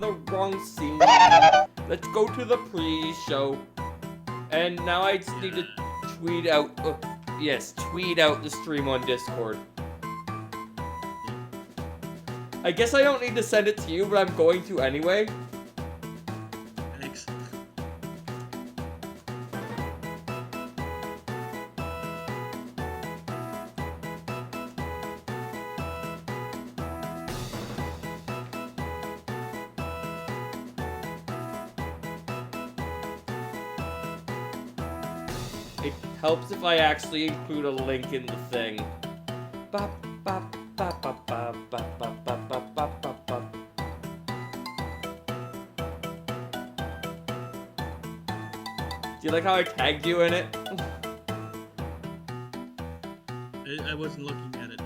the wrong scene. Let's go to the pre-show. And now I just need to tweet out, tweet out the stream on Discord. I guess I don't need to send it to you, but I'm going to anyway. Thanks. It helps if I actually include a link in the thing. Bop, bop, bop, bop, bop, bop, bop, bop, bop, bop, bop, bop. Do you like how I tagged you in it? I wasn't looking at it.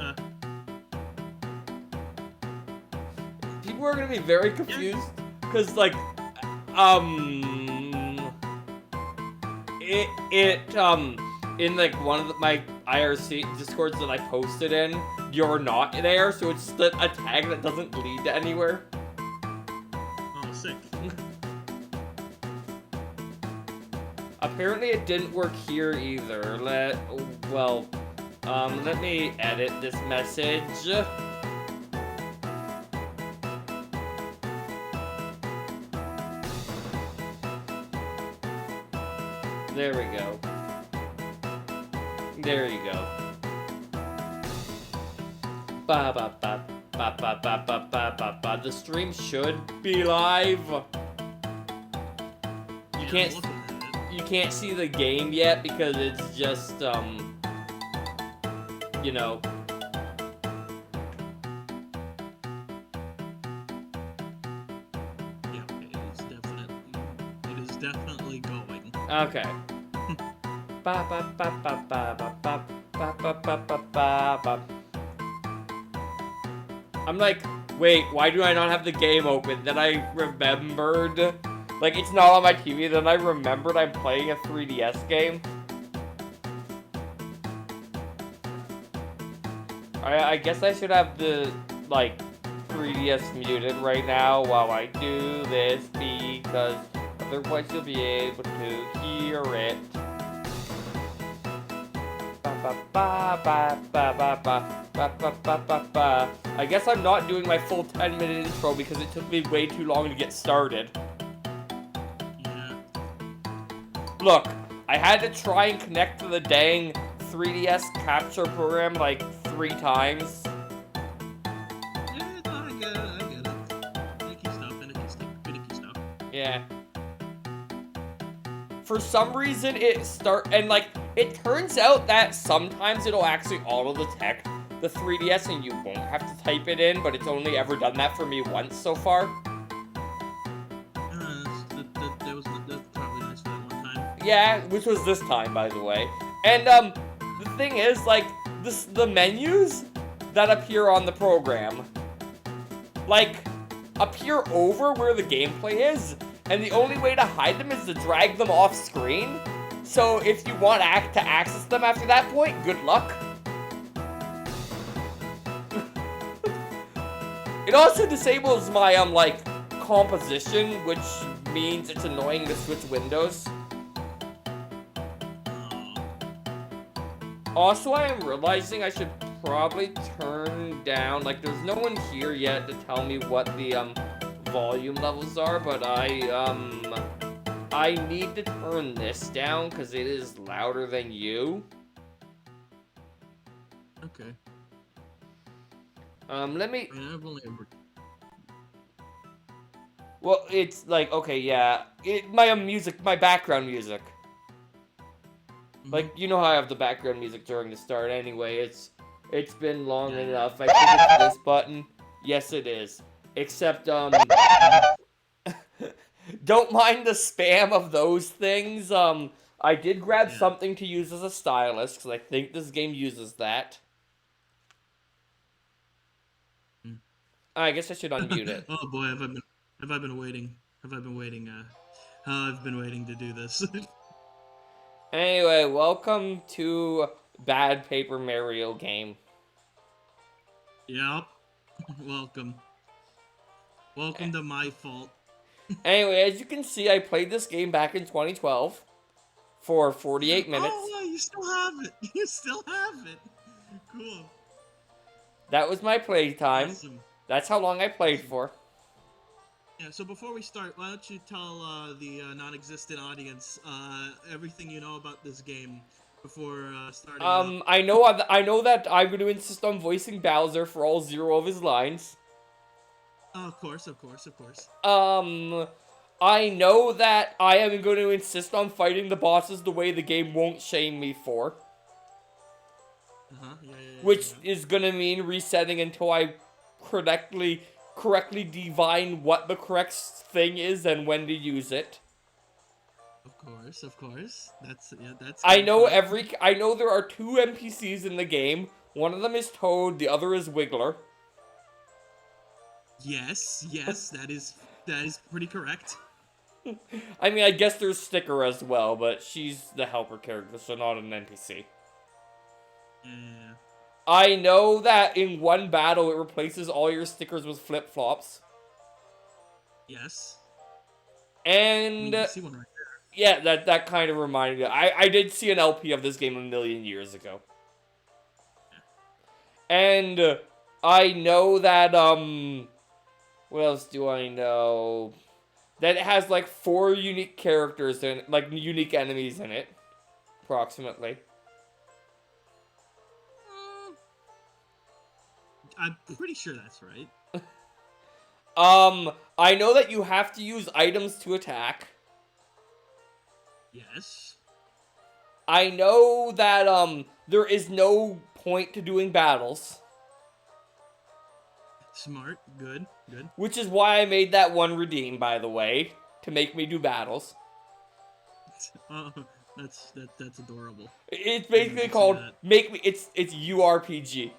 People are gonna be very confused because, like, in like one of my IRC discords that I posted in, you're not there, so it's just a tag that doesn't lead to anywhere. Oh, sick. Apparently it didn't work here either. Let me edit this message. There we go. There you go. Ba ba ba ba ba ba ba ba ba ba. The stream should be live. You can't see the game yet because it's just you know. Yeah, it is definitely going. Okay. Ba ba ba ba ba ba ba ba ba ba ba ba ba. I'm like, wait, why do I not have the game open? Then I remembered, like, it's not on my TV. Then I remembered I'm playing a 3DS game. I guess I should have the, like, 3DS muted right now while I do this because otherwise you'll be able to hear it. I guess I'm not doing my full 10-minute intro because it took me way too long to get started. Yeah. Look, I had to try and connect to the dang 3DS capture program like 3 times. Yeah, no, I get it. Finicky stuff. Yeah. For some reason, it turns out that sometimes it'll actually auto-detect the 3DS and you won't have to type it in, but it's only ever done that for me once so far. That's probably nice for that one time. Yeah, which was this time, by the way. And, the thing is, like, the menus that appear on the program, like, appear over where the gameplay is, and the only way to hide them is to drag them off screen. So if you want to access them after that point, good luck. It also disables my, like, composition, which means it's annoying to switch windows. Also, I am realizing I should probably turn down, like, there's no one here yet to tell me what the, volume levels are, but I need to turn this down because it is louder than you. Okay. Let me... I've only ever... Well, it's like, okay, yeah. My background music. Like, you know how I have the background music during the start anyway. It's been long enough. I think it's this button. Yes, it is. Except, don't mind the spam of those things. I did grab something to use as a stylus, because I think this game uses that. I guess I should unmute it. Oh boy, have I been waiting? I've been waiting to do this. Anyway, welcome to Bad Paper Mario game. Yep. Welcome. Welcome to my fault. Anyway, as you can see, I played this game back in 2012 for 48 minutes. Oh, wow, you still have it. You still have it. Cool. That was my playtime. Awesome. That's how long I played Awesome. for. Yeah, so before we start, why don't you tell the non-existent audience everything you know about this game before starting it up? I know that I'm going to insist on voicing Bowser for all 0 of his lines. Oh, of course, of course, of course. I know that I am going to insist on fighting the bosses the way the game won't shame me for. Uh-huh, yeah. Which is gonna mean resetting until I correctly divine what the correct thing is and when to use it. Of course. That's I know fun. I know there are 2 NPCs in the game. One of them is Toad, the other is Wiggler. Yes, that is pretty correct. I mean, I guess there's Sticker as well, but she's the helper character, so not an NPC. Yeah. I know that in one battle it replaces all your stickers with flip-flops. Yes. And You see one right there. yeah, that kind of reminded me. I did see an LP of this game a million years ago. And I know that what else do I know? That it has like 4 unique characters and like unique enemies in it, approximately. I'm pretty sure that's right. I know that you have to use items to attack. Yes. I know that there is no point to doing battles. Smart. Good. Which is why I made that one redeem, by the way, to make me do battles. Oh, that's adorable. It's basically called it's URPG.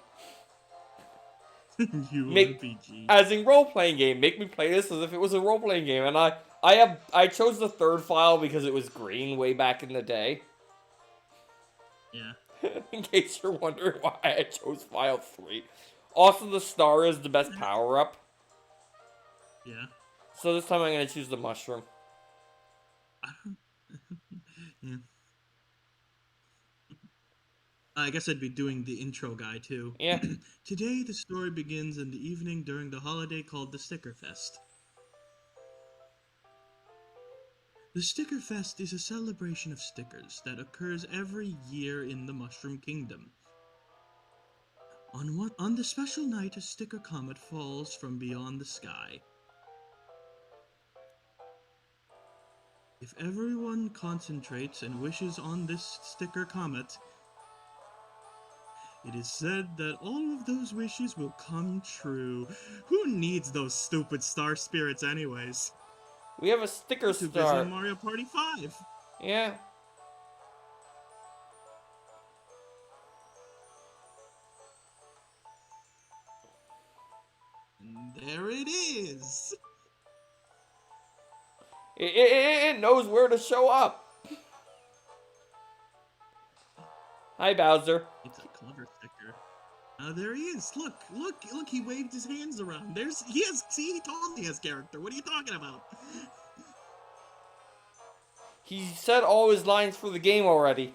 URPG. As in role-playing game. Make me play this as if it was a role-playing game. And I chose the 3rd file because it was green way back in the day. Yeah. In case you're wondering why I chose file 3. Also, the star is the best power-up. Yeah. So this time I'm going to choose the mushroom. Yeah. I guess I'd be doing the intro guy too. Yeah. Today the story begins in the evening during the holiday called the Sticker Fest. The Sticker Fest is a celebration of stickers that occurs every year in the Mushroom Kingdom. On the special night, a sticker comet falls from beyond the sky. If everyone concentrates and wishes on this sticker comet, it is said that all of those wishes will come true. Who needs those stupid star spirits anyways? We have a sticker Too busy star. on Mario Party 5. Yeah. And there it is. It knows where to show up. Hi, Bowser. It's a clever sticker. There he is. Look, he waved his hands around. He totally has character. What are you talking about? He said all his lines for the game already.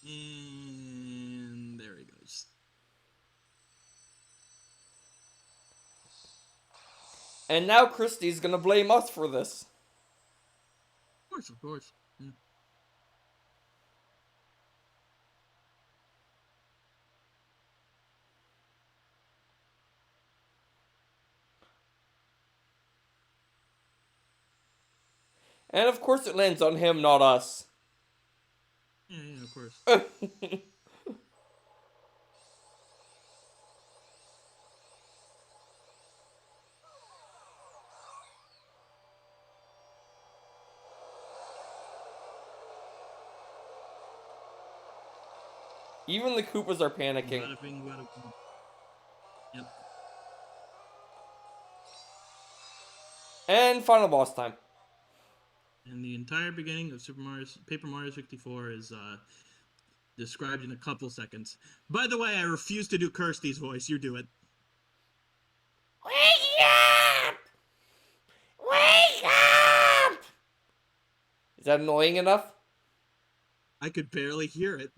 And there he goes. And now Christy's gonna blame us for this. Of course. Yeah. And of course it lands on him, not us. Yeah, of course. Even the Koopas are panicking. Bada bing, bada boom. Yep. And final boss time. And the entire beginning of Paper Mario 64 is Described in a couple seconds. By the way, I refuse to do Kirsty's voice. You do it. Wake up! Wake up! Is that annoying enough? I could barely hear it.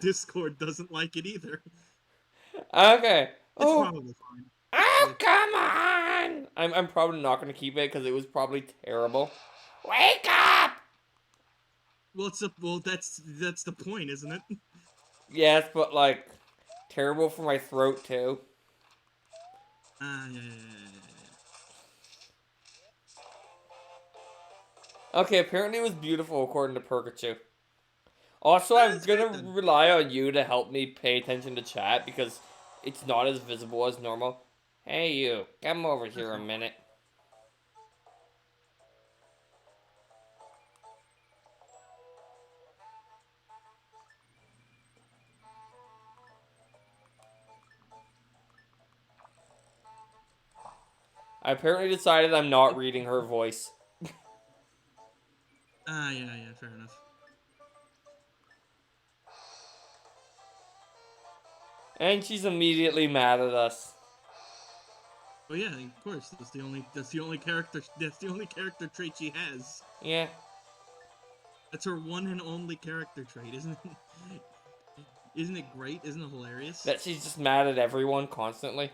Discord doesn't like it either. Okay. It's probably fine. Oh, come on! I'm probably not going to keep it because it was probably terrible. Wake up! Well, that's the point, isn't it? Yes, but like, terrible for my throat too. Yeah. Okay, apparently it was beautiful according to Pikachu. Also, I'm That's gonna good then. rely on you to help me pay attention to chat because it's not as visible as normal. Hey you, come over here a minute. I apparently decided I'm not reading her voice. Yeah, fair enough. And she's immediately mad at us. Oh yeah, of course. That's the only character trait she has. Yeah. That's her one and only character trait, isn't it? Isn't it great? Isn't it hilarious? That she's just mad at everyone constantly.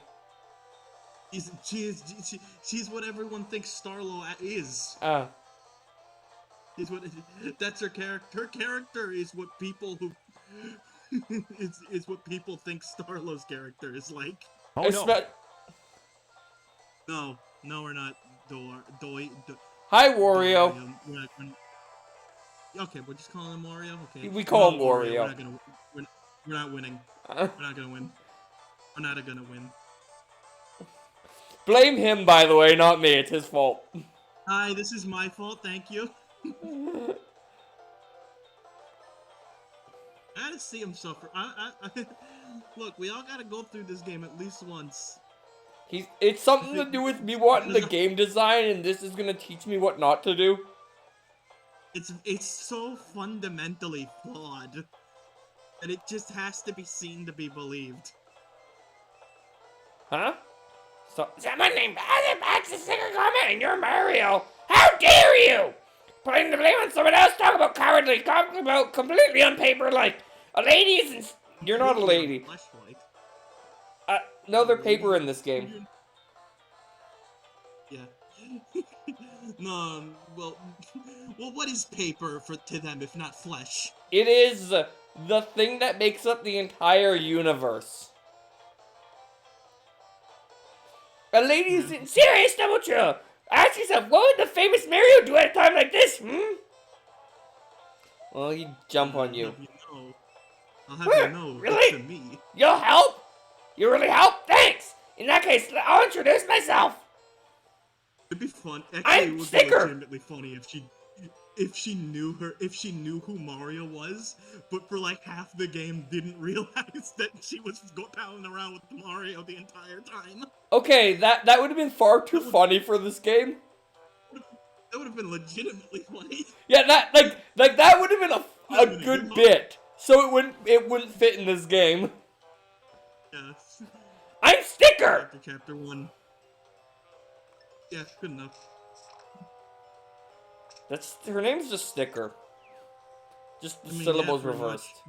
She's what everyone thinks Starlo is. That's her character. Her character is what people who is what people think Starlo's character is like. Oh no. No, we're not. Hi, Wario. Okay, we're just calling him Wario. Okay. We call him Wario. We're not winning. We're not gonna win. We're not gonna win. Blame him, by the way, not me. It's his fault. Hi, this is my fault. Thank you. I gotta see him suffer. Look, we all gotta go through this game at least once. It's something to do with me wanting the game design, and this is gonna teach me what not to do. It's so fundamentally flawed that it just has to be seen to be believed. Huh? So someone named Alex is sticker comment, and you're Mario. How dare you! Putting the blame on someone else. Talk about cowardly. Talk about completely on paper like a lady isn't. You're not a lady. No, they're paper in this game. Yeah. No, well, what is paper to them if not flesh? It is the thing that makes up the entire universe. A lady isn't serious, don't you? Ask yourself, what would the famous Mario do at a time like this? Well, he'd jump on you. I'll have you know. Really? It's to me. You'll help? You really help? Thanks! In that case, I'll introduce myself. It'd be fun. Actually, I'm it would Sticker. be legitimately funny if she knew who Mario was, but for like half the game didn't realize that she was palling around with Mario the entire time. Okay, that would have been far too funny for this game. That would have been legitimately funny. Yeah, that that would have been a good bit. So it wouldn't fit in this game. Yes. I'm Sticker. After chapter 1. Yeah, good enough. That's her name's just Sticker. Just the I mean, syllables yeah, pretty reversed.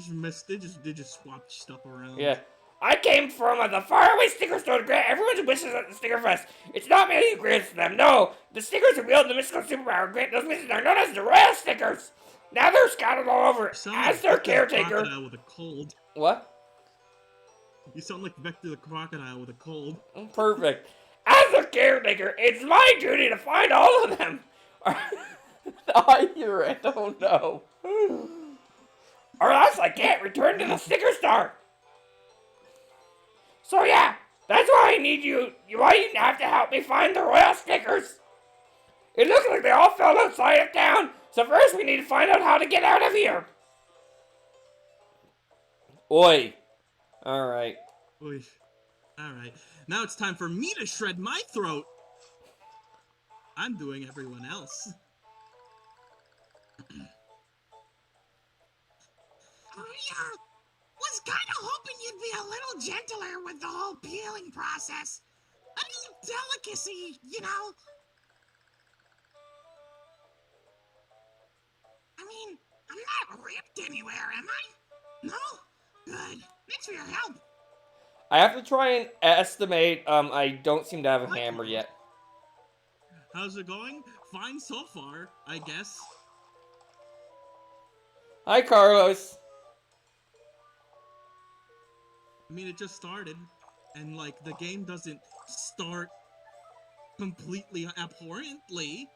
much. They just swapped stuff around. Yeah. I came from the faraway Sticker store to grant everyone who wishes at the Sticker Fest. It's not me who grants them, no. The stickers who wield the mystical superpower grant those wishes are known as the Royal Stickers. Now they're scattered all over as their caretaker. Crocodile with a cold. What? You sound like Vector the Crocodile with a cold. Perfect. As their caretaker, it's my duty to find all of them. I hear it. Oh no. Or else I can't return to the Sticker Star. So yeah, that's why I need you. Why you have to help me find the Royal Stickers. It looks like they all fell outside of town. So first we need to find out how to get out of here. Oi. Alright. Oy. Alright. Now it's time for me to shred my throat. I'm doing everyone else. I was kind of hoping you'd be a little gentler with the whole peeling process. A little delicacy, you know? I mean, I'm not ripped anywhere, am I? No? Good. Thanks for your help. I have to try and estimate. I don't seem to have a Hi, hammer Carlos. yet. How's it going? Fine so far, I guess. Hi, Carlos. I mean, it just started, and like the game doesn't start completely abhorrently.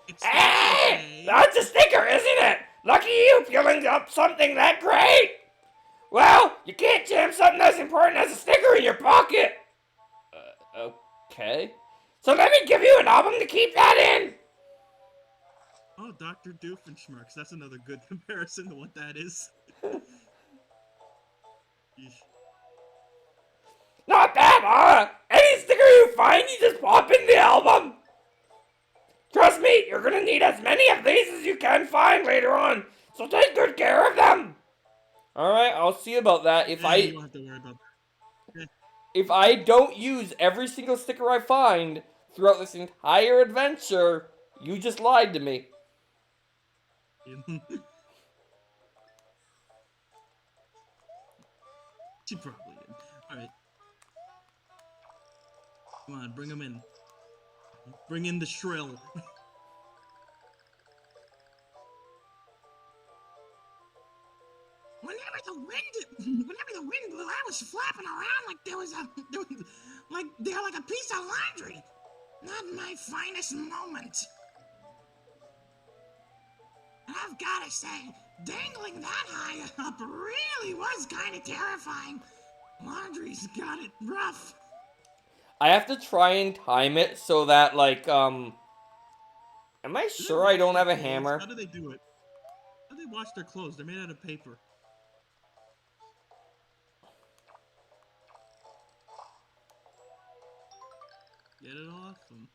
It starts Hey! okay. That's a sticker, isn't it? Lucky you peeling up something that great! Well, you can't jam something as important as a sticker in your pocket! Okay. So let me give you an album to keep that in! Oh, Dr. Doofenshmirtz. That's another good comparison to what that is. Yeesh. Not bad, huh? Any sticker you find, you just pop in the album! Trust me, you're gonna need as many of these as you can find later on, so take good care of them! Alright, I'll see about that. You don't have to worry about that. If I don't use every single sticker I find throughout this entire adventure, you just lied to me. She probably did. Alright. Come on, bring him in. Bring in the shrill. Whenever the wind blew, I was flapping around like they're like a piece of laundry. Not my finest moment. And I've gotta say, dangling that high up really was kind of terrifying. Laundry's got it rough. I have to try and time it so that, like, am I sure I don't have a hammer? How do they do it? How do they wash their clothes? They're made out of paper. Get it off them.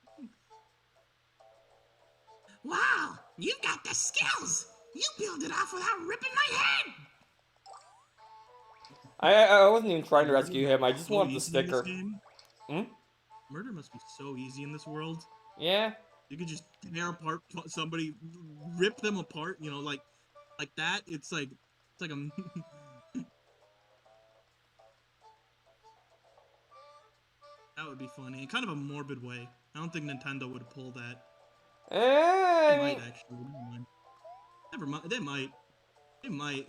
Wow, you've got the skills! You peeled it off without ripping my head! I wasn't even trying to rescue him, I just wanted the Easy in this sticker. game? Hmm? Murder must be so easy in this world. Yeah? You could just tear apart somebody, rip them apart, you know, like that. It's like a that would be funny in kind of a morbid way. I don't think Nintendo would pull that. They might actually. Never mind. They might. They might.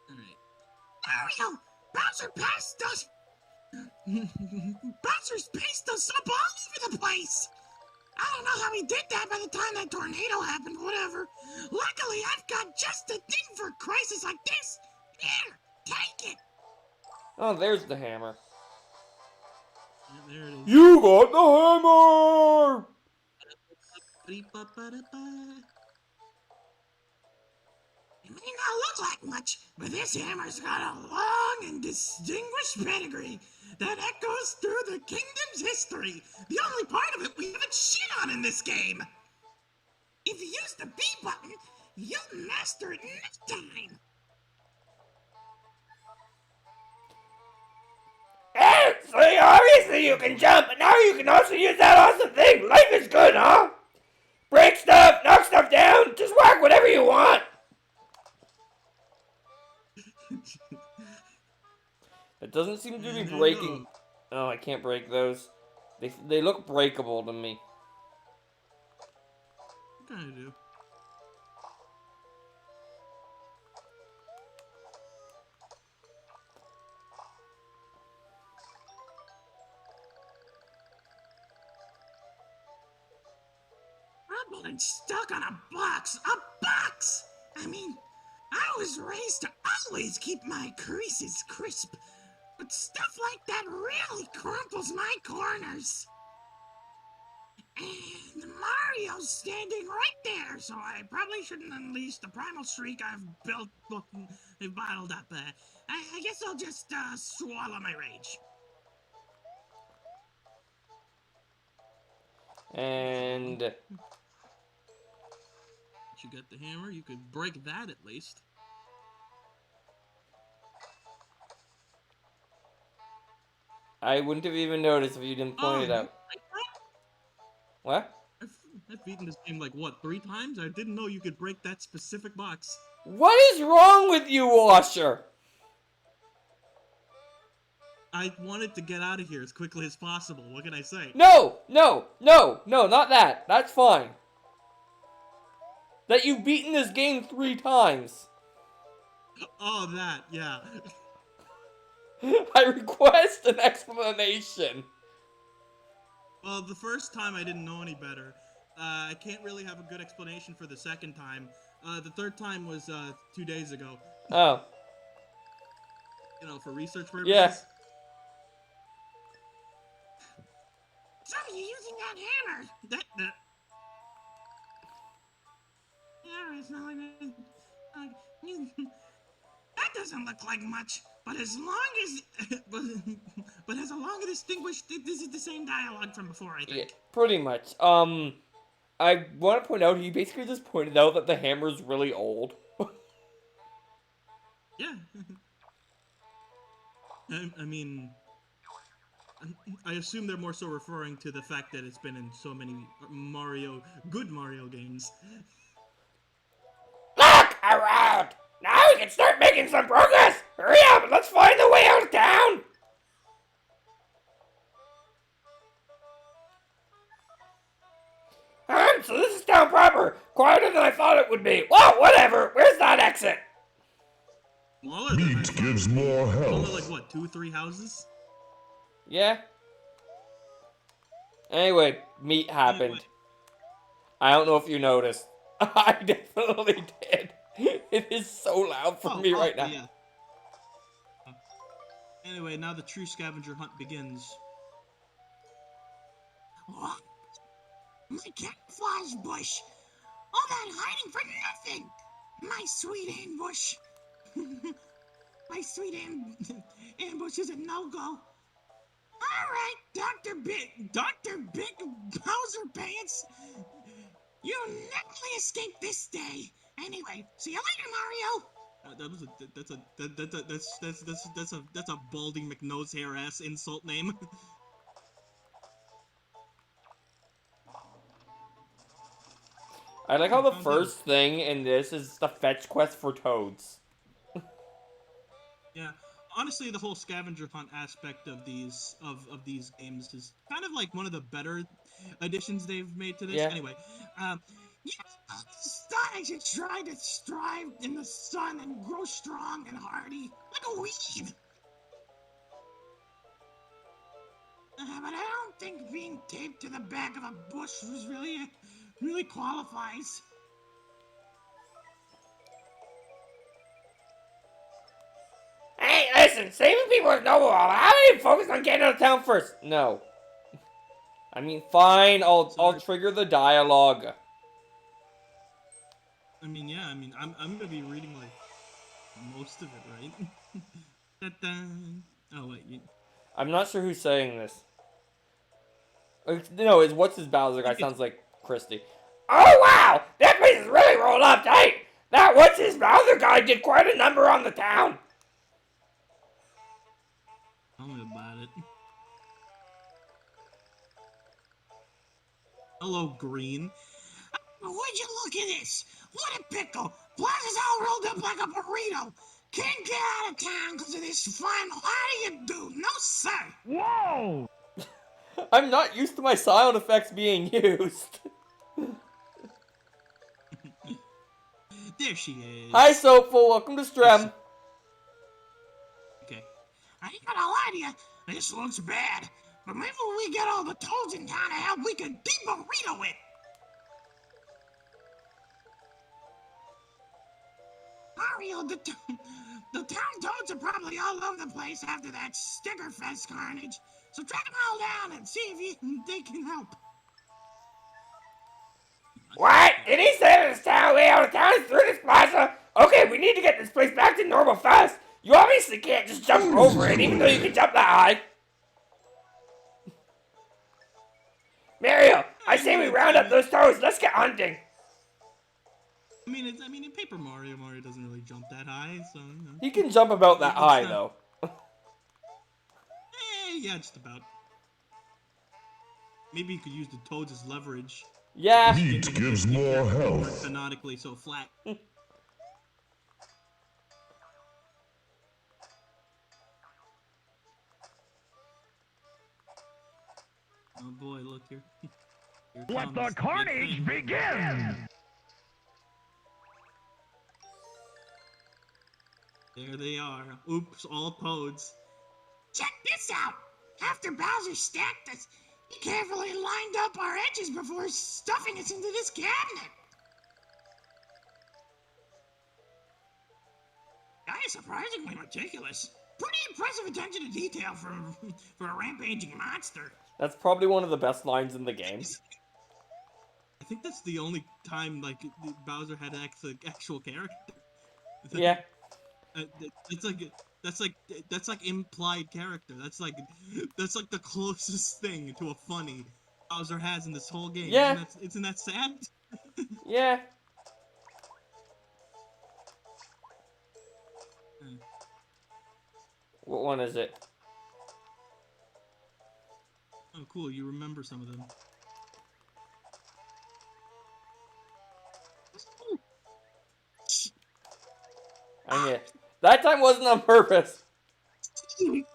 Alright. Mario! Bowser passed us! Bowser's paced us up all over the place! I don't know how he did that by the time that tornado happened, whatever. Luckily, I've got just the thing for a crisis like this. Here, take it! Oh, there's the hammer. Yeah, there it is. You got the hammer! It may not look like much, but this hammer's got a long and distinguished pedigree that echoes through the kingdom's history. The only part of it we haven't shit on in this game. If you use the B button, you'll master it in no time. Hey, so obviously you can jump, but now you can also use that awesome thing. Life is good, huh? Break stuff, knock stuff down, just whack whatever you want. It doesn't seem to be breaking. Oh, I can't break those. They look breakable to me. What can I do? I'm stuck on a box. A box! I mean, I was raised to always keep my creases crisp, but stuff like that really crumples my corners. And Mario's standing right there, so I probably shouldn't unleash the primal streak I've built, I've bottled up. I guess I'll just swallow my rage. And You got the hammer. You could break that at least. I wouldn't have even noticed if you didn't point it out. What? I've beaten this game like, what, 3 times? I didn't know you could break that specific box. What is wrong with you, Washer? I wanted to get out of here as quickly as possible. What can I say? No, not that. That's fine. That you've beaten this game 3 times. Oh, that, yeah. I request an explanation. Well, the first time I didn't know any better. I can't really have a good explanation for the second time. The third time was 2 days ago. Oh. You know, for research purposes. Yeah. So you're using that hammer? That. Yeah, it's not like that doesn't look like much. But as long as, but has a long distinguished. This is the same dialogue from before, I think. Yeah, pretty much. I want to point out, he basically just pointed out that the hammer's really old. Yeah. I mean, I assume they're more so referring to the fact that it's been in so many good Mario games. Look around! Now we can start making some progress! Hurry up and let's find the way out of town! So this is town proper. Quieter than I thought it would be. Well, whatever. Where's that exit? Smaller than I Meat thought. gives more Only health. like, what, 2-3 houses? Yeah. Anyway, meat happened. Anyway. I don't know if you noticed. I definitely did. It is so loud for me right now. Yeah. Anyway, now the true scavenger hunt begins. What? My camouflage bush. All that hiding for nothing. My sweet ambush. My sweet ambush is a no-go. All right, Dr. Big Bowser Pants. You narrowly escaped this day. Anyway, see you later, Mario. That's a balding McNose hair ass insult name. I like how the first thing in this is the fetch quest for Toads. Yeah, honestly, the whole scavenger hunt aspect of these games is kind of like one of the better additions they've made to this. Yeah. Anyway, Yeah, thought I should try to strive in the sun and grow strong and hardy, like a weed. But I don't think being taped to the back of a bush was really qualifies. Hey, listen, saving people is noble. How do you focus on getting out of town first? No. I mean, fine. I'll trigger the dialogue. I mean, yeah, I'm gonna be reading like most of it, right? Oh wait, I'm not sure who's saying this. No, it's what's his Bowser guy sounds like Christy. Oh wow, that place is really rolled up tight. That what's his Bowser guy did quite a number on the town. tell me about it. Hello, Green. Would you look at this? What a pickle! Plaza's all rolled up like a burrito. Can't get out of town because of this final. How do you do? No, sir. Whoa! I'm not used to my sound effects being used. There she is. Hi, Soapful. Welcome to Strem. Okay. I ain't gonna lie to you. This looks bad. But maybe when we get all the toads in town to help, we can de-burrito it. Mario, the town toads are probably all over the place after that Sticker Fest carnage. So track them all down and see if they can help. What? Did he say this town way out of town is through this plaza? Okay, we need to get this place back to normal fast. You obviously can't just jump over it, even though you can jump that high. Mario, I say we round up those toads. Let's get hunting. I mean, in Paper Mario doesn't really jump that high, so you know. He can jump about that high though. Yeah, just about. Maybe you could use the toads as leverage. Yeah. Meat gives more health. Canonically so flat. Oh boy, look here. Here Let comes the carnage big thing. begin! There they are. Oops, all toads. Check this out! After Bowser stacked us, he carefully lined up our edges before stuffing us into this cabinet. That is surprisingly meticulous. Pretty impressive attention to detail for a rampaging monster. That's probably one of the best lines in the game. I think that's the only time like Bowser had actual character. Yeah. That's like implied character. That's like the closest thing to a funny Bowser has in this whole game. Yeah. Isn't that sad? Yeah. What one is it? Oh, cool. You remember some of them. I mean, that time wasn't on purpose. Sorry.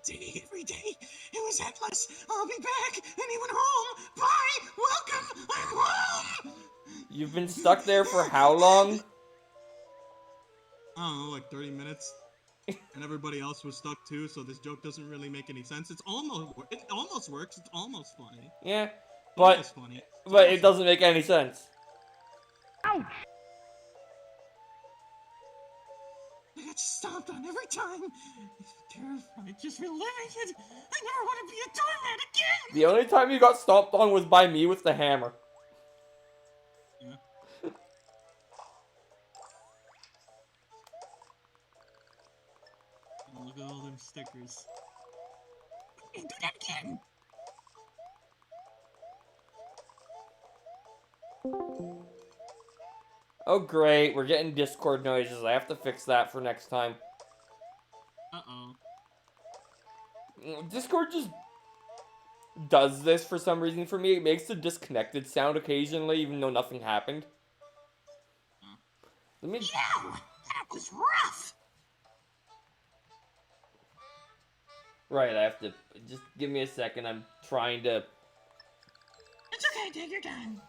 Every day, it was endless. I'll be back, and he went home. Bye, welcome, I'm home. You've been stuck there for how long? I don't know, like 30 minutes. And everybody else was stuck too, so this joke doesn't really make any sense. It almost works. It's almost funny. Yeah, Almost funny. but it doesn't make any sense. Ouch! I got stomped on every time. It's terrifying, just reliving it. I never want to be a doormat again. The only time you got stomped on was by me with the hammer. Yeah. Oh, look at all them stickers. And do that again. Oh great, we're getting Discord noises. I have to fix that for next time. Uh-oh. Discord just does this for some reason for me. It makes the disconnected sound occasionally, even though nothing happened. Let me... Ew, that was rough. Right, I have to... Just give me a second. I'm trying to... It's okay, take your time.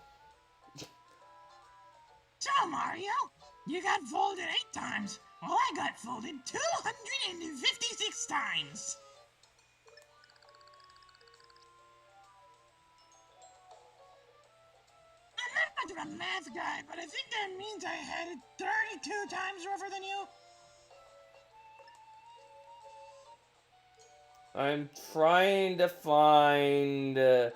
So, Mario, you got folded 8 times, while I got folded 256 times. I'm not much of a math guy, but I think that means I had it 32 times rougher than you. I'm trying to find the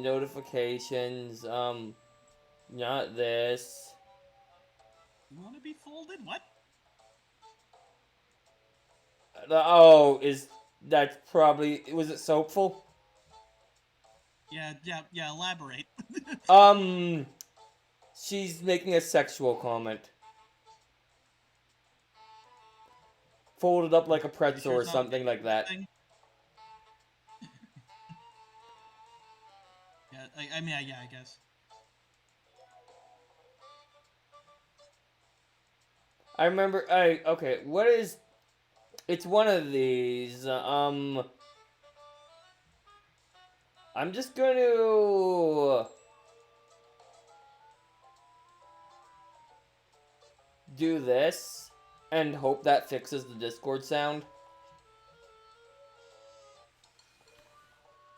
notifications. Not this. You want to be folded? What? Oh, that's probably... Was it Soapful? Yeah, elaborate. She's making a sexual comment. Folded up like a pretzel or something like that. Yeah, I mean, yeah, I guess. I remember, okay, what is... It's one of these, I'm just going to... do this, and hope that fixes the Discord sound.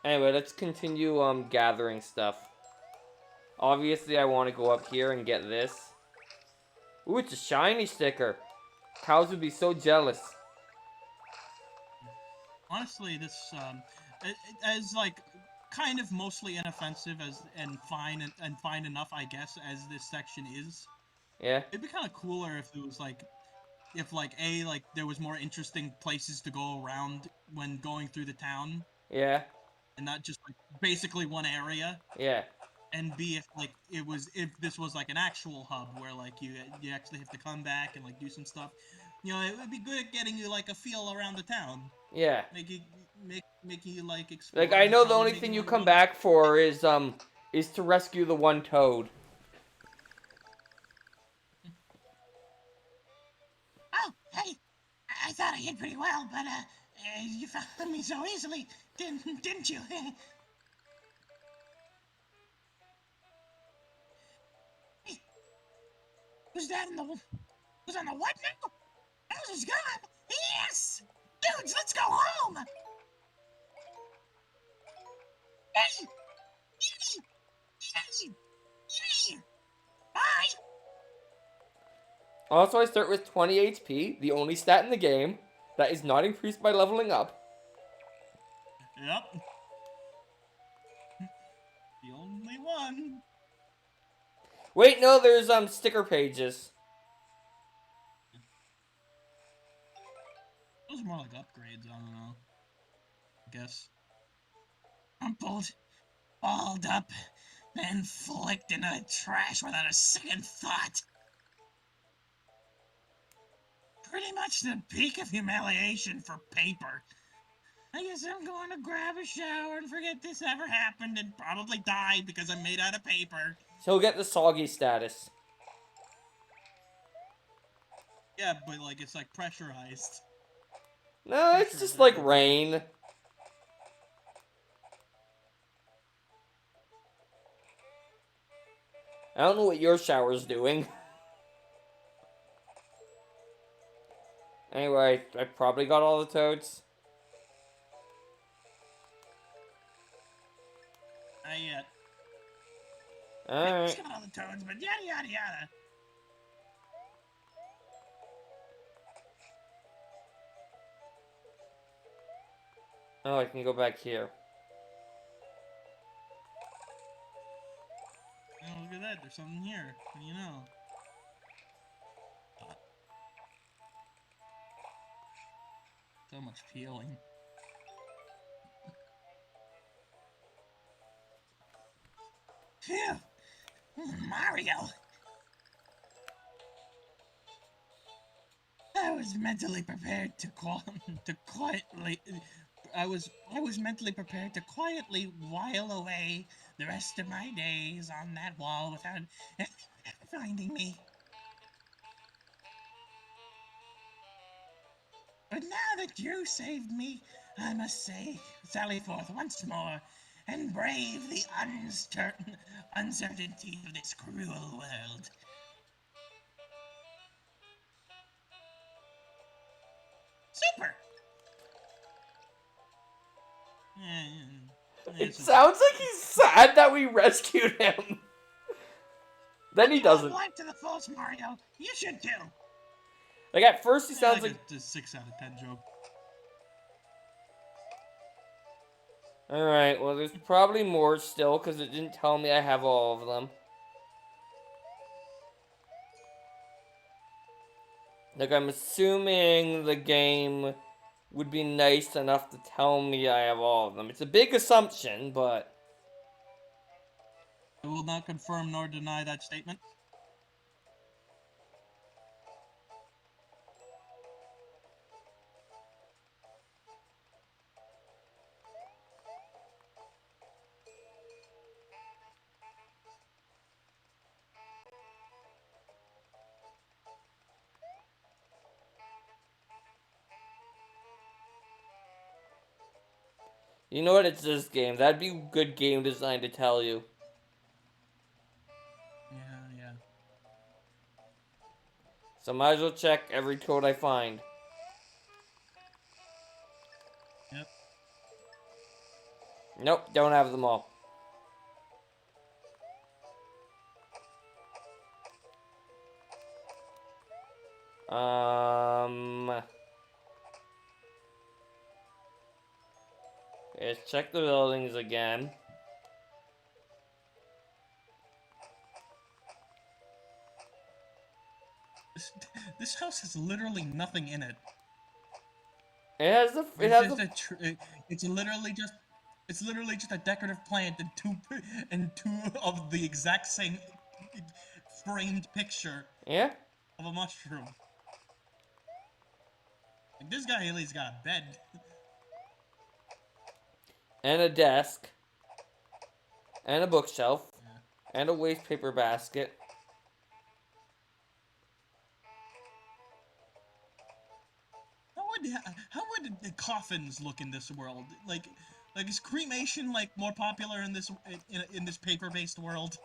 Anyway, let's continue, gathering stuff. Obviously, I want to go up here and get this. Ooh, it's a shiny sticker. Cows would be so jealous. Honestly, this as like kind of mostly inoffensive and fine enough, I guess, as this section is. Yeah. It'd be kind of cooler if it was like if like there was more interesting places to go around when going through the town, Yeah. and not just like basically one area. Yeah. And B, if this was like an actual hub where like you actually have to come back and like do some stuff, it would be good at getting you like a feel around the town, Yeah. make you like explore. Like I and know the probably only make thing you wanna come go back for is to rescue the one toad. Oh, hey, I thought I did pretty well, but you found me so easily, didn't you? Hey, who's that in the? Who's on the what now? Bowser's gone. Yes, dudes, let's go home. Hey, yay, yay, yay. Bye. Also, I start with 20 HP, the only stat in the game that is not increased by leveling up. Yep. The only one. Wait, no, there's sticker pages. Those are more like upgrades. I don't know. I guess. Crumpled, balled up, then flicked into the trash without a second thought. Pretty much the peak of humiliation for paper. I guess I'm going to grab a shower and forget this ever happened and probably die because I'm made out of paper. So he'll get the soggy status. Yeah, but like it's like pressurized. No, it's just like rain. I don't know what your shower's doing. Anyway, I probably got all the toads. Not yet. Alright. Got all the toads, but yada yada yada. Oh, I can go back here. Oh, look at that. There's something here. What do you know? So much peeling. Phew, Mario. I was mentally prepared to quietly. I was mentally prepared to quietly while away the rest of my days on that wall without finding me. But now that you saved me, I must say, sally forth once more and brave the uncertainty of this cruel world. Super! It sounds like he's sad that we rescued him. Then he doesn't. Life to the fullest, Mario. You should too. Like at first he sounds like a 6 out of 10 joke. Alright, well there's probably more still because it didn't tell me I have all of them. Like I'm assuming the game would be nice enough to tell me I have all of them. It's a big assumption, but I will not confirm nor deny that statement. you know what? It's this game. That'd be good game design to tell you. Yeah. So might as well check every code I find. Yep. Nope, don't have them all. Let's check the buildings again. This house has literally nothing in it. It has a. It It's has just a. a it's literally just a decorative plant and two of the exact same framed picture Yeah. of a mushroom. Like, this guy at least got a bed. And a desk. And a bookshelf. Yeah. And a waste paper basket. How would the coffins look in this world? Like is cremation like more popular in this paper-based world?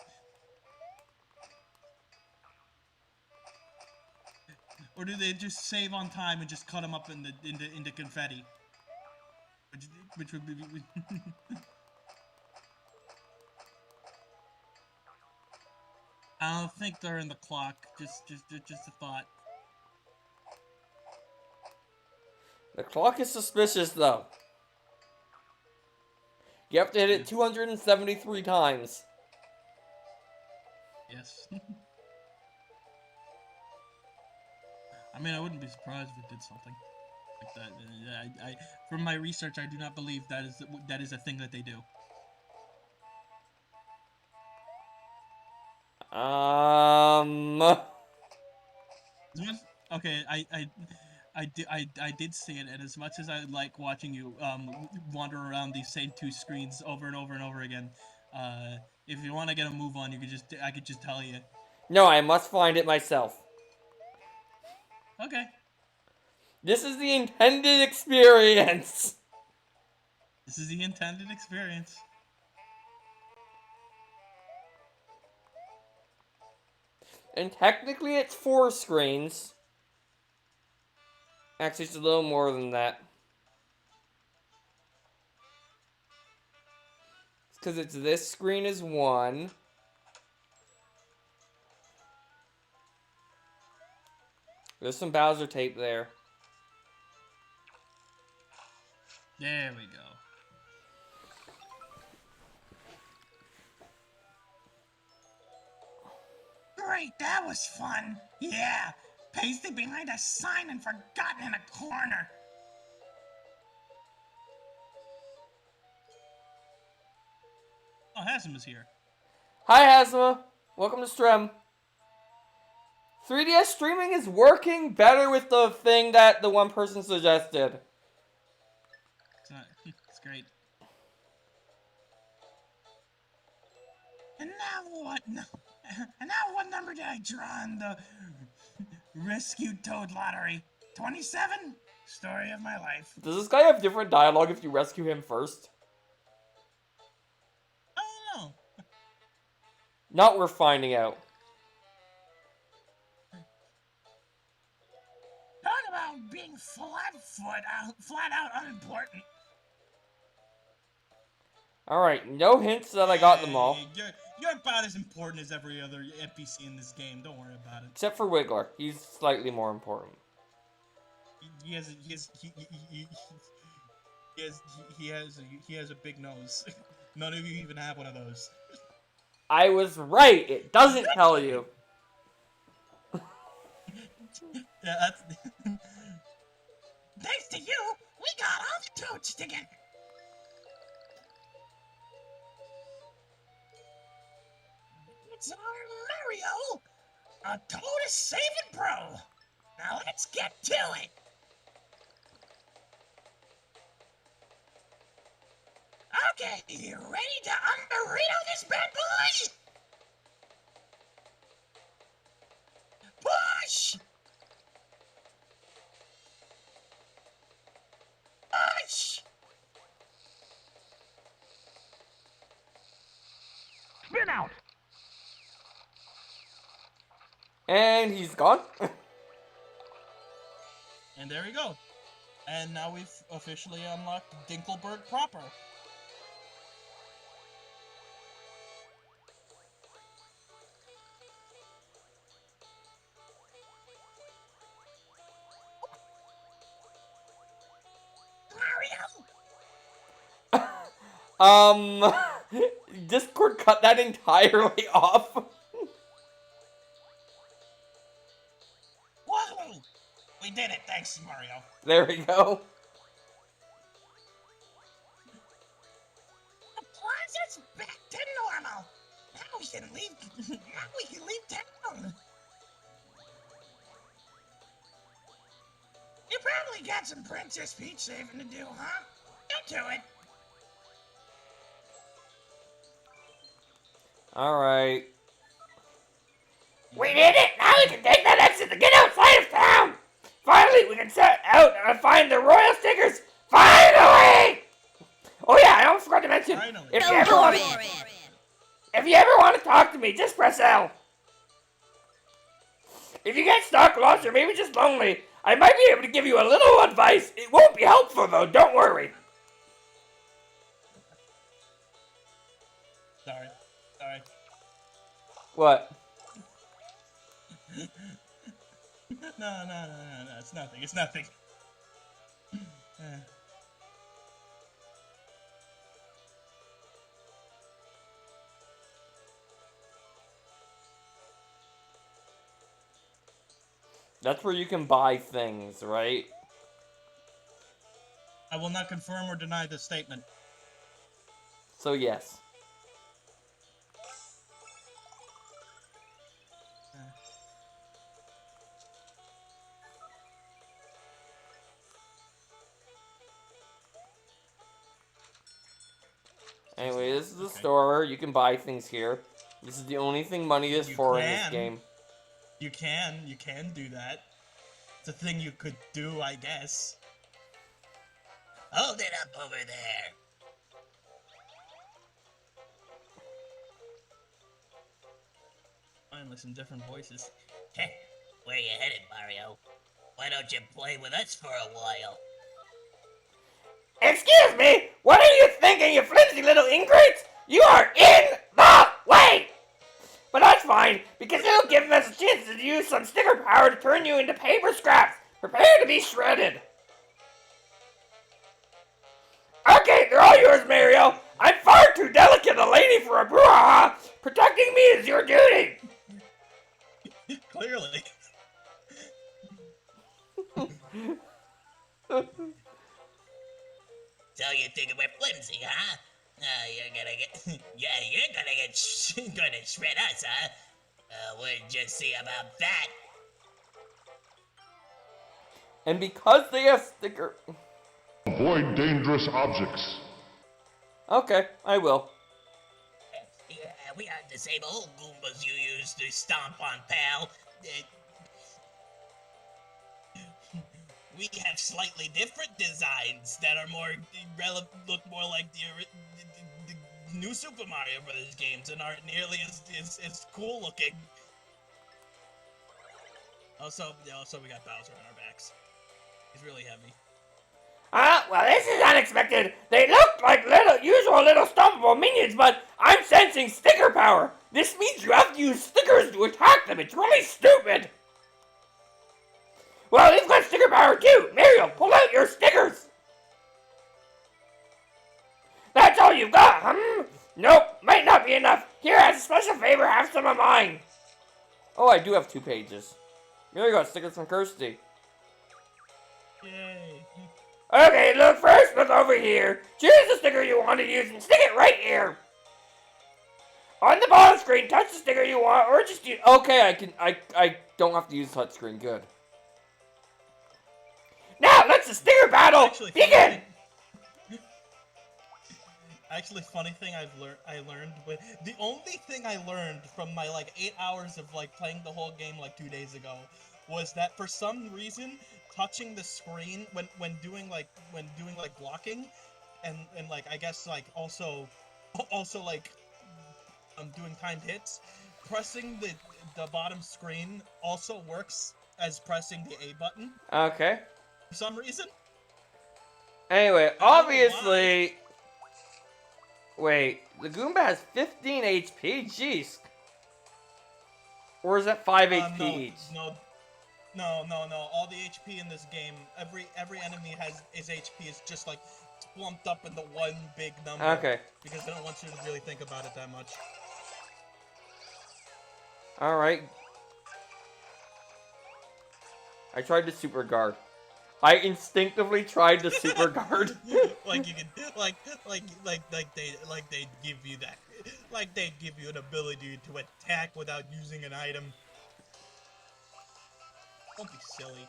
Or do they just save on time and just cut them up into confetti? Which would be I don't think they're in the clock. Just a thought. The clock is suspicious, though. You have to hit it 273 times. Yes. I mean, I wouldn't be surprised if it did something like that. From my research, I do not believe that is a thing that they do. Okay, I did see it, and as much as I like watching you wander around these same two screens over and over and over again, if you want to get a move on, I could just tell you. No, I must find it myself. Okay. This is the intended experience. This is the intended experience. And technically it's 4 screens. Actually, it's a little more than that. It's because it's this screen is 1. There's some Bowser tape there. There we go. Great, that was fun. Yeah, pasted behind a sign and forgotten in a corner. Oh, Hasm is here. Hi, Hasma. Welcome to Strem. 3DS streaming is working better with the thing that the one person suggested. It's great. And now what number did I draw in the Rescued Toad lottery? 27? Story of my life. Does this guy have different dialogue if you rescue him first? I don't know. Not worth finding out. Talk about being flat out unimportant. Alright, no hints that I got them all. Hey, you're about as important as every other NPC in this game. Don't worry about it. Except for Wiggler. He's slightly more important. He has a big nose. None of you even have one of those. I was right! It doesn't tell you! Yeah, that's. Thanks to you, we got all the toads together. It's our Mario, a toad is saving pro. Now let's get to it. Okay, you ready to Underrito this bad boy? Push! Push! Spin out! And he's gone. And there we go. And now we've officially unlocked Dinkelberg proper. Mario! Discord cut that entirely off. Whoa! Thanks, Mario. There we go. The plaza's back to normal. Now we can leave. Now we can leave town. You probably got some Princess Peach saving to do, huh? Get to it. Alright. We did it! Now we can take that exit to get outside of town! Finally, we can set out and find the royal stickers! Finally! Oh yeah, I almost forgot to mention, Finally. if you ever want to talk to me, just press L. If you get stuck, lost, or maybe just lonely, I might be able to give you a little advice. It won't be helpful though, don't worry. Sorry. What? No, it's nothing. That's where you can buy things, right? I will not confirm or deny this statement. So yes. Anyway, this is the store. You can buy things here. This is the only thing money is for in this game. You can do that. It's a thing you could do, I guess. Hold it up over there. Finally, some different voices. Heh, where you headed, Mario? Why don't you play with us for a while? Excuse me! What are you thinking, you flimsy little ingrates? You are in the way! But that's fine, because it'll give us a chance to use some sticker power to turn you into paper scraps. Prepare to be shredded. Okay, they're all yours, Mario. I'm far too delicate a lady for a brouhaha. Protecting me is your duty. Clearly. So you think we're flimsy, huh? You're gonna get, gonna shred us, huh? We'll just see about that. And because they have sticker... Avoid dangerous objects. Okay, I will. Yeah, we aren't the same old Goombas you used to stomp on, pal. We have slightly different designs that are more look more like the new Super Mario Brothers games and aren't nearly as cool looking. Also, we got Bowser on our backs. He's really heavy. Well, this is unexpected. They look like usual little stompable minions, but I'm sensing sticker power. This means you have to use stickers to attack them. It's really stupid. Well, they've got sticker power too. Mario, pull out your stickers. That's all you've got, Nope, might not be enough. Here, as a special favor, have some of mine. Oh, I do have 2 pages. Here you go, stickers from Kirsty. Yay. Okay, look, first look over here. Choose the sticker you want to use and stick it right here. On the bottom screen, touch the sticker you want, or just use... Okay, I don't have to use touchscreen, good. Now, let's the sticker battle begin! Actually, funny thing I learned with the only thing I learned from my 8 hours of playing the whole game 2 days ago was that for some reason touching the screen when doing blocking and I guess also doing timed hits, pressing the bottom screen also works as pressing the A button Okay. for some reason. Anyway, obviously... Wait, the Goomba has 15 HP? Jeez. Or is that 5 HP each? No. All the HP in this game, every enemy his HP is just clumped up into one big number. Okay. Because they don't want you to really think about it that much. Alright. I tried to super guard. I instinctively tried the super guard. Like you can, they'd give you that, like they'd give you an ability to attack without using an item. Don't be silly.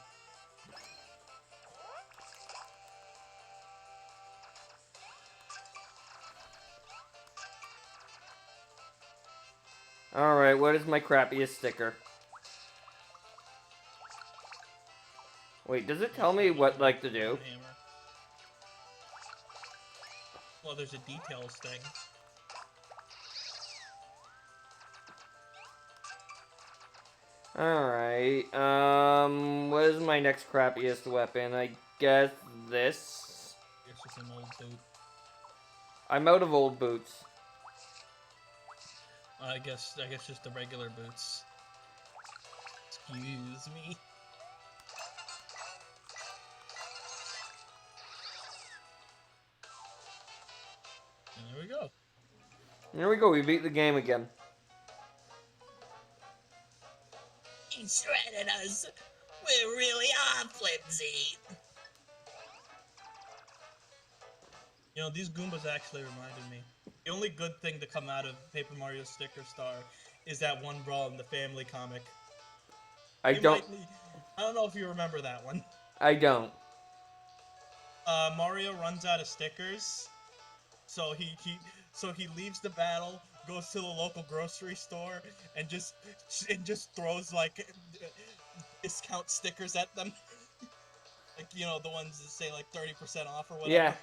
Alright, what is my crappiest sticker? Wait, does it tell me what, like, to do? Hammer. Well, there's a details thing. Alright, what is my next crappiest weapon? I guess this? It's just an old boot. I'm out of old boots. I guess just the regular boots. Excuse me. And there we go. There we go, we beat the game again. He shredded us. We really are flimsy. You know, these Goombas actually reminded me. The only good thing to come out of Paper Mario Sticker Star is that one Brawl in the Family comic. I don't know if you remember that one. I don't. Mario runs out of stickers, so he leaves the battle, goes to the local grocery store, and just throws like discount stickers at them. Like, you know, the ones that say like 30% off or whatever. Yeah.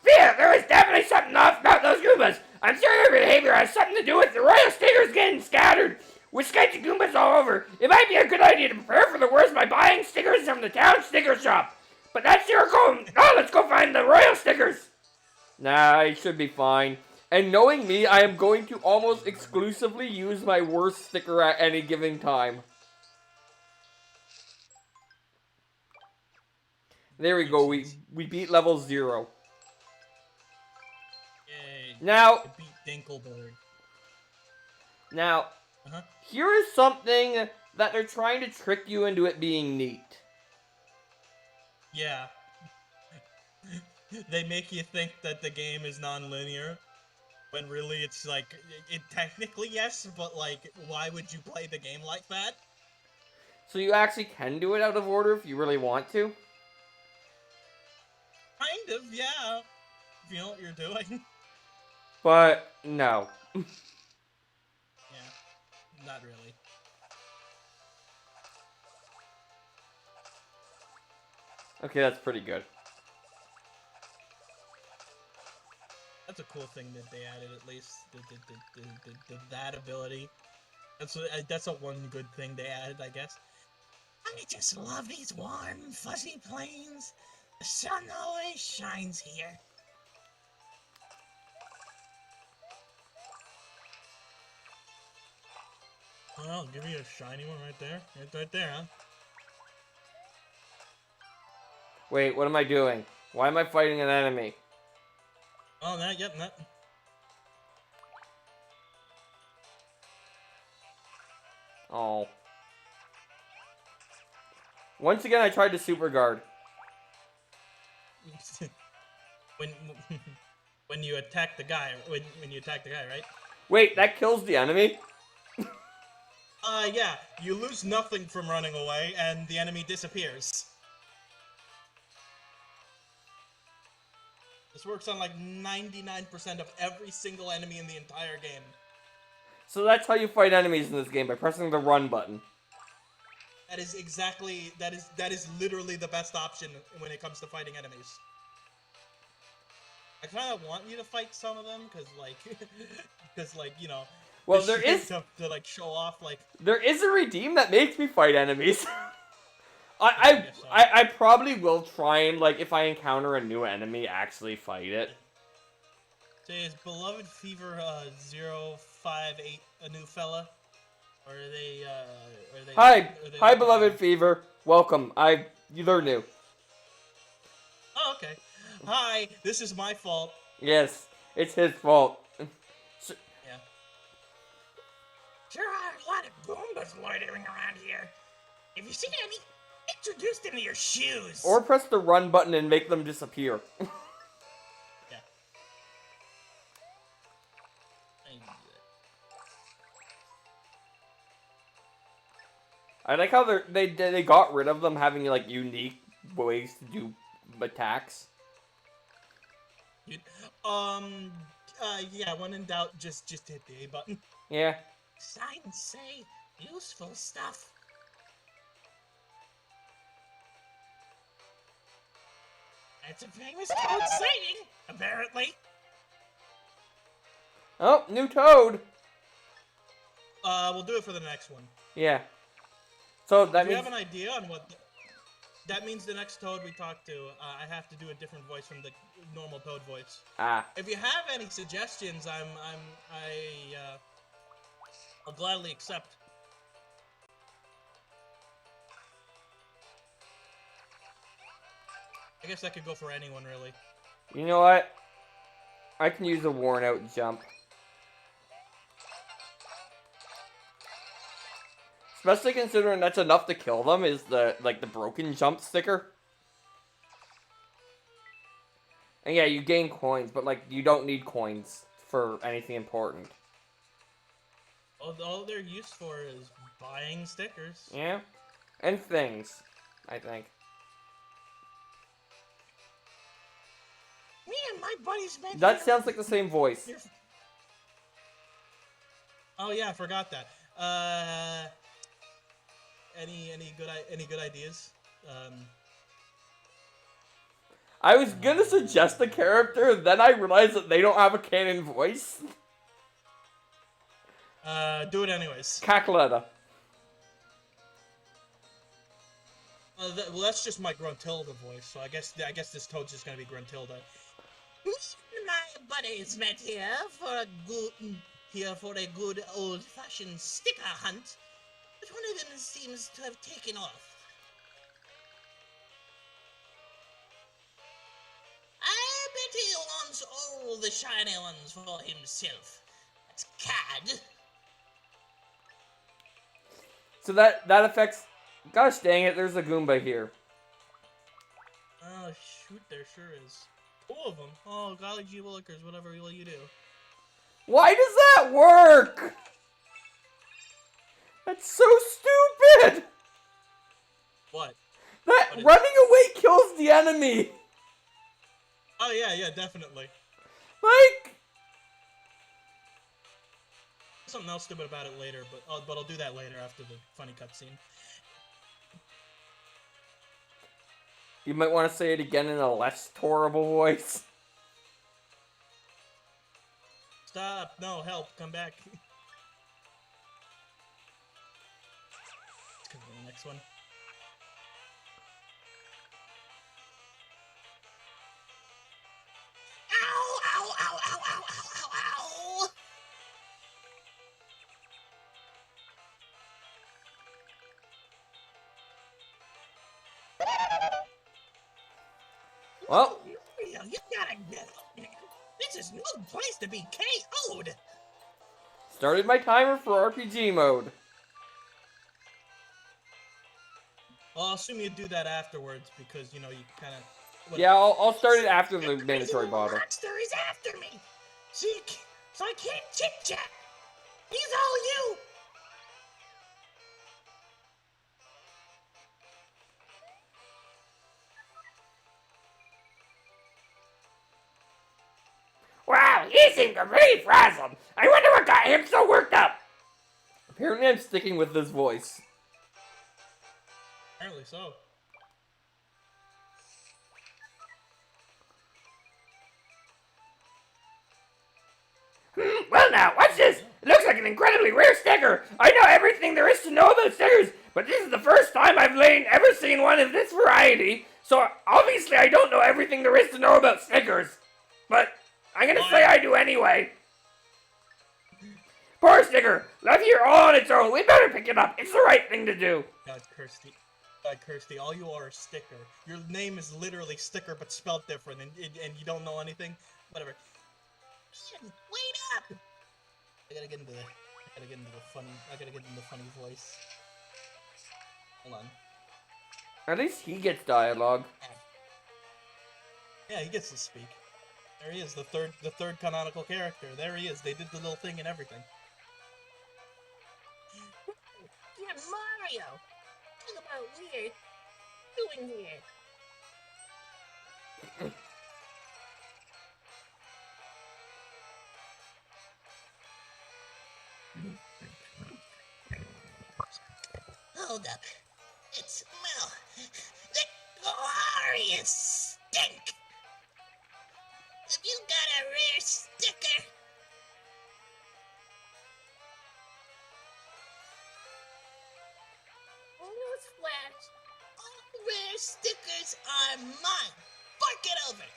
Yeah, there is definitely something off about those Goombas. I'm sure their behavior has something to do with the royal stickers getting scattered. With sketchy Goombas all over, it might be a good idea to prepare for the worst by buying stickers from the town sticker shop. But that's your goal. Oh, let's go find the royal stickers. Nah, I should be fine. And knowing me, I am going to almost exclusively use my worst sticker at any given time. There we go, we beat level 0. Yay. Now, You beat Dinkelberg. Now, Uh-huh. here is something that they're trying to trick you into it being neat. Yeah. They make you think that the game is non-linear, when really it's like, it technically yes, but like, why would you play the game like that? So you actually can do it out of order if you really want to. Kind of, yeah. If you know what you're doing. But, no. Yeah. Not really. Okay, that's pretty good. That's a cool thing that they added, at least that ability. That's a one good thing they added, I guess. I just love these warm, fuzzy plains. The sun always shines here. Oh, I'll give you a shiny one right there. It's right there, huh? Wait, what am I doing? Why am I fighting an enemy? Oh, that. Oh. Once again, I tried to super guard. when you attack the guy, when you attack the guy, right? Wait, that kills the enemy? Yeah, you lose nothing from running away, and the enemy disappears. This works on like 99% of every single enemy in the entire game. So that's how you fight enemies in this game, by pressing the run button. That is exactly, that is literally the best option when it comes to fighting enemies. I kind of want you to fight some of them, because like, you know... Well, there is... To like, show off, like... There is a redeem that makes me fight enemies. I probably will try and, like, if I encounter a new enemy, actually fight it. So is Beloved Fever 058 a new fella? Or are they, Hi, Beloved Fever. Welcome. They're new. Oh, okay. Hi, this is my fault. Yes, it's his fault. Yeah. There are a lot of Goombas loitering around here. If you see any, introduce them to your shoes. Or press the run button and make them disappear. Yeah. I can do that. I like how they got rid of them having like unique ways to do attacks. Yeah, when in doubt, just hit the A button. Yeah. Signs say useful stuff. That's a famous Toad saying, apparently. Oh, new Toad. We'll do it for the next one. Yeah. So that Do you means have an idea on what? That means the next Toad we talk to, I have to do a different voice from the normal Toad voice. If you have any suggestions, I'll gladly accept. I guess that could go for anyone, really. You know what? I can use a worn out jump. Especially considering that's enough to kill them is the broken jump sticker. And yeah, you gain coins, but like you don't need coins for anything important. All they're used for is buying stickers. Yeah. And things, I think. Me and my buddies met That here. sounds like the same voice. Oh yeah, I forgot that. Any good ideas? I was gonna suggest a character, then I realized that they don't have a canon voice. Do it anyways. Cackletta. Well, that's just my Gruntilda voice, so I guess this Toad's just gonna be Gruntilda. Me and my buddies met here for a good old-fashioned sticker hunt, but one of them seems to have taken off. I bet he wants all the shiny ones for himself. That's Cad. So that affects. Gosh dang it! There's a Goomba here. Oh shoot, there sure is. 2 of them. Oh, golly gee willikers, whatever will you do? Why does that work? That's so stupid. What? That What is- running away kills the enemy. Oh yeah, definitely. Like. Something else stupid about it later, but I'll do that later after the funny cutscene. You might want to say it again in a less horrible voice. Stop! No, help! Come back! Let's go to the next one. Ow, ow, ow, ow, ow, ow, ow, ow! Well, Mario, you gotta get it. This is no place to be KO'd. started my timer for RPG mode. Well, I'll assume you do that afterwards because, you know, you kind of... Yeah, I'll start it after the mandatory bottle. Monster is after me. So I can't chit-chat. He's all you. Wow, he seemed completely frazzled. I wonder what got him so worked up. Apparently I'm sticking with this voice. Apparently so. Well now, what's this? It looks like an incredibly rare sticker. I know everything there is to know about stickers, but this is the first time I've ever seen one of this variety, so obviously I don't know everything there is to know about stickers. But I'm gonna say I do anyway. Poor sticker, left here all on its own. We better pick it up. It's the right thing to do. God, Kirsty, all you are is Sticker. Your name is literally Sticker, but spelled different, and you don't know anything? Whatever. Wait up. I gotta get into gotta get into the funny voice. Hold on. At least he gets dialogue. Yeah, he gets to speak. There he is, the third canonical character. There he is. They did the little thing and everything. You're Mario! Talk about weird. Doing here. Hold up. It smell. The glorious stink. Have you got a rare sticker? Newsflash. All rare stickers are mine. Fork it over.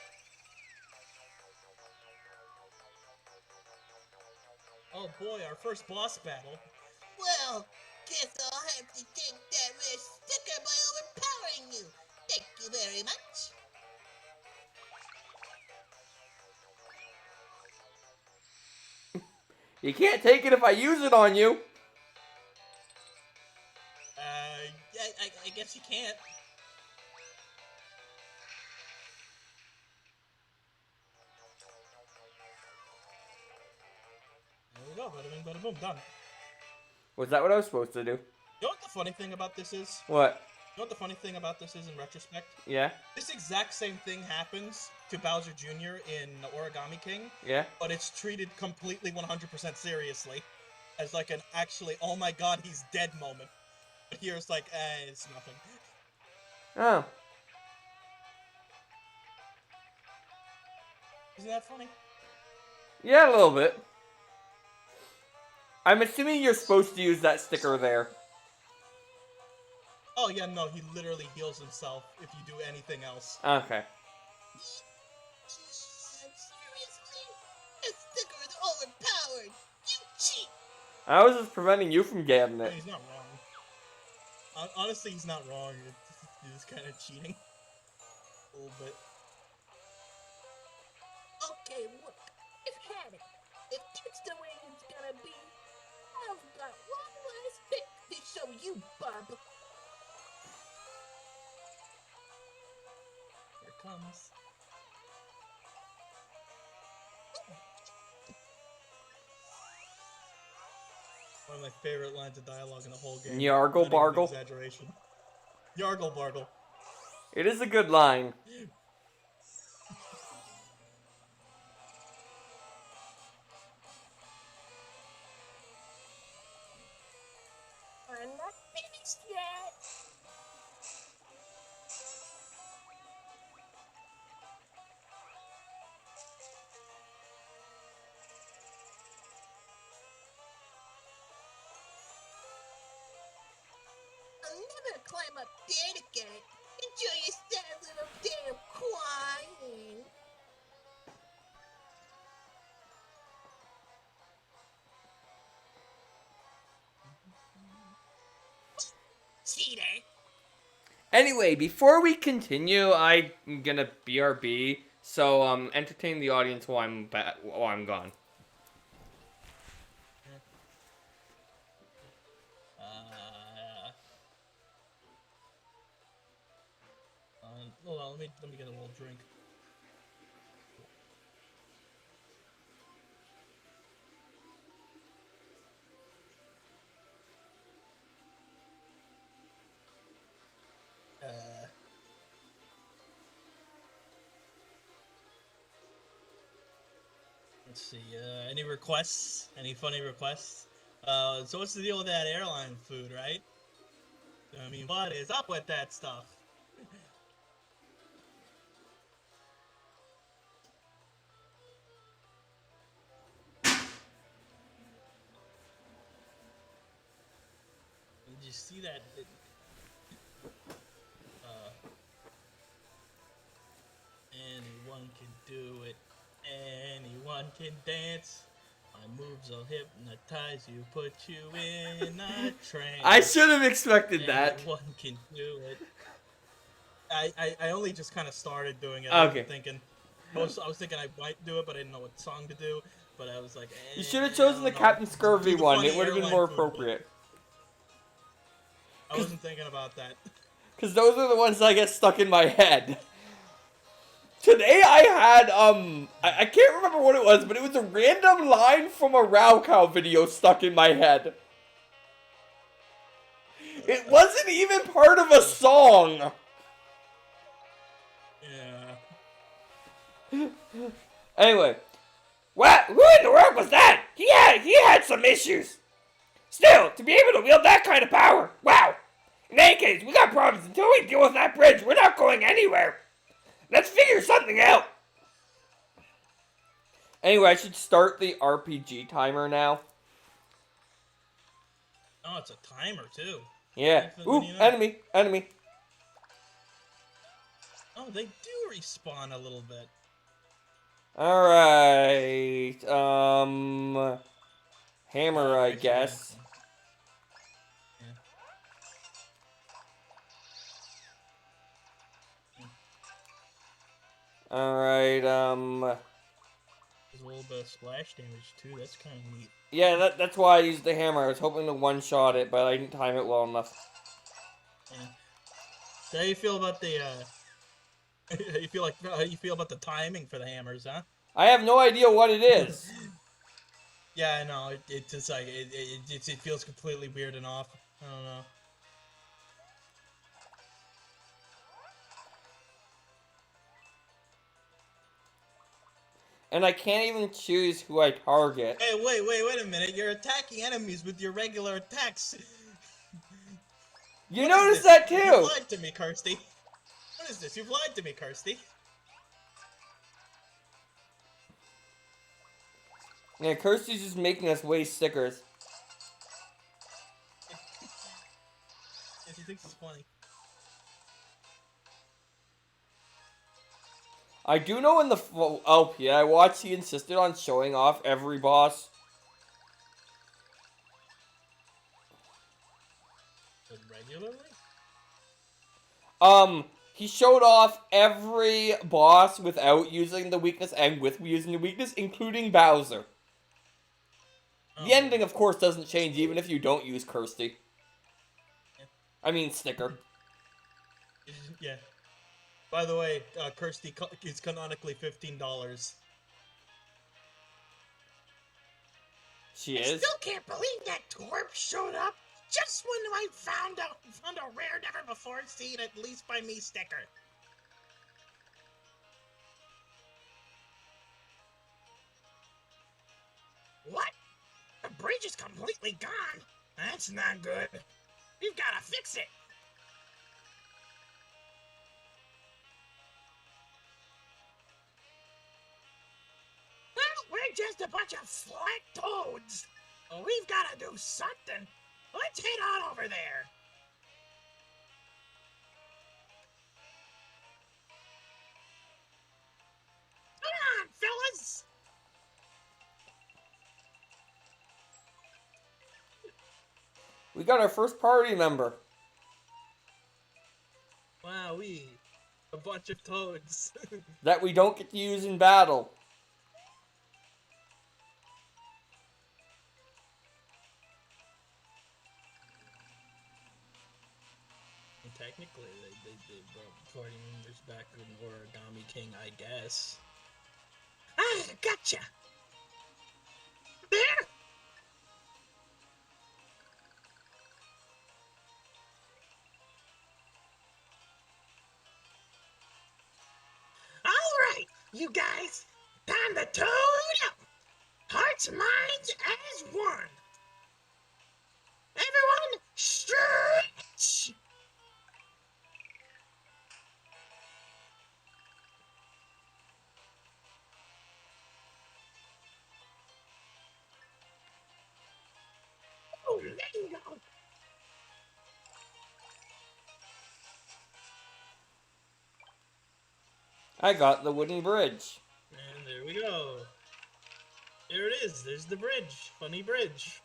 Oh boy, our first boss battle. Well, guess I'll have to take that rare sticker by overpowering you. Thank you very much. You can't take it if I use it on you. I guess you can't. There we go, bada bing, bada boom, done. Was that what I was supposed to do? You know what the funny thing about this is? What? You know what the funny thing about this is in retrospect? Yeah? This exact same thing happens to Bowser Jr. in Origami King, Yeah? but it's treated completely 100% seriously. As like an actually, oh my god, he's dead moment. But here it's like, it's nothing. Oh. Isn't that funny? Yeah, a little bit. I'm assuming you're supposed to use that sticker there. Oh yeah, no, he literally heals himself if you do anything else. Okay. Seriously? That sticker is overpowered. You cheat. I was just preventing you from getting I it. mean, he's not wrong. Honestly, he's not wrong. It's kind of cheating. A little bit. Okay, look. I've had it. If that's the way it's gonna be, I've got one last trick to show you, bub. Here it comes. One of my favorite lines of dialogue in the whole game. Yargle Not even an bargle? Exaggeration. Yargle bargle. It is a good line. I'm not finished yet. I'll never climb up there to get it. Enjoy your sad little damn crying. Cheater. Anyway, before we continue, I'm gonna BRB. So entertain the audience while I'm gone. Hold on, let me get a little drink. Let's see, any requests? Any funny requests? So what's the deal with that airline food, right? I mean, what is up with that stuff? Did you see that? Anyone can do it. Anyone can dance. My moves will hypnotize you, put you in a trance. I should have expected that. Anyone can do it. I only just kind of started doing it. Okay. I was thinking I might do it, but I didn't know what song to do. but I was like, You should have chosen the I don't know. Captain Scurvy Do the one. funny It would have been airline more food, but appropriate. I wasn't thinking about that. Because those are the ones that get stuck in my head. Today I had, I can't remember what it was, but it was a random line from a Raocow video stuck in my head. It wasn't even part of a song. Yeah. Anyway. What? Who in the world was that? He had some issues. Still, to be able to wield that kind of power, wow. In any case, we got problems. Until we deal with that bridge, we're not going anywhere. Let's figure something out. Anyway, I should start the RPG timer now. Oh, it's a timer too. Yeah. Ooh, enemy. Oh, they do respawn a little bit. Alright. Hammer, I Right, guess. Yeah. Alright, There's a little bit of splash damage too. That's kind of neat. yeah, that's why I used the hammer. I was hoping to one-shot it, but I didn't time it well enough. Yeah. So how you feel about the how you feel about the timing for the hammers, huh? I have no idea what it is. Yeah, I know. It's just like it feels completely weird and off. I don't know. And I can't even choose who I target. Hey, wait a minute. You're attacking enemies with your regular attacks. You noticed that too! You've lied to me, Kirsty. What is this? You've lied to me, Kirsty. Yeah, Kirsty's just making us waste stickers. Yeah, she thinks it's funny. I do know in the LP, I watched he insisted on showing off every boss. Regularly? He showed off every boss without using the weakness and with using the weakness, including Bowser. The ending, of course, doesn't change even if you don't use Kirsty. I mean, Snicker. Yeah. By the way, Kirsty is canonically $15. She I is? still can't believe that twerp showed up just when I found a rare never before seen at least by me sticker. What? The bridge is completely gone. That's not good. We've gotta fix it. Well, we're just a bunch of flat toads. We've gotta do something. Let's head on over there. Come on, fellas. We got our first party member. Wow, a bunch of toads. That we don't get to use in battle. Technically, they brought party members back in Origami King, I guess. Ah, gotcha. There. All right, you guys, time to toad up. Hearts and minds as one. Everyone, stretch. Oh, there you go. I got the wooden bridge. And there we go. There it is. There's the bridge. Funny bridge.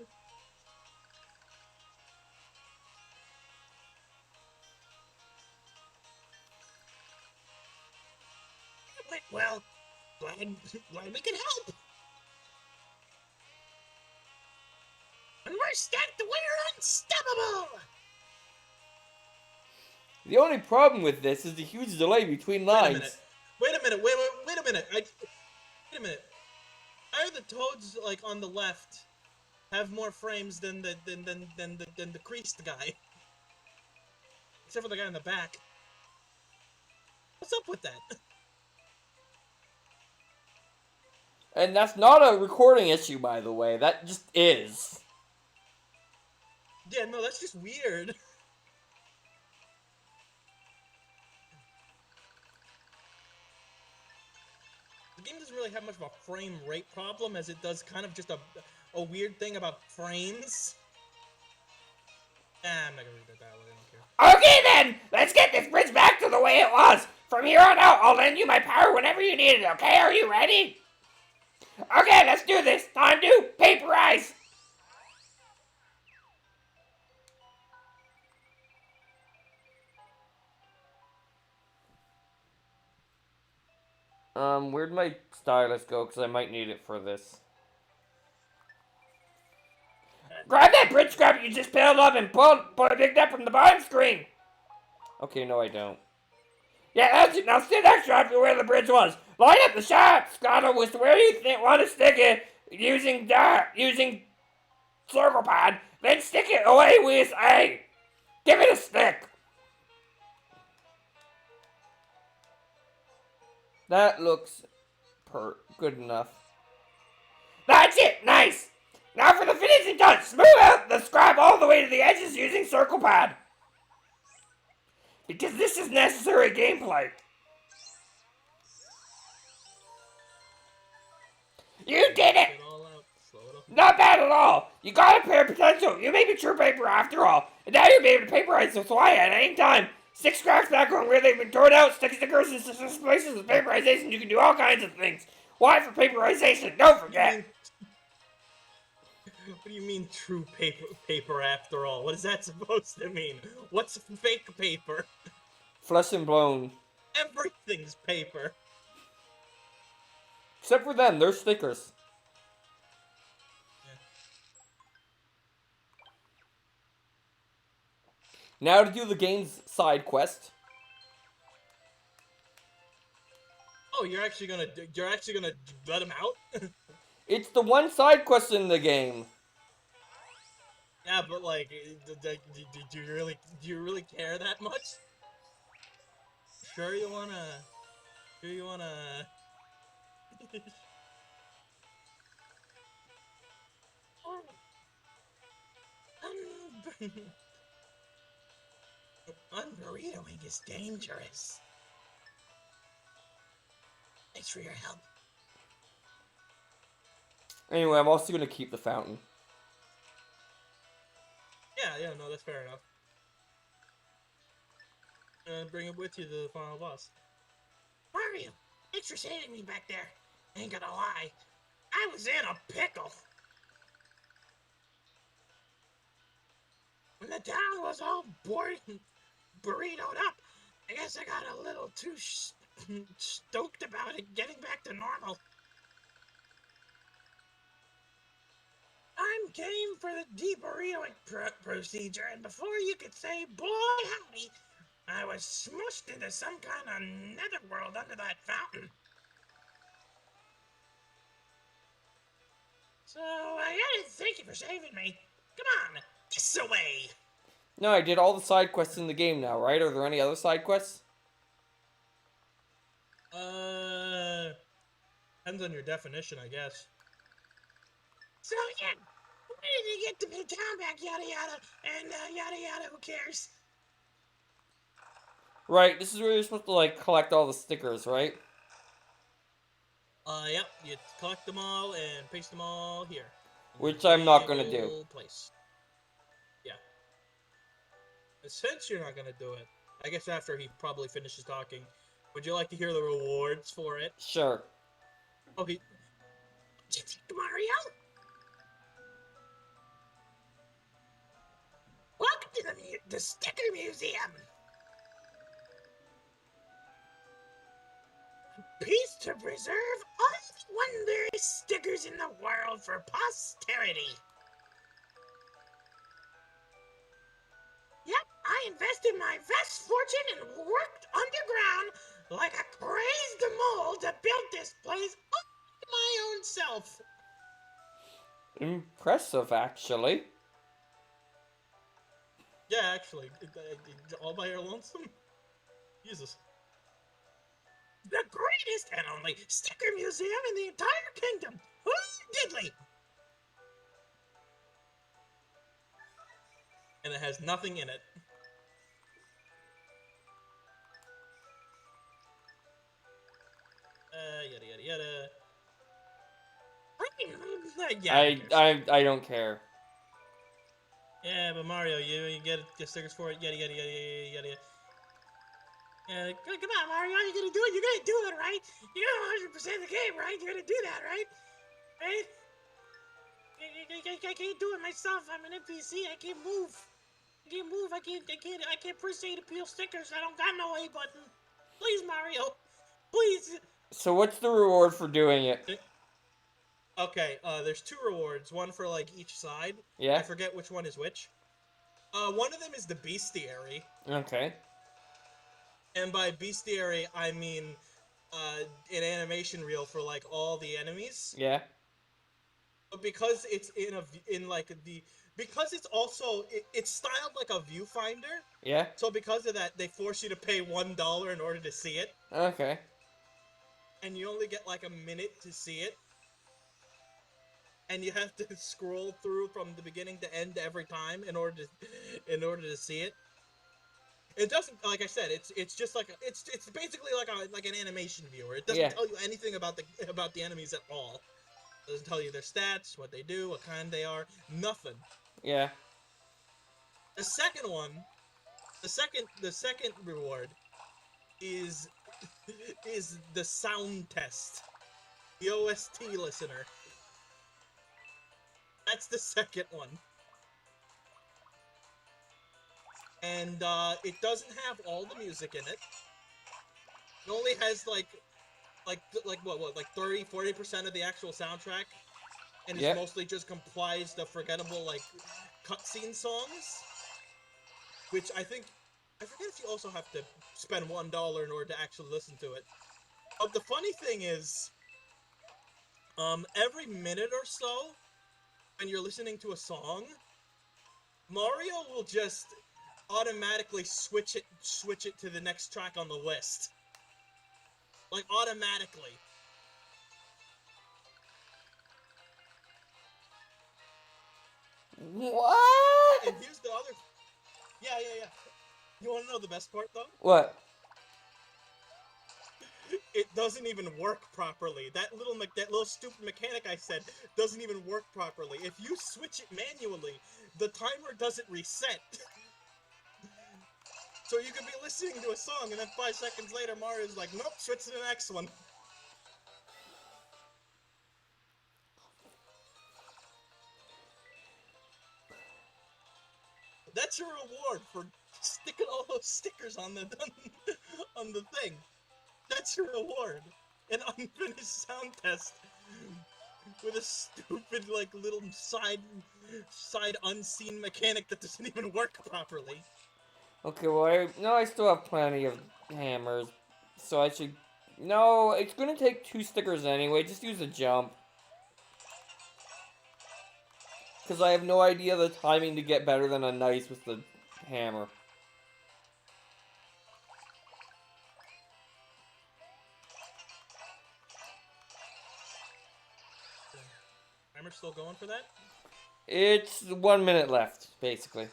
Well, glad we could help. stacked, we're unstoppable! The only problem with this is the huge delay between lines. Wait a minute. Wait a minute. Wait a minute. Why are the toads like on the left have more frames than the creased guy? Except for the guy in the back. What's up with that? And that's not a recording issue, by the way. That just is. Yeah, no, that's just weird. The game doesn't really have much of a frame rate problem as it does kind of just a weird thing about frames. I'm not gonna read that way, I don't care. Okay then, let's get this bridge back to the way it was. From here on out, I'll lend you my power whenever you need it, okay? Are you ready? Okay, let's do this. Time to paperize. Where'd my stylus go? Because I might need it for this. Grab that bridge scrap you just piled up and picked up from the bottom screen. Okay, no I don't. Yeah, that's it. Now stand extra after where the bridge was. Line up the shots. Scotto was where you want to stick it using circle pad. Then stick it away with A. Give it a stick. That looks good enough. That's it. Nice. Now for the finishing touch. Smooth out the scrap all the way to the edges using circle pad. Because this is necessary gameplay. You did it! Not bad at all. You got a pair of potential. You may be true paper after all. And now you'll be able to paperize the fly at any time. Stick scraps back on where they've been torn out. Stick stickers in places with vaporization. You can do all kinds of things. Why for vaporization? Don't forget. What do you mean true paper after all? What is that supposed to mean? What's fake paper? Flesh and bone. Everything's paper. Except for them, they're stickers. Now to do the game's side quest. Oh, you're actually gonna let him out? It's the one side quest in the game. Yeah, but like, do you really care that much? Sure you wanna? Unburritoing is dangerous. Thanks for your help. Anyway, I'm also going to keep the fountain. Yeah, no, that's fair enough. And bring it with you to the final boss. Mario, thanks for saving me back there. Ain't gonna lie, I was in a pickle. When the town was all bored and burritoed up, I guess I got a little too stoked about it getting back to normal. I'm game for the de-burritoing procedure, and before you could say, boy howdy, I was smushed into some kind of netherworld under that fountain. So, I gotta thank you for saving me. Come on, this away. No, I did all the side quests in the game now, right? Are there any other side quests? Depends on your definition, I guess. So, yeah, when did you get to the town back, yada yada, and yada yada, who cares? Right, this is where you're supposed to, like, collect all the stickers, right? Yep, you collect them all and paste them all here. Which I'm not gonna do. Place. Yeah. And since you're not gonna do it, I guess after he probably finishes talking, would you like to hear the rewards for it? Sure. Okay. Mario? Welcome to the Sticker Museum. Peace to preserve all the wondrous stickers in the world for posterity. I invested my vast fortune and worked underground like a crazed mole to build this place all by my own self. Impressive, actually. Yeah, actually, all by your lonesome. Jesus. The greatest and only sticker museum in the entire kingdom. Diddly. And it has nothing in it. Yada yada yada. Yeah, who cares? I don't care. Yeah, but Mario, you get stickers for it. Yada yada yada yada yada. Come on, Mario, you're gonna do it. You're gonna do it, right? You're gonna 100% the game, right? You're gonna do that, right? Right? I can't do it myself. I'm an NPC. I can't move. I can't press A to peel stickers. I don't got no A button. Please, Mario. Please. So what's the reward for doing it? Okay, there's 2 rewards. One for, like, each side. Yeah? I forget which one is which. One of them is the bestiary. Okay. And by bestiary, I mean, an animation reel for, like, all the enemies. Yeah. But because it's because it's also, it's styled like a viewfinder. Yeah? So because of that, they force you to pay $1 in order to see it. Okay. And you only get, like, a minute to see it. And you have to scroll through from the beginning to end every time in order to see it. It doesn't, like I said, it's just like it's basically like an animation viewer. It doesn't tell you anything about the enemies at all. It doesn't tell you their stats, what they do, what kind they are, nothing. Yeah. The second one, the second reward is the sound test, the OST listener. That's the second one. And, it doesn't have all the music in it. It only has, like 30-40% of the actual soundtrack. And it's mostly just comprised of forgettable, like, cutscene songs. Which I forget if you also have to spend $1 in order to actually listen to it. But the funny thing is, every minute or so, when you're listening to a song, Mario will just automatically switch it to the next track on the list. Like, automatically. What? And here's the other... Yeah. You wanna know the best part, though? What? It doesn't even work properly. That little stupid mechanic I said doesn't even work properly. If you switch it manually, the timer doesn't reset. So you could be listening to a song, and then 5 seconds later, Mario's like, nope, switch to the next one. That's your reward for sticking all those stickers on the on the thing. That's your reward. An unfinished sound test with a stupid, like, little side unseen mechanic that doesn't even work properly. Okay, well, I still have plenty of hammers, so I should... No, it's gonna take 2 stickers anyway, just use a jump. Because I have no idea the timing to get better than a nice with the hammer. Timer's still going for that? It's 1 minute left, basically.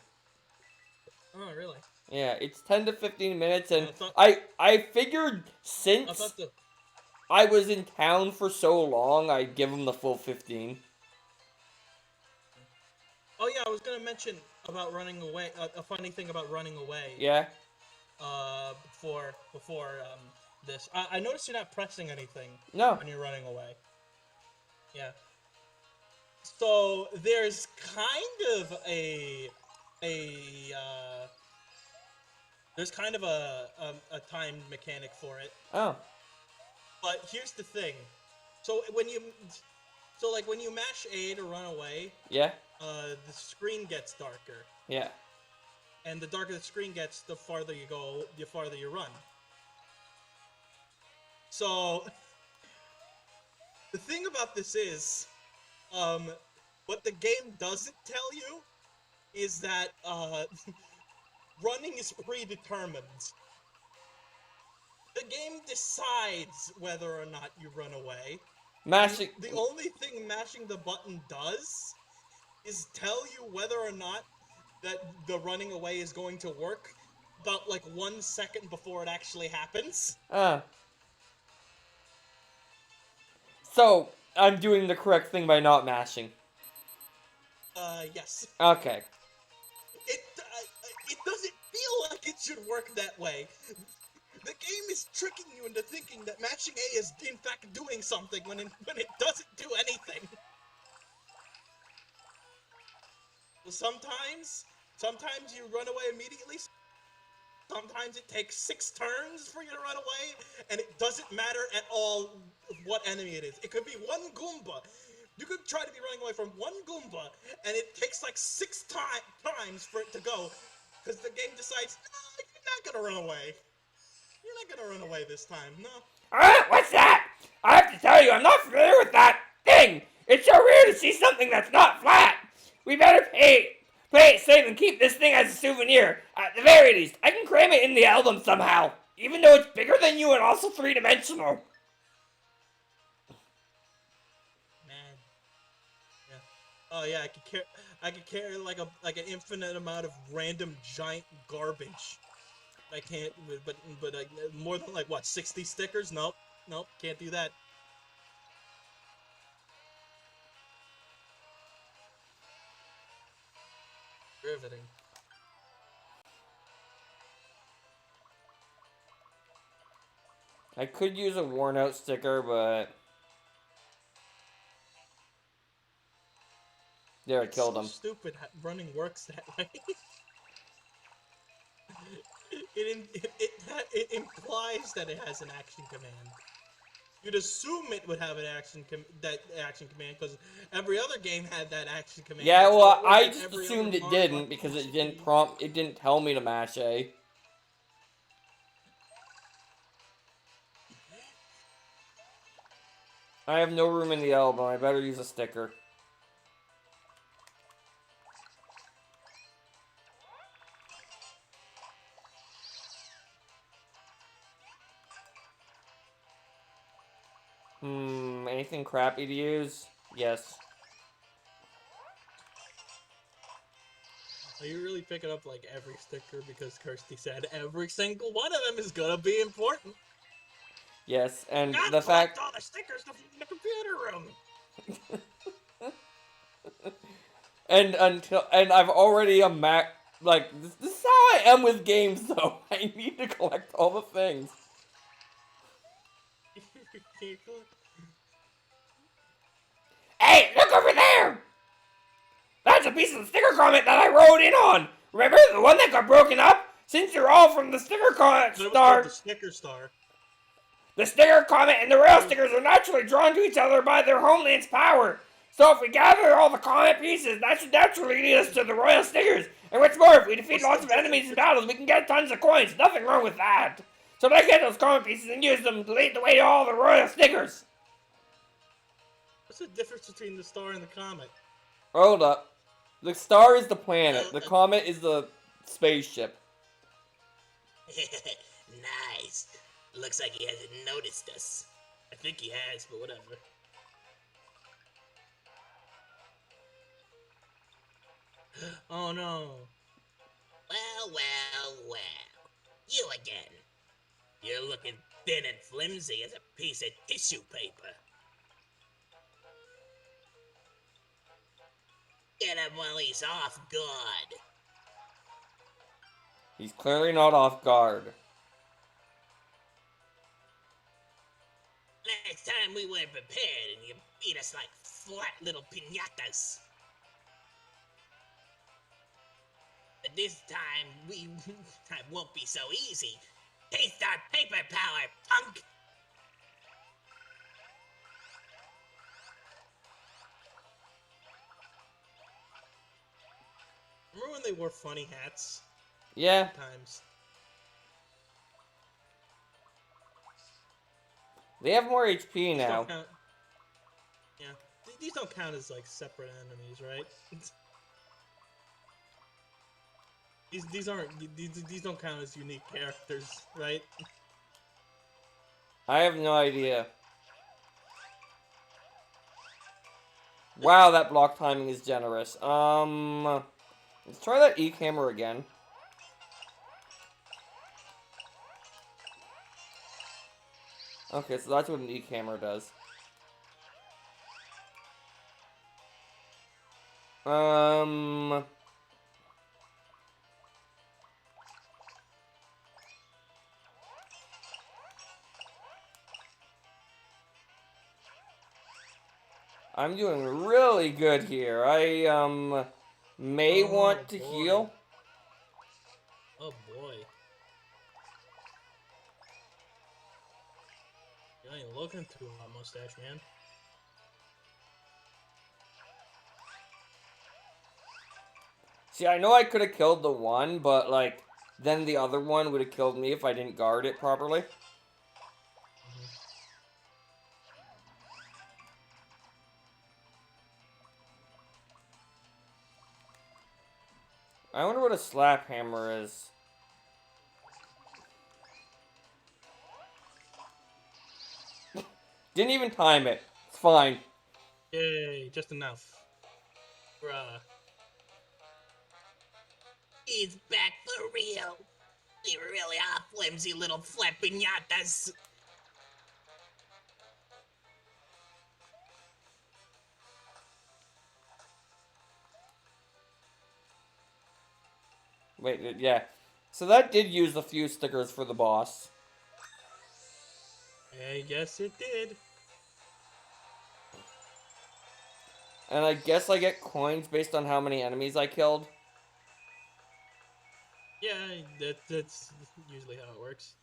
Oh, really? Yeah, it's 10 to 15 minutes, and I I figured since I was in town for so long, I'd give them the full 15. Oh yeah, I was gonna mention about running away. A funny thing about running away. Yeah? Before this, I noticed you're not pressing anything. No. When you're running away. Yeah. So there's kind of a timed mechanic for it. Oh. But here's the thing. So when you mash A to run away, Yeah? the screen gets darker. Yeah. And the darker the screen gets, the farther you go, the farther you run. So, the thing about this is, what the game doesn't tell you is that, running is predetermined. The game decides whether or not you run away. Mashing. The only thing mashing the button does is tell you whether or not that the running away is going to work about like 1 second before it actually happens. So, I'm doing the correct thing by not mashing. Yes. Okay. It doesn't feel like it should work that way. The game is tricking you into thinking that mashing A is in fact doing something when it doesn't do anything. Sometimes you run away immediately. Sometimes it takes 6 turns for you to run away, and it doesn't matter at all what enemy it is. It could be one Goomba. You could try to be running away from one Goomba, and it takes like 6 times for it to go, because the game decides, no, you're not gonna run away. You're not gonna run away this time, no. What's that? I have to tell you, I'm not familiar with that thing. It's so rare to see something that's not flat. We better play it safe and keep this thing as a souvenir. At the very least, I can cram it in the album somehow, even though it's bigger than you and also 3-dimensional. Man. Yeah. Oh yeah, I could carry like an infinite amount of random giant garbage. I can't, but more than like what, 60 stickers? Nope, can't do that. Riveting. I could use a worn out sticker, but there, I killed so him. Stupid running works that way. It implies that it has an action command. You'd assume it would have an action command because every other game had that action command. Yeah, well, I And just every assumed other it Mario didn't because it RPG. didn't tell me to mash A. I have no room in the album. I better use a sticker. Anything crappy to use? Yes. Are you really picking up like every sticker because Kirsty said every single one of them is gonna be important? Yes, and God, the collect fact... all the stickers in the computer room. And I've already like, this is how I am with games, though. I need to collect all the things. Hey, look over there! That's a piece of the sticker comment that I wrote in on! Remember, the one that got broken up? Since you're all from the sticker comment That was star... called the Sticker Star. The sticker comment and the rail stickers are naturally drawn to each other by their homeland's power. So if we gather all the comment pieces, that should naturally lead us to the royal stickers. And what's more, if we defeat lots of enemies in battles, we can get tons of coins. Nothing wrong with that. So let's get those comment pieces and use them to lead the way to all the royal stickers. What's the difference between the star and the comet? Hold up. The star is the planet. The comet is the spaceship. Nice. Looks like he hasn't noticed us. I think he has, but whatever. Oh no. Well. You again. You're looking thin and flimsy as a piece of tissue paper. Get him while he's off guard. He's clearly not off guard. Last time we weren't prepared and you beat us like flat little piñatas. But this time, time won't be so easy. Taste our paper power, punk! Remember when they wore funny hats? Yeah. Times. They have more HP These now. don't count. Yeah, these don't count as like separate enemies, right? these aren't these don't count as unique characters, right? I have no idea. Wow, that block timing is generous. Let's try that E-camera again. Okay, so that's what an E-camera does. I'm doing really good here. I, may Oh, want to boy. heal. Oh boy. You ain't looking too hot, mustache man. See, I know I could have killed the one, but, like, then the other one would have killed me if I didn't guard it properly. I wonder what a slap hammer is. Didn't even time it. It's fine. Yay, just enough. Bruh. He's back for real. You really are flimsy little flapinatas. Wait, yeah. So that did use a few stickers for the boss. I guess it did. And I guess I get coins based on how many enemies I killed. Yeah, that's usually how it works.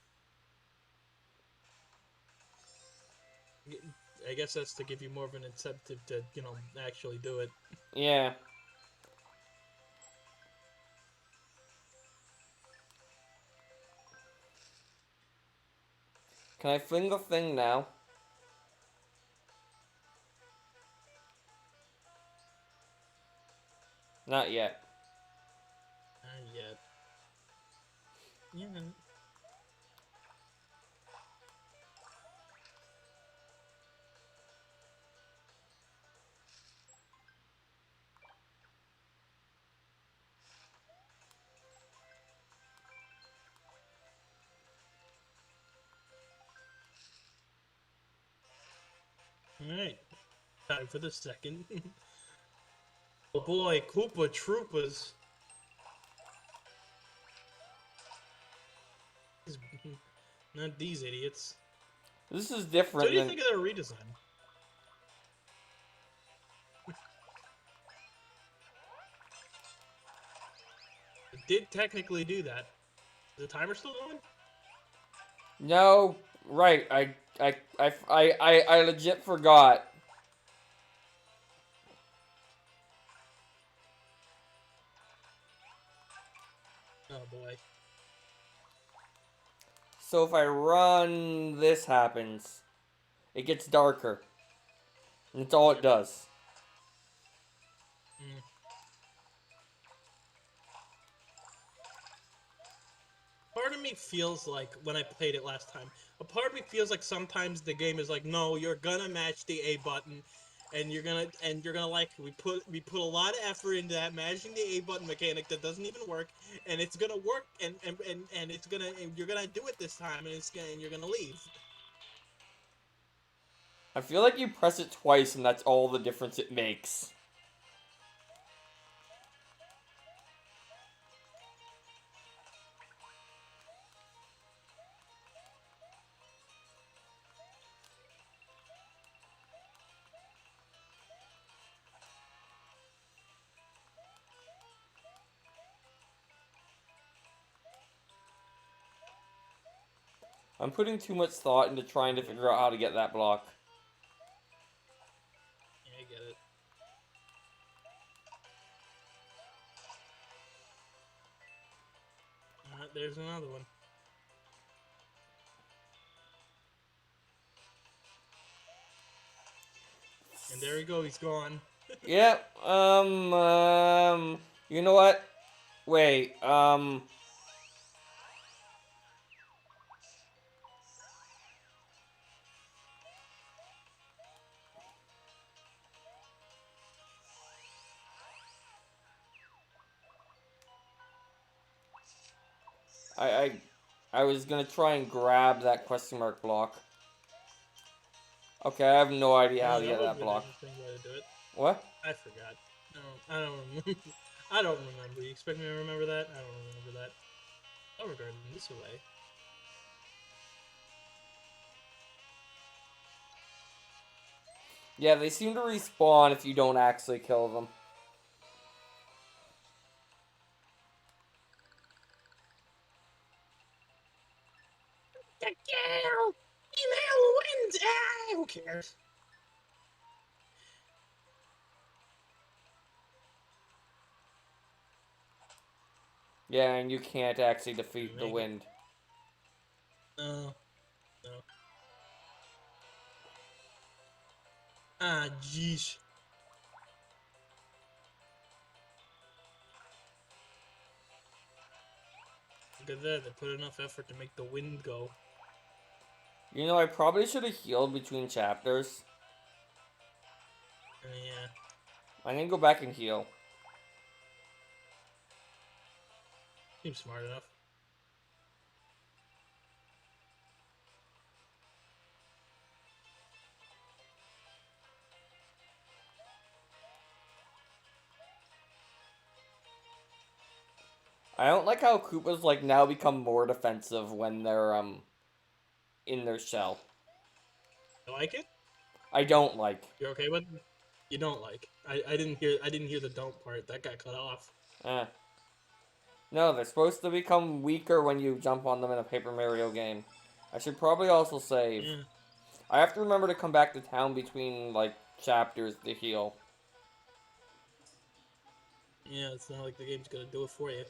I guess that's to give you more of an incentive to, you know, actually do it. Yeah. Can I fling the thing now? Not yet. Not yet. Yeah. Alright. Time for the second. Oh boy, Koopa Troopas. Not these idiots. This is So different what do you than... think of their redesign? It did technically do that. Is the timer still going? No, right. I legit forgot. Oh boy. So if I run, this happens. It gets darker. And that's all it does. Mm. Part of me feels like, when I played it last time, a part of me feels like sometimes the game is like, no, you're gonna match the A button, and you're gonna like, we put a lot of effort into that matching the A button mechanic that doesn't even work, and it's gonna work, and it's gonna, and you're gonna do it this time, and you're gonna leave. I feel like you press it twice and that's all the difference it makes. I'm putting too much thought into trying to figure out how to get that block. Yeah, I get it. there's another one. And there we go, he's gone. Yeah, you know what? Wait, I, I, I was gonna try and grab that question mark block. Okay, I have no idea how to get that block. Interesting way to do it. What? I forgot. No, I don't remember. I don't remember. You expect me to remember that? I don't remember that. I'll regard them this way. Yeah, they seem to respawn if you don't actually kill them. The gale! Inhale wind! Ah, who cares? Yeah, and you can't actually defeat the Make it. wind. No. No. Ah, jeez. Look at that. They put enough effort to make the wind go. You know, I probably should have healed between chapters. Yeah. I'm gonna go back and heal. Seems smart enough. I don't like how Koopas like now become more defensive when they're in their shell. You like it? I don't like. You're okay with it? You don't like. I didn't hear the don't part. That got cut off. Eh. No, they're supposed to become weaker when you jump on them in a Paper Mario game. I should probably also save. Yeah. I have to remember to come back to town between like chapters to heal. Yeah, it's not like the game's gonna do it for you.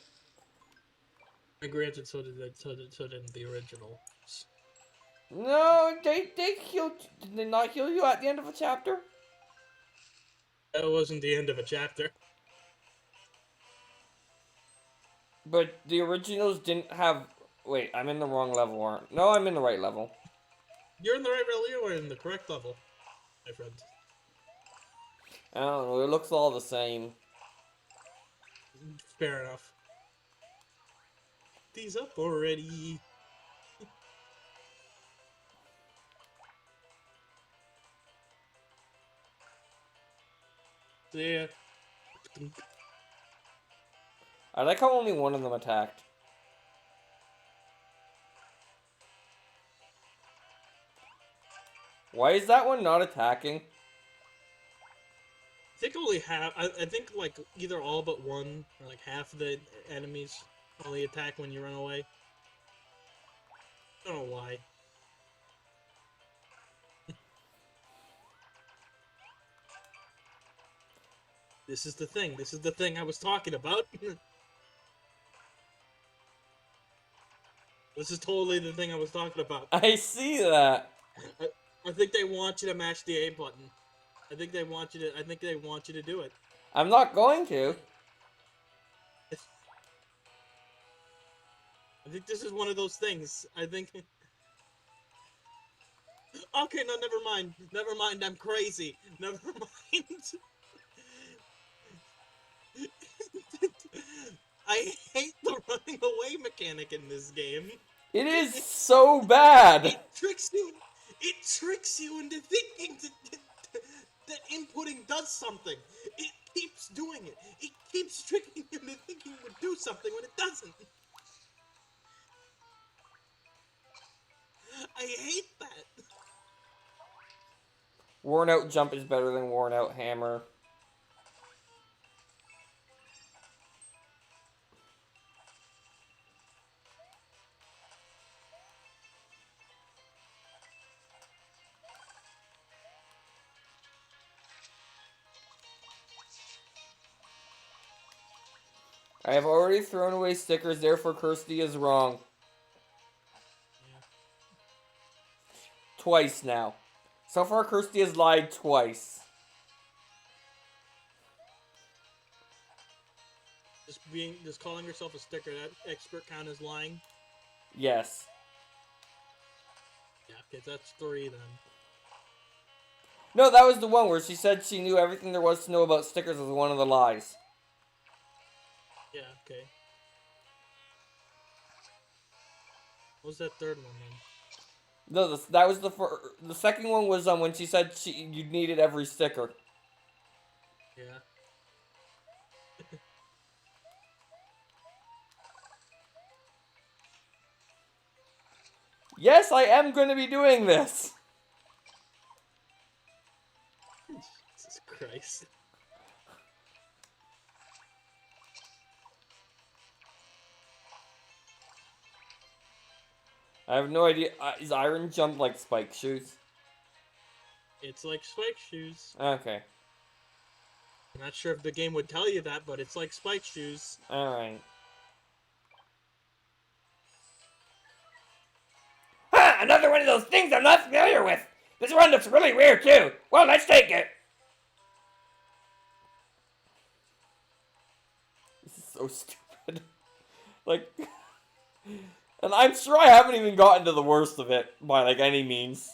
And granted, so did the original. No, they healed. Did they not heal you at the end of a chapter? That wasn't the end of a chapter. But the originals didn't have. Wait, I'm in the wrong level, aren't? No, I'm in the right level. You're in the right level. You are in the correct level, my friend. I don't know. It looks all the same. Fair enough. These up already. Yeah. I like how only one of them attacked. Why is that one not attacking? I think only half. I think like either all but one or like half of the enemies only attack when you run away. I don't know why. This is the thing. This is the thing I was talking about. This is totally the thing I was talking about. I see that. I think they want you to mash the A button. I think they want you to do it. I'm not going to. I think this is one of those things. I think. Okay, no, never mind. Never mind. I'm crazy. Never mind. I hate the running away mechanic in this game. It is so bad. It tricks you. It tricks you into thinking that inputting does something. It keeps doing it. It keeps tricking you into thinking it would do something when it doesn't. I hate that. Worn out jump is better than worn out hammer. I have already thrown away stickers, therefore Kirsty is wrong. Twice now. So far, Kirsty has lied twice. Just calling yourself a sticker, that expert count is lying? Yes. Yeah, okay, that's 3 then. No, that was the one where she said she knew everything there was to know about stickers as one of the lies. Yeah, okay. What was that third one then? No, that was the second one was when she said you needed every sticker. Yeah. Yes, I am going to be doing this. Jesus Christ. I have no idea. Is Iron Jump like spike shoes? It's like spike shoes. Okay. I'm not sure if the game would tell you that, but it's like spike shoes. Alright. Ha! Another one of those things I'm not familiar with! This one looks really weird too! Well, let's take it! This is so stupid. Like... And I'm sure I haven't even gotten to the worst of it, by like any means.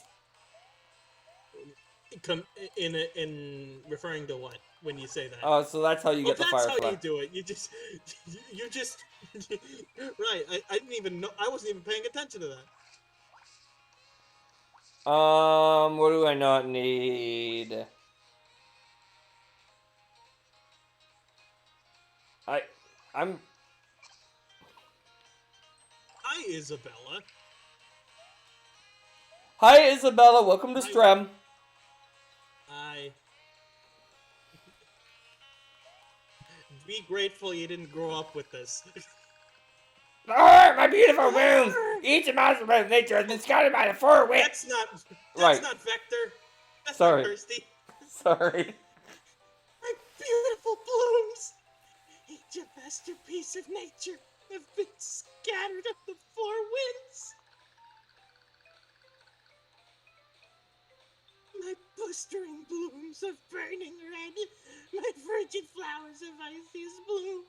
In referring to what? When you say that? Oh, so that's how you get the that's firefly. how you do it. You just... right, I didn't even know... I wasn't even paying attention to that. What do I not need? I'm... Hi, Isabella. Hi, Isabella. Welcome to Hi. Strem. Hi. Be grateful you didn't grow up with this. Ah, my beautiful wounds! Each monster of nature has been scattered by the four winds. That's Right. not Vector. That's Sorry. not Kirsty. Sorry. My beautiful blooms, each a masterpiece of nature, have been scattered up the four winds. My blistering blooms of burning red, my frigid flowers of iciest blue,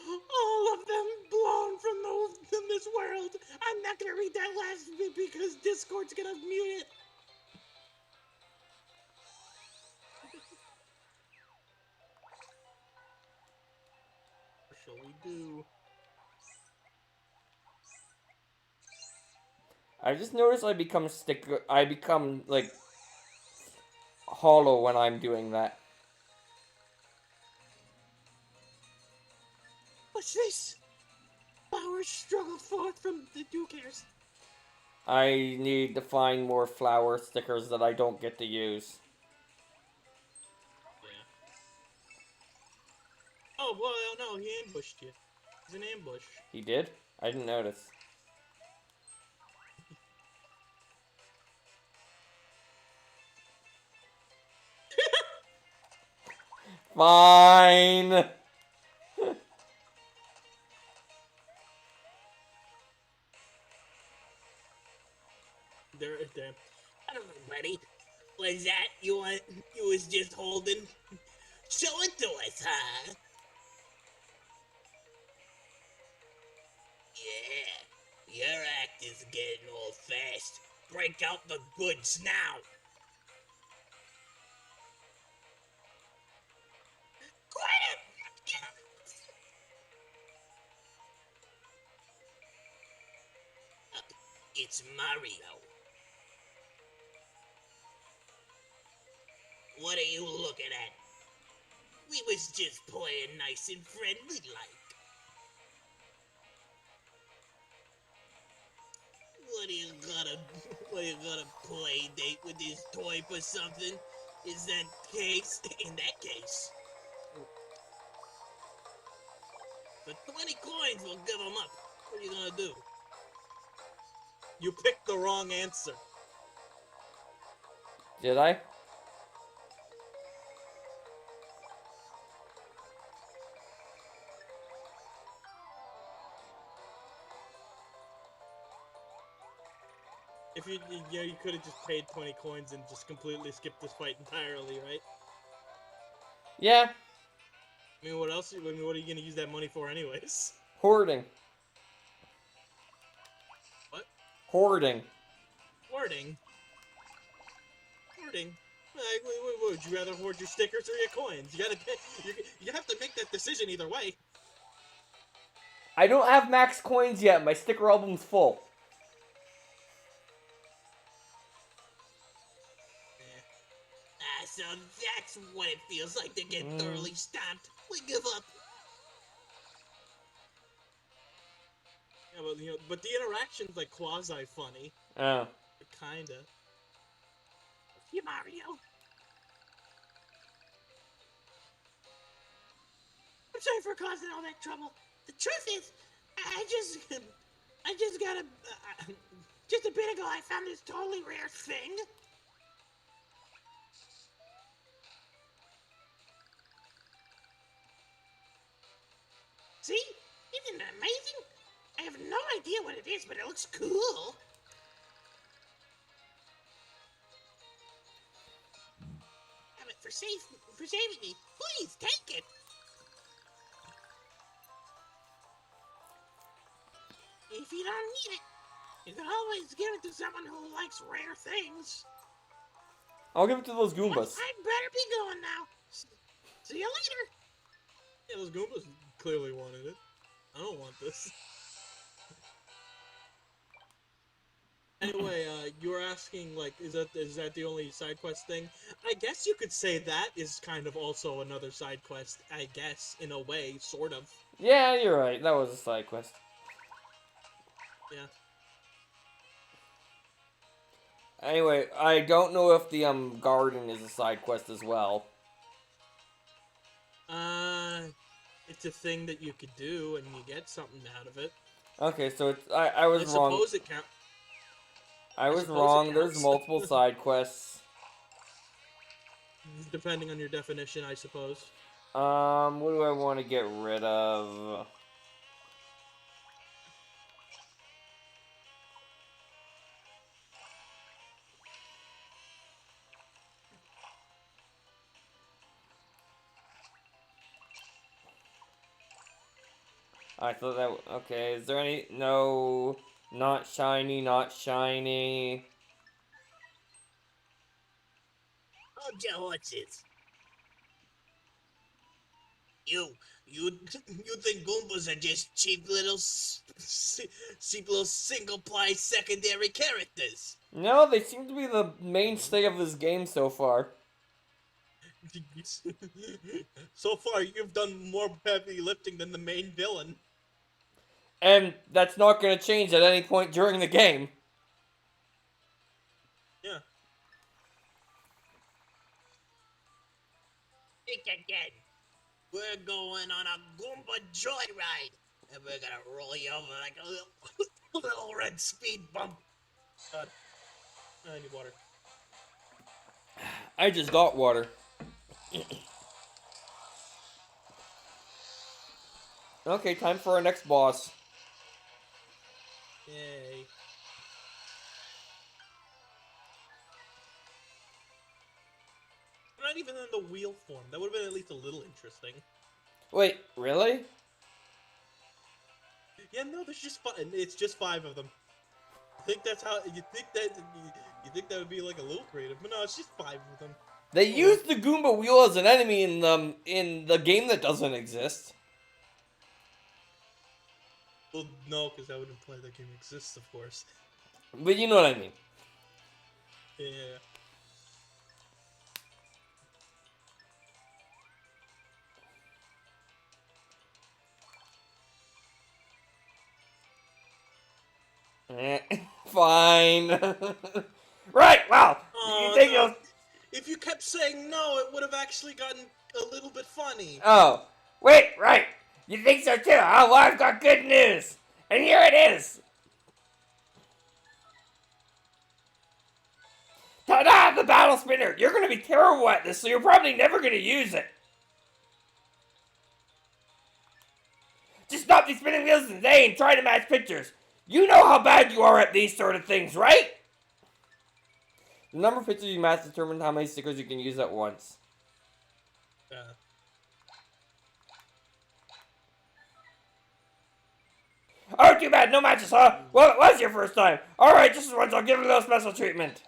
all of them blown from this world. I'm not gonna read that last bit because Discord's gonna mute it. What shall we do? I just noticed I become like hollow when I'm doing that. What's this? Flowers struggled forth from the who cares? I need to find more flower stickers that I don't get to use. Yeah. Oh, well, no, he ambushed you. It's an ambush. He did? I didn't notice. Fine. There. Hello, buddy. Was that you was just holding? Show it to us, huh? Yeah, your act is getting old fast. Break out the goods now. Quiet! It's Mario. What are you looking at? We was just playing nice and friendly like. What are you gonna play date with this toy or something? Is that case? In that case. For 20 coins, we'll give them up. What are you gonna do? You picked the wrong answer. Did I? If you could have just paid 20 coins and just completely skipped this fight entirely, right? Yeah, I mean, what else? I mean, what are you gonna use that money for, anyways? hoarding. What? Hoarding. Hoarding. Hoarding. Would you rather hoard your stickers or your coins? You have to make that decision either way. I don't have max coins yet. My sticker album's full. So that's what it feels like to get thoroughly stomped. We give up. Yeah, but the interaction's like quasi funny. Oh. Kinda. You Mario. I'm sorry for causing all that trouble. The truth is, I just got just a bit ago I found this totally rare thing. See? Isn't it amazing? I have no idea what it is, but it looks cool. Have it for saving me. Please take it. If you don't need it, you can always give it to someone who likes rare things. I'll give it to those Goombas. I better be going now. See you later. Yeah, those Goombas clearly wanted it. I don't want this. Anyway, you were asking, like, is that the only side quest thing? I guess you could say that is kind of also another side quest, I guess, in a way, sort of. Yeah, you're right. That was a side quest. Yeah. Anyway, I don't know if the garden is a side quest as well. It's a thing that you could do, and you get something out of it. Okay, so it's I was wrong. Suppose it counts. I was suppose it wrong. There's counts. multiple side quests. Depending on your definition, I suppose. What do I want to get rid of? I thought that. Okay, is there any? No, not shiny, not shiny. Hold your horses. You think Goombas are just cheap little single-ply secondary characters? No, they seem to be the mainstay of this game so far. So far, you've done more heavy lifting than the main villain. And that's not going to change at any point during the game. Yeah. Think again. We're going on a Goomba joyride, and we're gonna roll you over like a little red speed bump. God. I need water. I just got water. Okay, time for our next boss. Yay. Not even in the wheel form. That would have been at least a little interesting. Wait, really? Yeah, no, there's just it's just 5 of them. I think that's how you think that would be like a little creative, but no, it's just 5 of them. They used the Goomba wheel as an enemy in the game that doesn't exist. Well, no, because that would imply that game exists, of course. But you know what I mean. Yeah. Fine. Right, well, you think no. you'll... If you kept saying no, it would have actually gotten a little bit funny. Oh, wait, right. You think so too? Oh, well, I've got good news. And here it is. Ta-da, the battle spinner. You're going to be terrible at this, so you're probably never going to use it. Just stop these spinning wheels today and try to match pictures. You know how bad you are at these sort of things, right? The number of pictures you match determines how many stickers you can use at once. Oh, too bad, no matches, huh? Well, it was your first time. Alright, just once, I'll give it a little special treatment.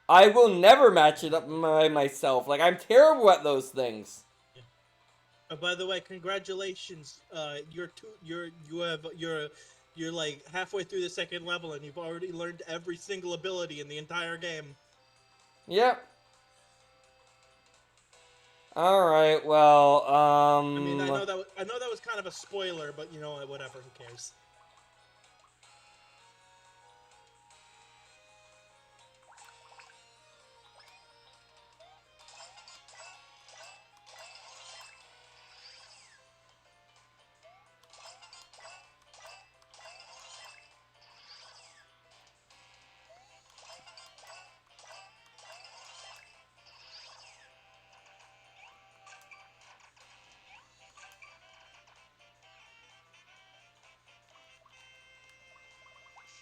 I will never match it up by myself. Like, I'm terrible at those things. By the way, congratulations. You're like halfway through the second level, and you've already learned every single ability in the entire game. Yep. Alright, well, I mean, I know that was kind of a spoiler, but you know what? Whatever. Who cares?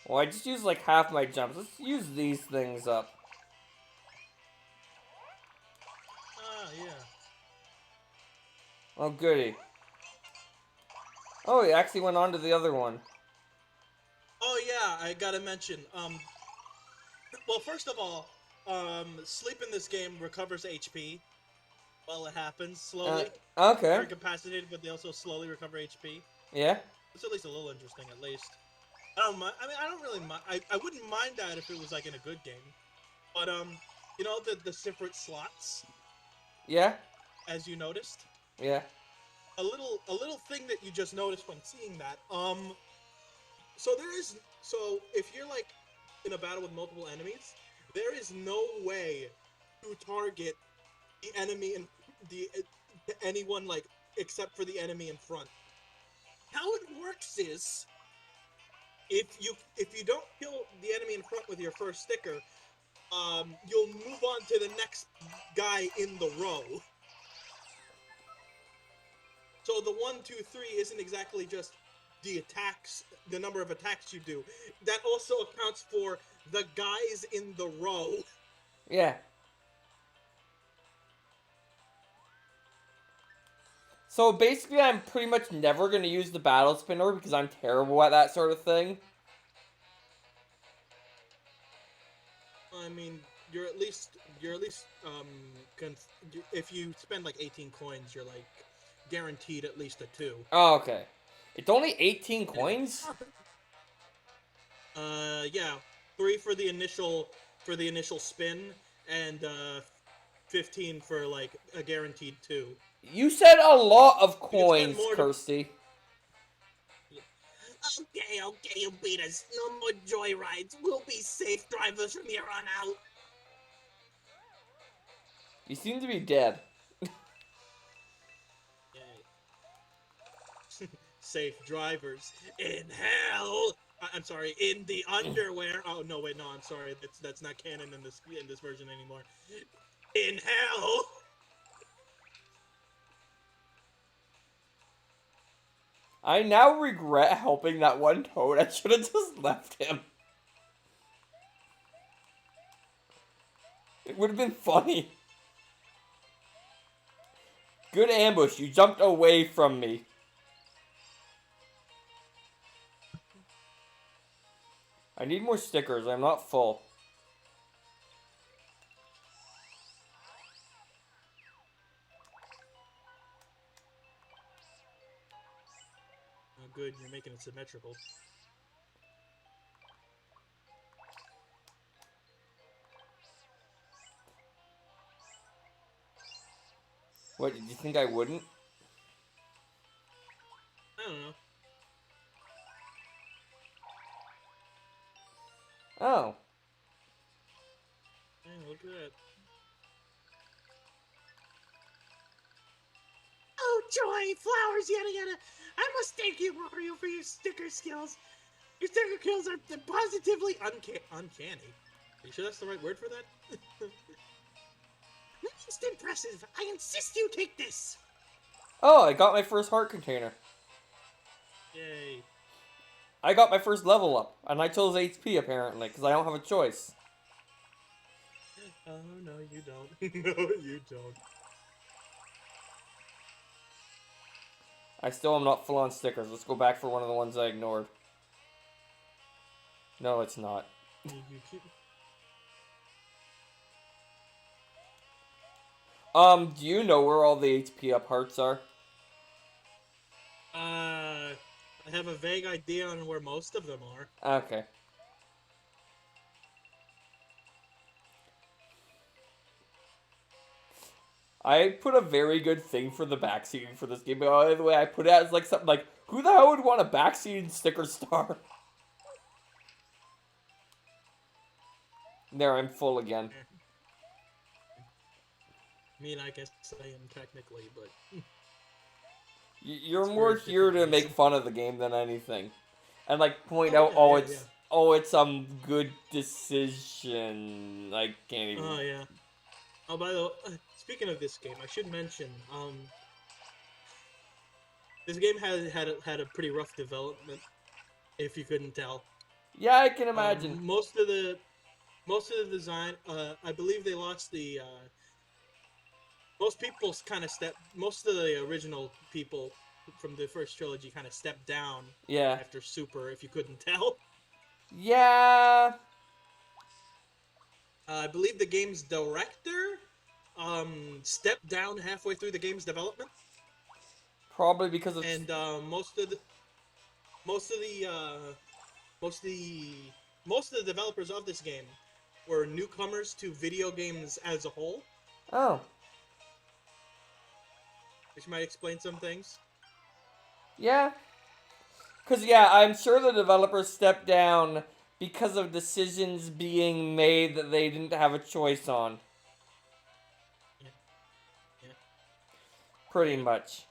well, I just used like half my jumps. Let's use these things up. Ah, yeah. Oh, goody. Oh, he actually went on to the other one. Oh yeah, I gotta mention. Well, first of all, sleep in this game recovers HP. Well, it happens slowly. Okay. They're incapacitated, but they also slowly recover HP. Yeah. It's at least a little interesting, at least. I don't mind. I mean, I don't really mind. I wouldn't mind that if it was like in a good game. But you know the separate slots, Yeah. as you noticed. Yeah. A little thing that you just noticed when seeing that. So if you're like in a battle with multiple enemies, there is no way to target the enemy and anyone like except for the enemy in front. How it works is if you don't kill the enemy in front with your first sticker, you'll move on to the next guy in the row. So the 1, 2, 3 isn't exactly just the attacks, the number of attacks you do. That also accounts for the guys in the row. Yeah. So basically, I'm pretty much never going to use the battle spinner because I'm terrible at that sort of thing. I mean, you're at least if you spend like 18 coins, you're like guaranteed at least a 2. Oh, okay. It's only 18 coins? Yeah, 3 for the initial spin, and 15 for like a guaranteed 2. You said a lot of spend coins, more to- Kirsty. Okay, you beat us. No more joyrides. We'll be safe drivers from here on out. You seem to be dead. Yay. Safe drivers in hell. I'm sorry, in the underwear. Oh no, wait, no, I'm sorry. That's not canon in this version anymore. In hell. I now regret helping that one Toad. I should have just left him. It would have been funny. Good ambush. You jumped away from me. I need more stickers. I'm not full. Oh, good. You're making it symmetrical. What, did you think I wouldn't? I don't know. Oh. Hey, look at that. Oh, joy, flowers, yada yada. I must thank you, Mario, for your sticker skills. Your sticker skills are positively Uncanny. Are you sure that's the right word for that? Most impressive. I insist you take this. Oh, I got my first heart container. Yay. I got my first level up, and I chose HP apparently, because I don't have a choice. Oh, no, you don't. No, you don't. I still am not full on stickers. Let's go back for one of the ones I ignored. No, it's not. You keep... Do you know where all the HP up hearts are? I have a vague idea on where most of them are. Okay. I put a very good thing for the backseating for this game. By the way, I put it as like something like, who the hell would want a backseating sticker star? There, I'm full again. I mean, I guess I am technically, but... You're It's more very here to difficult. make fun of the game than anything, and like point Oh, out, yeah, oh, yeah, it's yeah. some good decision. I can't even. Oh, yeah. Oh, by the way, speaking of this game, I should mention, this game had a pretty rough development, if you couldn't tell. Yeah, I can imagine. Most of the design, I believe they lost the, most of the original people from the first trilogy kind of stepped down Yeah. after Super, if you couldn't tell. Yeah. I believe the game's director, stepped down halfway through the game's development. Probably because of. And most of the developers of this game were newcomers to video games as a whole, Oh. which might explain some things. Yeah. Because, yeah, I'm sure the developers stepped down because of decisions being made that they didn't have a choice on. Yeah. Yeah. Pretty much.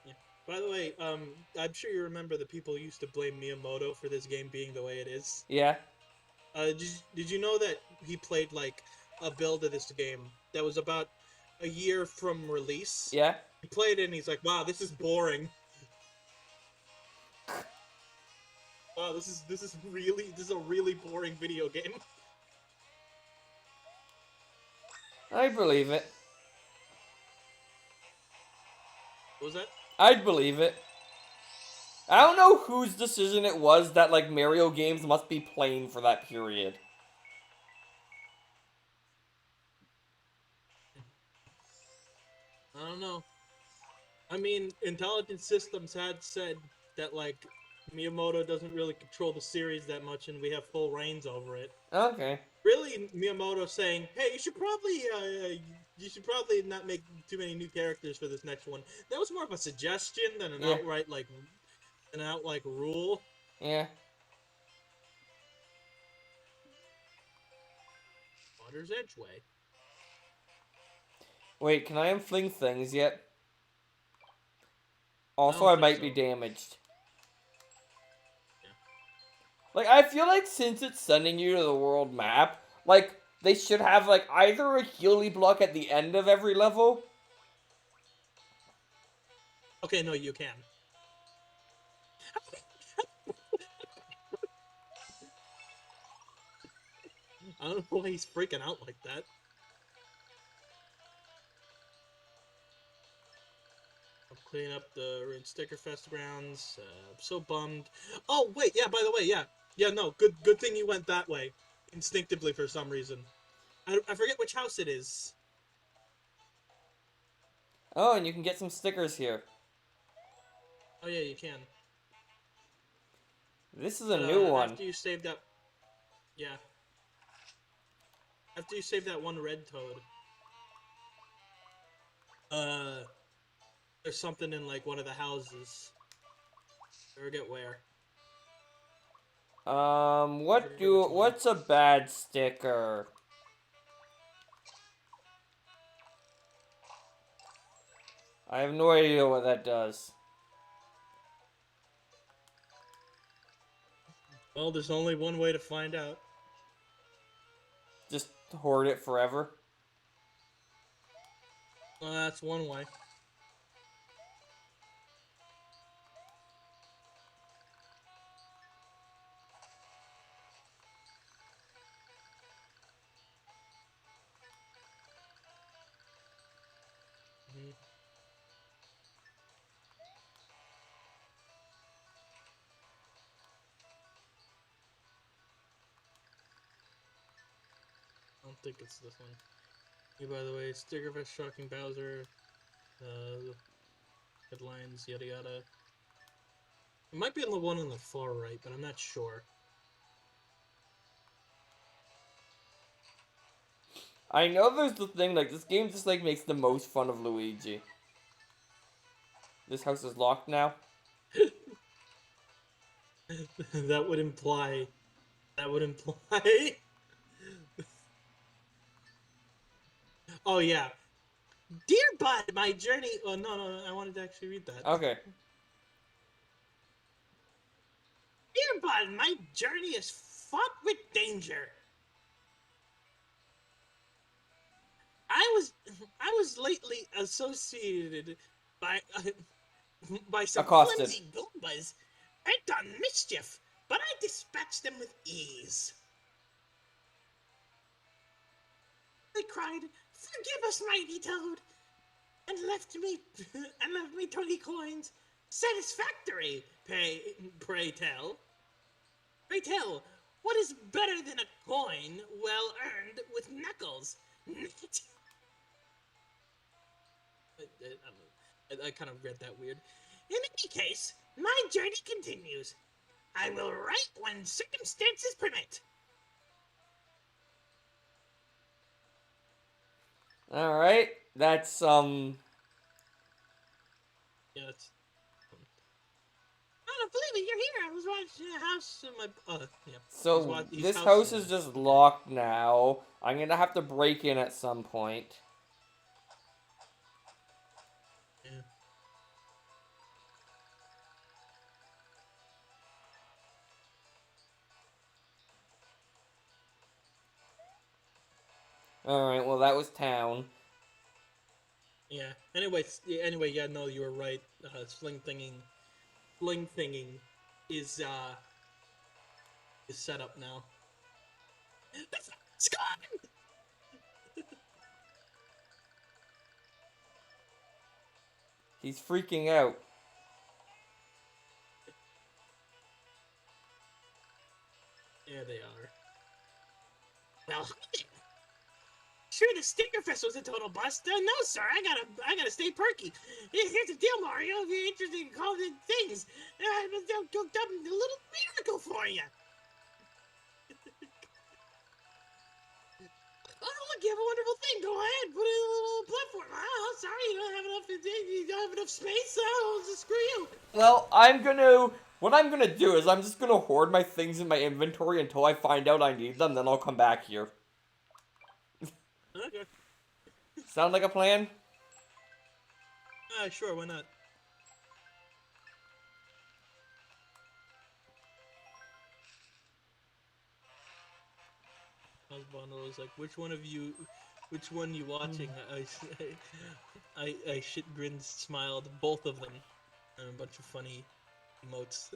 Yeah. By the way, I'm sure you remember the people used to blame Miyamoto for this game being the way it is. Yeah. Did you know that he played like a build of this game that was about a year from release? Yeah. He played it and he's like, "Wow, this is boring. Wow, this is a really boring video game." I believe it. What was that? I'd believe it. I don't know whose decision it was that, like, Mario games must be plain for that period. I don't know. I mean, Intelligent Systems had said that, like, Miyamoto doesn't really control the series that much and we have full reins over it. Okay. Really, Miyamoto saying, "Hey, you should probably not make too many new characters for this next one." That was more of a suggestion than an Yeah. outright, rule. Yeah. Water's Edge way. Wait, can I inflict things yet? Also, don't I think might be so. damaged. Yeah. Like, I feel like since it's sending you to the world map, like, they should have, like, either a Healy block at the end of every level. Okay, no, you can. I don't know why he's freaking out like that. I'm cleaning up the Sticker Fest grounds. I'm so bummed. Oh, wait, yeah, by the way, yeah. Yeah, no, good thing you went that way. Instinctively for some reason. I forget which house it is. Oh, and you can get some stickers here. Oh, yeah, you can. This is a new one. After you save that... Yeah. After you save that one red toad. There's something in, like, one of the houses. I forget where. What's a bad sticker? I have no idea what that does. Well, there's only one way to find out. Just hoard it forever. Well, that's one way. Mhm. I don't think it's this one. Hey, by the way, Stickerfish shocking Bowser, headlines, yada yada. It might be on the one on the far right, but I'm not sure. I know there's the thing, like, this game just, like, makes the most fun of Luigi. This house is locked now. That would imply. That would imply. Oh yeah. Dear Bud, my journey. Oh no, I wanted to actually read that. Okay. Dear Bud, my journey is fraught with danger. I was lately associated by by some Accosted. flimsy Goombas bent on mischief, but I dispatched them with ease. They cried, "Forgive us, mighty Toad," and left me 20 coins. Satisfactory, pray tell. Pray tell, what is better than a coin well earned with knuckles? I kind of read that weird. In any case, my journey continues. I will write when circumstances permit. Alright. That's, Yeah, it's. I don't believe it, you're here. I was watching Yeah, house in my. Yeah. So, He's this house house in- is just locked now. I'm gonna have to break in at some point. Yeah. Alright, well, that was town. Yeah. Anyway, yeah, no, you were right. Sling thinging is set up now. Scott! He's freaking out. There they are. Well, sure, the Stinkerfest was a total bust. No, sir, I gotta stay perky. Here's the deal, Mario. If you're interested in calling things, I've cooked up a little miracle for you. Oh, look, you have a wonderful thing. Go ahead, put it in a little platform. Oh, sorry, you don't have enough space, so I'll just screw you. Well, what I'm gonna do is I'm just gonna hoard my things in my inventory until I find out I need them, then I'll come back here. Okay. Sound like a plan? Sure, why not? Bundle is like, which one you watching? I shit grinned, smiled, both of them, and a bunch of funny emotes.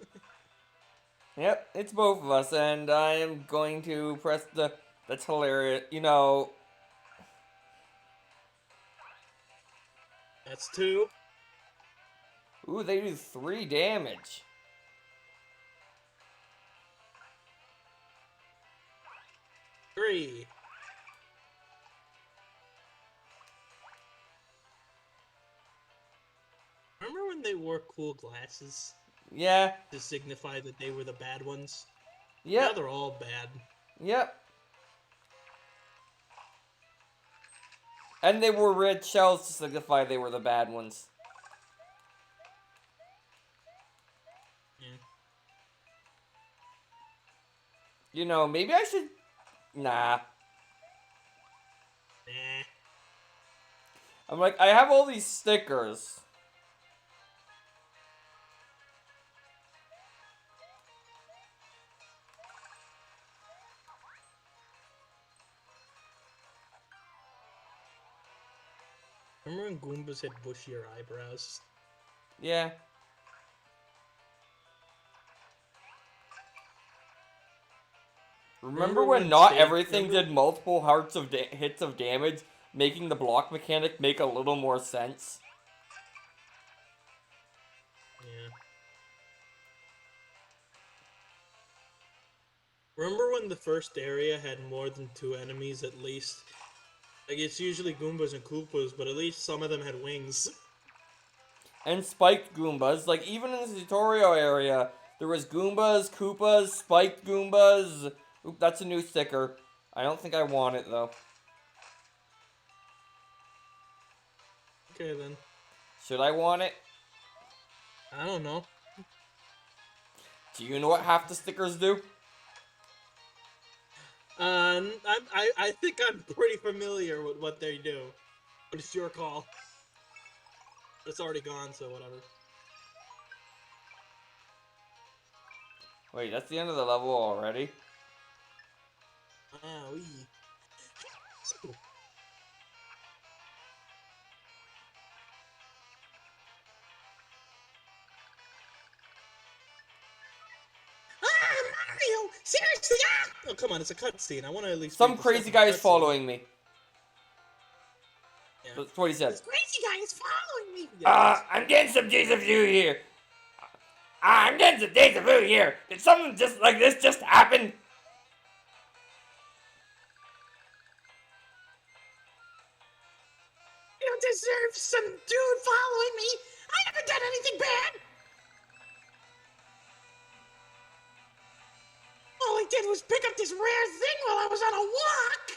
Yep, it's both of us, and I am going to press that's hilarious, That's 2. Ooh, they do 3 damage. Three. Remember when they wore cool glasses Yeah, to signify that they were the bad ones? Now yep, they're all bad. yep. And they wore red shells to signify they were the bad ones. Yeah. Maybe I should... Nah. Nah. I'm like, I have all these stickers. Remember when Goombas had bushier eyebrows? Yeah. Remember when not everything did multiple hits of damage, making the block mechanic make a little more sense? Yeah. Remember when the first area had more than 2 enemies at least? Like, it's usually Goombas and Koopas, but at least some of them had wings. And spiked Goombas, like even in the tutorial area, there was Goombas, Koopas, spiked Goombas. Oop, that's a new sticker. I don't think I want it though. Okay, then. Should I want it? I don't know. Do you know what half the stickers do? I think I'm pretty familiar with what they do. But it's your call. It's already gone, so whatever. Wait, that's the end of the level already? Ah, oui. Mario! Seriously? Ah! Oh, come on, it's a cutscene. I want to at least. Some read the crazy stuff guy in the is cutscene. following me. Yeah. That's what he said. This crazy guy is following me. I'm getting some deja vu here. I'm getting some deja vu here. Did something just like this just happen? You deserve some dude following me. I haven't done anything bad. All I did was pick up this rare thing while I was on a walk.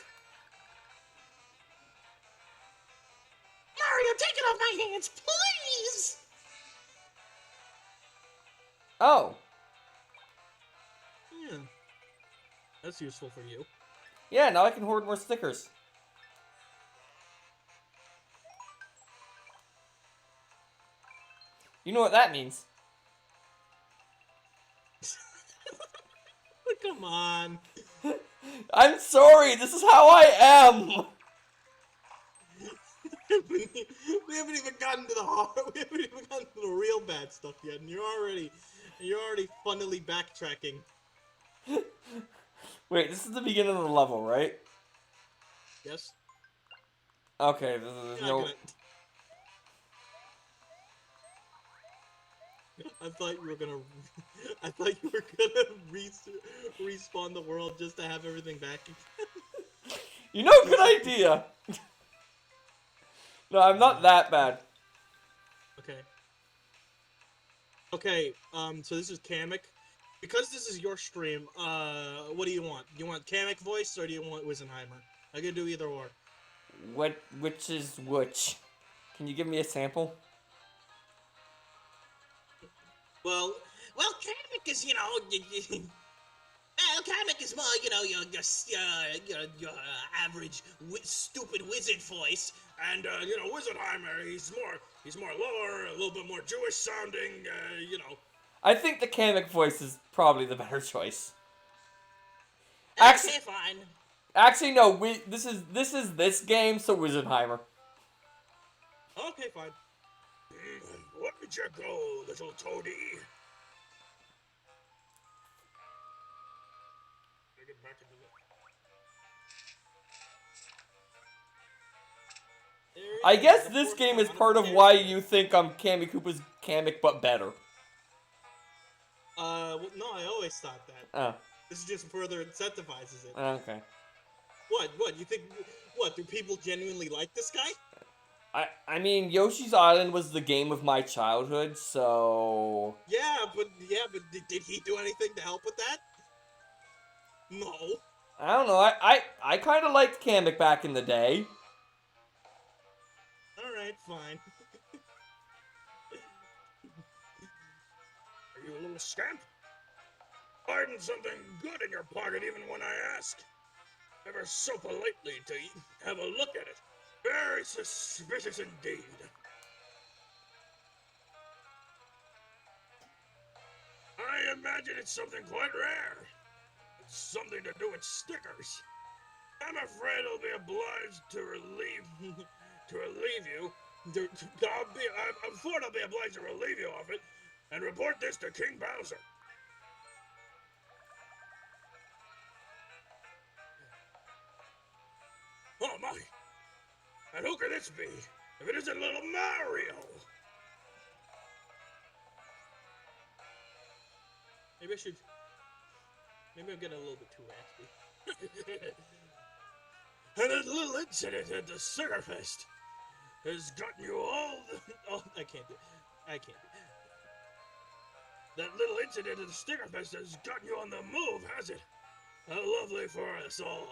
Mario, take it off my hands, please. Oh. Yeah. That's useful for you. Yeah, now I can hoard more stickers. You know what that means. Come on. I'm sorry, this is how I am. We haven't even gotten to the hard. We haven't even gotten to the real bad stuff yet, and you're already funnily backtracking. Wait, this is the beginning of the level, right? Yes. Okay, there's You're no... not gonna- I thought you were gonna. I thought you were gonna respawn the world just to have everything back. You know, good idea. No, I'm not that bad. Okay. Okay. So this is Kamek. Because this is your stream, what do you want? Do you want Kamek voice or do you want Wisenheimer? I can do either or. Which is which? Can you give me a sample? Well, Kamek is, Kamek is more, your average stupid wizard voice, and Wisenheimer, he's more lower, a little bit more Jewish sounding, I think the Kamek voice is probably the better choice. Okay, fine. Actually, no. This is this game, so Wisenheimer. Okay, fine. Where did you go, little toady? Get back into the... I guess this game is part of why you think I'm Kammy Koopa's Kamek, but better. No, I always thought that. Oh, This just further incentivizes it. okay. What, you think, do people genuinely like this guy? I mean, Yoshi's Island was the game of my childhood, so... Yeah, but did he do anything to help with that? No. I don't know, I kind of liked Kamek back in the day. Alright, fine. Are you a little scamp? Hiding something good in your pocket even when I ask. Ever so politely to have a look at it. Very suspicious indeed. I imagine it's something quite rare. It's something to do with stickers. I'm afraid I'll be obliged to to relieve you. I'm Ford. I'll be obliged to relieve you of it, and report this to King Bowser. Oh my! And who could this be? If it isn't little Mario! Maybe I should. Maybe I'm getting a little bit too raspy. And that little incident at the Sugarfest has gotten you all the... Oh, I can't do it. I can't do it. That little incident at the Stickerfest has gotten you on the move, has it? How lovely for us all.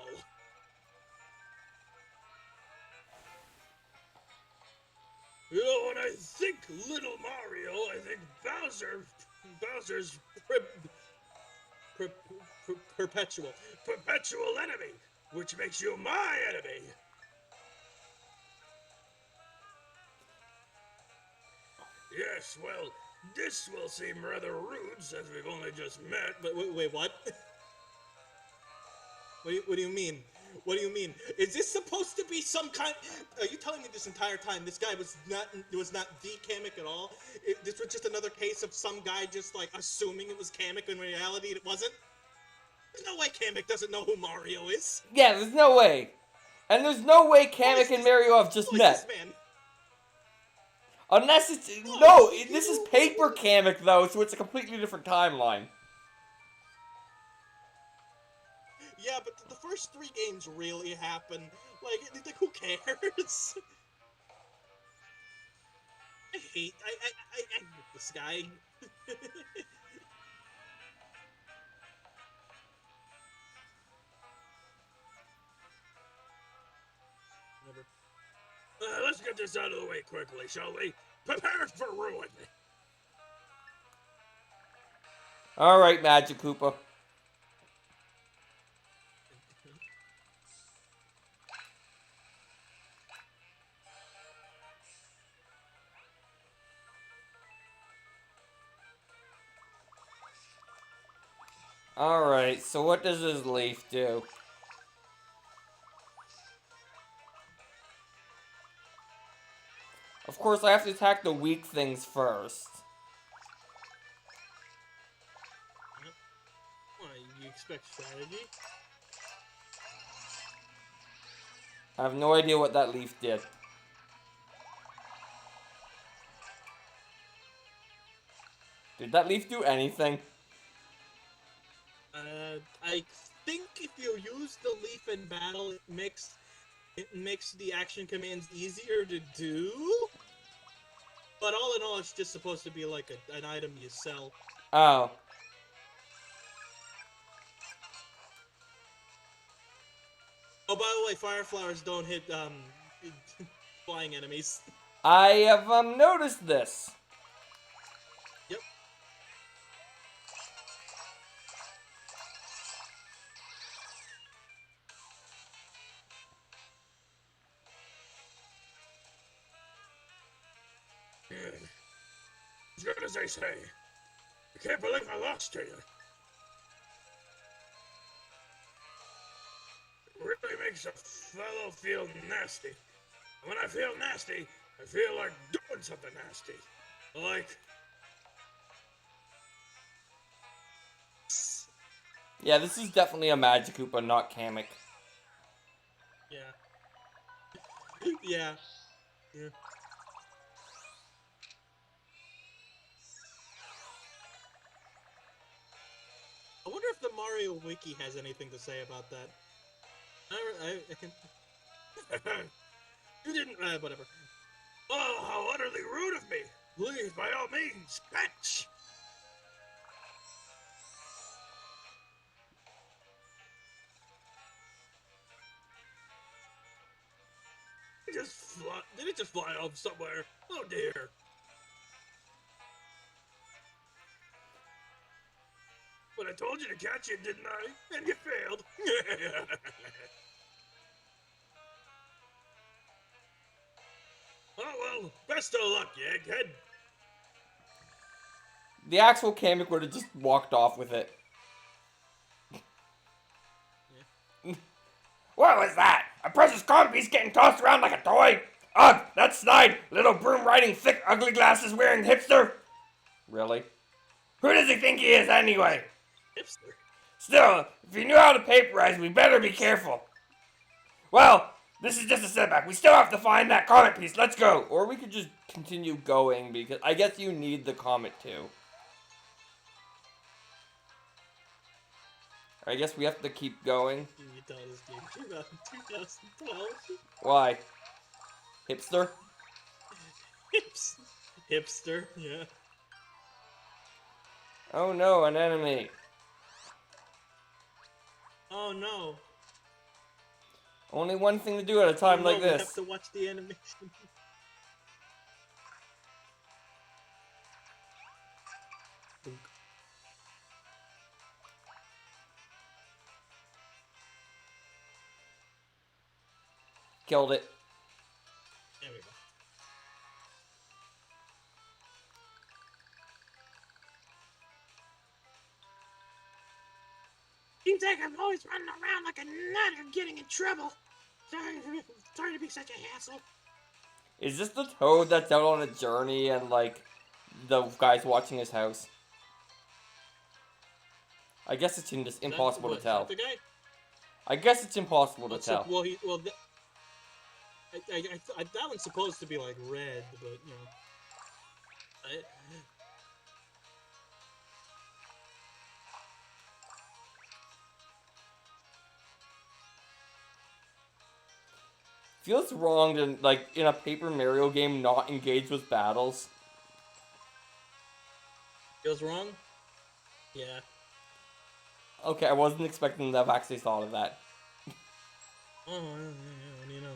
You know, when I think Little Mario, I think Bowser's perpetual enemy, which makes you my enemy. Yes, well, this will seem rather rude since we've only just met. But wait, what? What do you mean? What do you mean? Is this supposed to be some kind? Are you telling me this entire time this guy was not the Kamek at all? This was just another case of some guy just like assuming it was Kamek when in reality it wasn't? There's no way Kamek doesn't know who Mario is. Yeah, there's no way. And there's no way Kamek and Mario have just Who is met. this man? Unless it's... No, this is Paper Kamek, though, so it's a completely different timeline. Yeah, but the first 3 games really happened. Like, who cares? I hate this guy. Whatever. Let's get this out of the way quickly, shall we? Prepare for ruin. Alright, Magic Koopa. Alright, so what does this leaf do? Of course, I have to attack the weak things first. Why, you expect strategy? I have no idea what that leaf did. Did that leaf do anything? I think if you use the leaf in battle, it makes the action commands easier to do. But all in all, it's just supposed to be like an item you sell. Oh. Oh, by the way, fire flowers don't hit flying enemies. I have noticed this. Yep. As good as they say. I can't believe I lost to you. It really makes a fellow feel nasty. And when I feel nasty, I feel like doing something nasty. Like... Yeah, this is definitely a Magic Koopa, not Kamek. Yeah. Yeah. Yeah. I wonder if the Mario Wiki has anything to say about that. You didn't... whatever. Oh, how utterly rude of me! Please, by all means, catch! Did it just fly off somewhere? Oh dear. But I told you to catch it, didn't I? And you failed. Oh well, best of luck, you egghead. The actual Kamek would have just walked off with it. What was that? A precious codpiece getting tossed around like a toy? Ugh, that's snide, little broom riding, thick, ugly glasses wearing hipster. Really? Who does he think he is anyway? Hipster. Still, if you knew how to paperize, we better be careful. Well, this is just a setback. We still have to find that comet piece. Let's go. Or we could just continue going because I guess you need the comet too. I guess we have to keep going. You thought this game came out in 2012. Why? Hipster? Hipster, yeah. Oh no, an enemy. Oh no. Only one thing to do at a time Oh, no, like we have this. to watch the animation. Killed it. There we go. Seems like I'm always running around like a nut or getting in trouble. Sorry to be such a hassle. Is this the Toad that's out on a journey and like the guy's watching his house? I guess it's just impossible to tell. The guy? I guess it's impossible to What's tell. up? Well, that one's supposed to be like red, but you know. Feels wrong to, like, in a Paper Mario game, not engage with battles. Feels wrong? Yeah. Okay, I wasn't expecting to have actually thought of that. Oh, yeah, you know.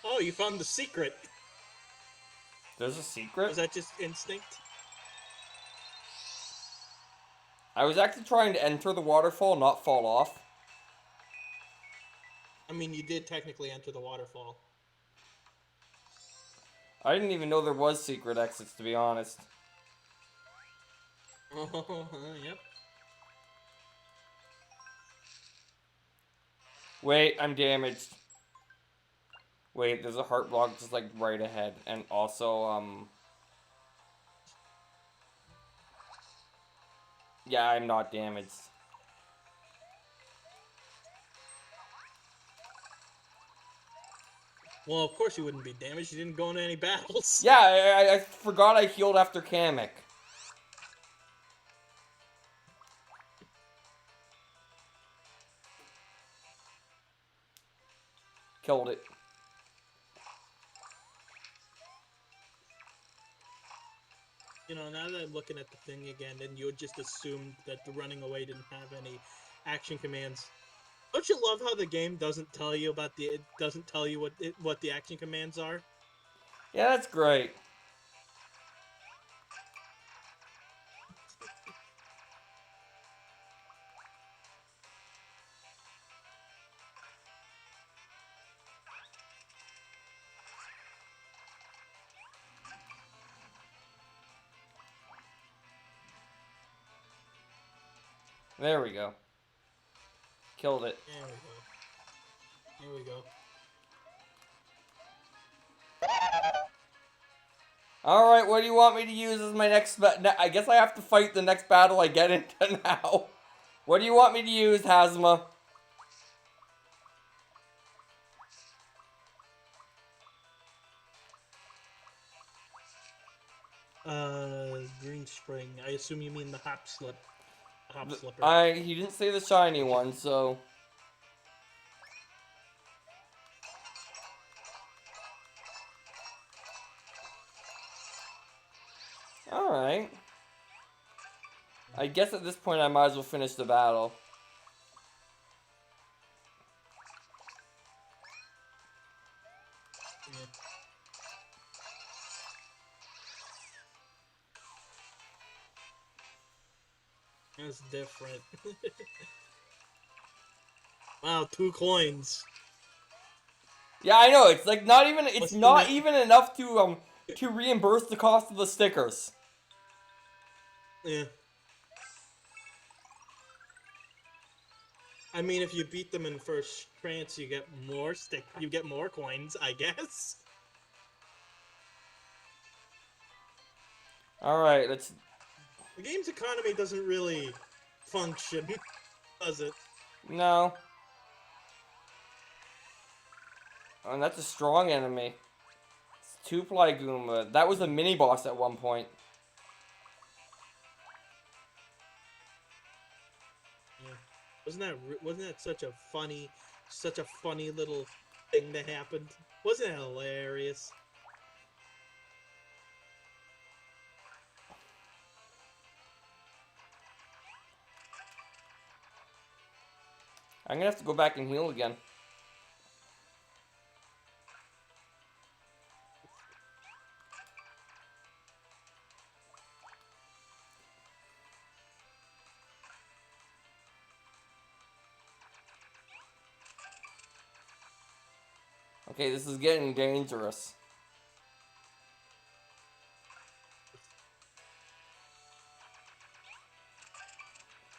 Oh, you found the secret. There's a secret? Was that just instinct? I was actually trying to enter the waterfall, not fall off. I mean, you did technically enter the waterfall. I didn't even know there was secret exits, to be honest. Oh, yep. Wait, I'm damaged. Wait, there's a heart block just, like, right ahead. And also, yeah, I'm not damaged. Well, of course you wouldn't be damaged. You didn't go into any battles. Yeah, I forgot I healed after Kamek. Killed it. You know, now that I'm looking at the thing again, then you would just assume that the running away didn't have any action commands. Don't you love how the game doesn't tell you about what the action commands are? Yeah, that's great. There we go. Killed it. There we go. There we go. Alright, what do you want me to use as my next... I guess I have to fight the next battle I get into now. What do you want me to use, Hazma? Green Spring. I assume you mean the Hop Slip. Hop Slipper. He didn't say the shiny one, so... Alright. I guess at this point I might as well finish the battle. That's different. Wow, 2 coins. Yeah, I know, it's like not even, What's it's the not ne- even enough to reimburse the cost of the stickers. Yeah. I mean, if you beat them in first trance, you get more you get more coins, I guess. Alright, let's... The game's economy doesn't really function, does it? No. Oh, and that's a strong enemy. It's 2-ply Goomba. That was a mini-boss at one point. Yeah. Wasn't that such a funny little thing that happened? Wasn't it hilarious? I'm gonna have to go back and heal again. Okay, this is getting dangerous.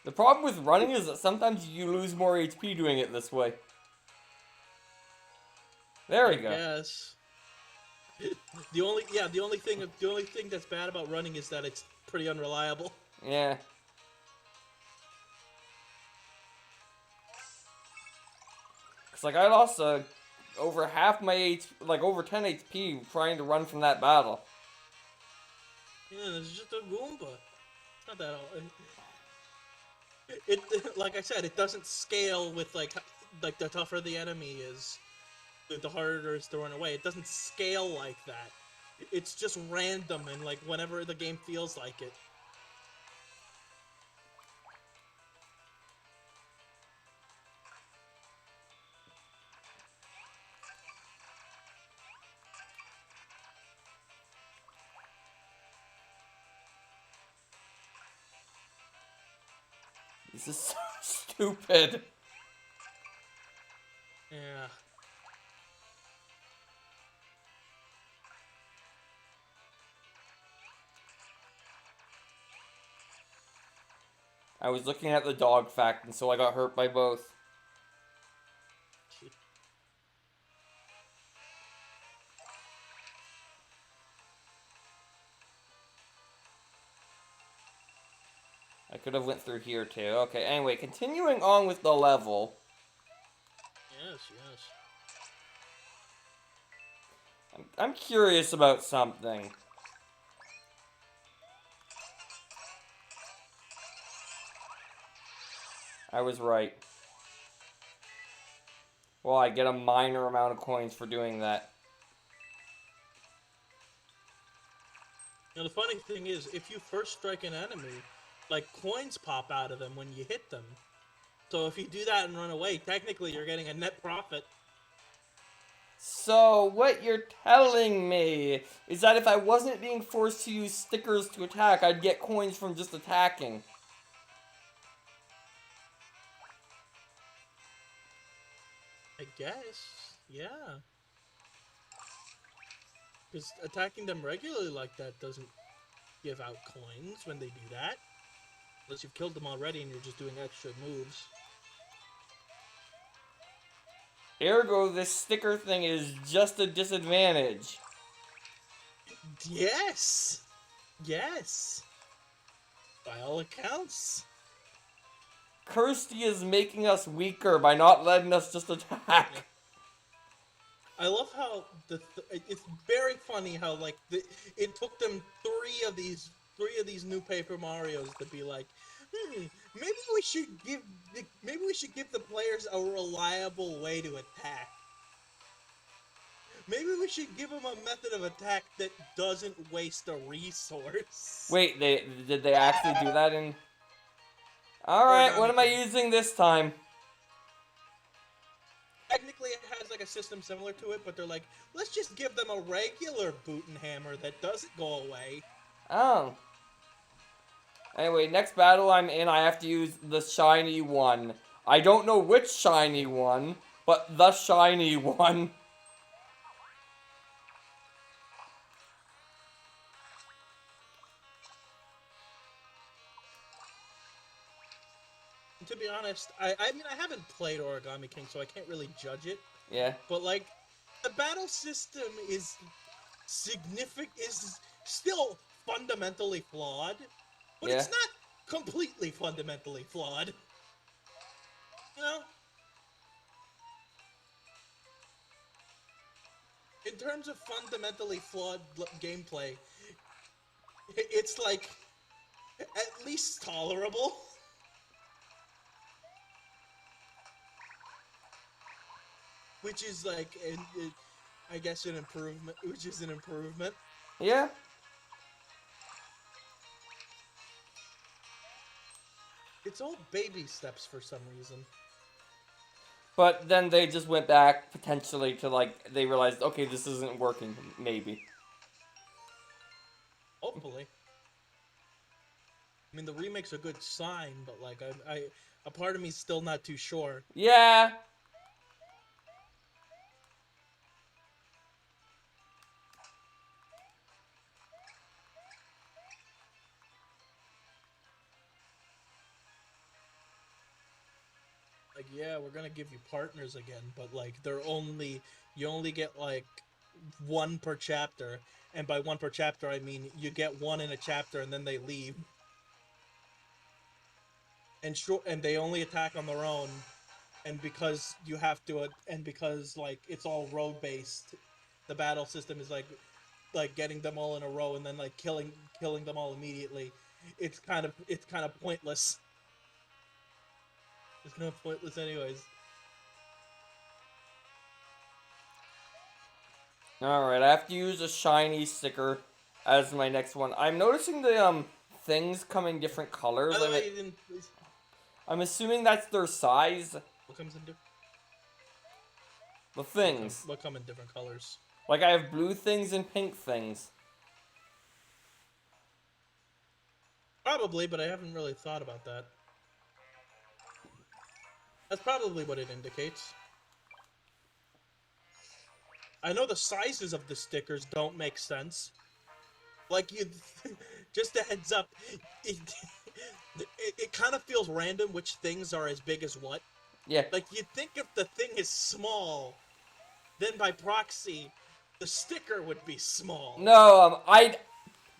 The problem with running is that sometimes you lose more HP doing it this way. There we go. Yes. The only thing that's bad about running is that it's pretty unreliable. Yeah. Cause like I lost over half my HP, like over 10 HP trying to run from that battle. Yeah, it's just a Goomba. It's not that hard. It like I said, it doesn't scale with like the tougher the enemy is, the harder it is to run away. It doesn't scale like that. It's just random and like whenever the game feels like it. This is so stupid. Yeah. I was looking at the dog fact, and so I got hurt by both. I could have went through here too. Okay, anyway, continuing on with the level. Yes, yes. I'm curious about something. I was right. Well, I get a minor amount of coins for doing that. Now the funny thing is, if you first strike an enemy, like coins pop out of them when you hit them. So if you do that and run away, technically you're getting a net profit. So, what you're telling me is that if I wasn't being forced to use stickers to attack, I'd get coins from just attacking. I guess, yeah. Because attacking them regularly like that doesn't give out coins when they do that. Unless you've killed them already and you're just doing extra moves. Ergo, this sticker thing is just a disadvantage. Yes! Yes! By all accounts. Kirsty is making us weaker by not letting us just attack. I love how it's very funny how like it took them three of these new Paper Marios to be like, maybe we should give the players a reliable way to attack. Maybe we should give them a method of attack that doesn't waste a resource. Wait, did they actually do that in... Alright, what am I using this time? Technically, it has like a system similar to it, but they're like, let's just give them a regular boot and hammer that doesn't go away. Oh. Anyway, next battle I'm in, I have to use the shiny one. I don't know which shiny one, but the shiny one. To be honest, I mean, I haven't played Origami King, so I can't really judge it. Yeah. But like, the battle system is still fundamentally flawed, but Yeah. it's not completely fundamentally flawed. You know? In terms of fundamentally flawed gameplay, it's like at least tolerable. Which is like, I guess an improvement. Which is an improvement. Yeah. It's all baby steps for some reason. But then they just went back potentially to like they realized, okay, this isn't working. Maybe. Hopefully. I mean, the remake's a good sign, but like, a part of me's still not too sure. Yeah. Like, yeah, we're gonna give you partners again, but like, you only get like one per chapter, and by one per chapter, I mean you get one in a chapter and then they leave. And they only attack on their own, and because you have to, and because like it's all road based, the battle system is like getting them all in a row and then like killing them all immediately. It's kind of pointless. It's kind of pointless anyways. Alright, I have to use a shiny sticker as my next one. I'm noticing the things come in different colors. By the way, you didn't. I'm assuming that's their size. What comes in The things. What come in different colors? Like I have blue things and pink things. Probably, but I haven't really thought about that. That's probably what it indicates. I know the sizes of the stickers don't make sense. Like, just a heads up, it kind of feels random which things are as big as what. Yeah. Like, you'd think if the thing is small, then by proxy, the sticker would be small. No,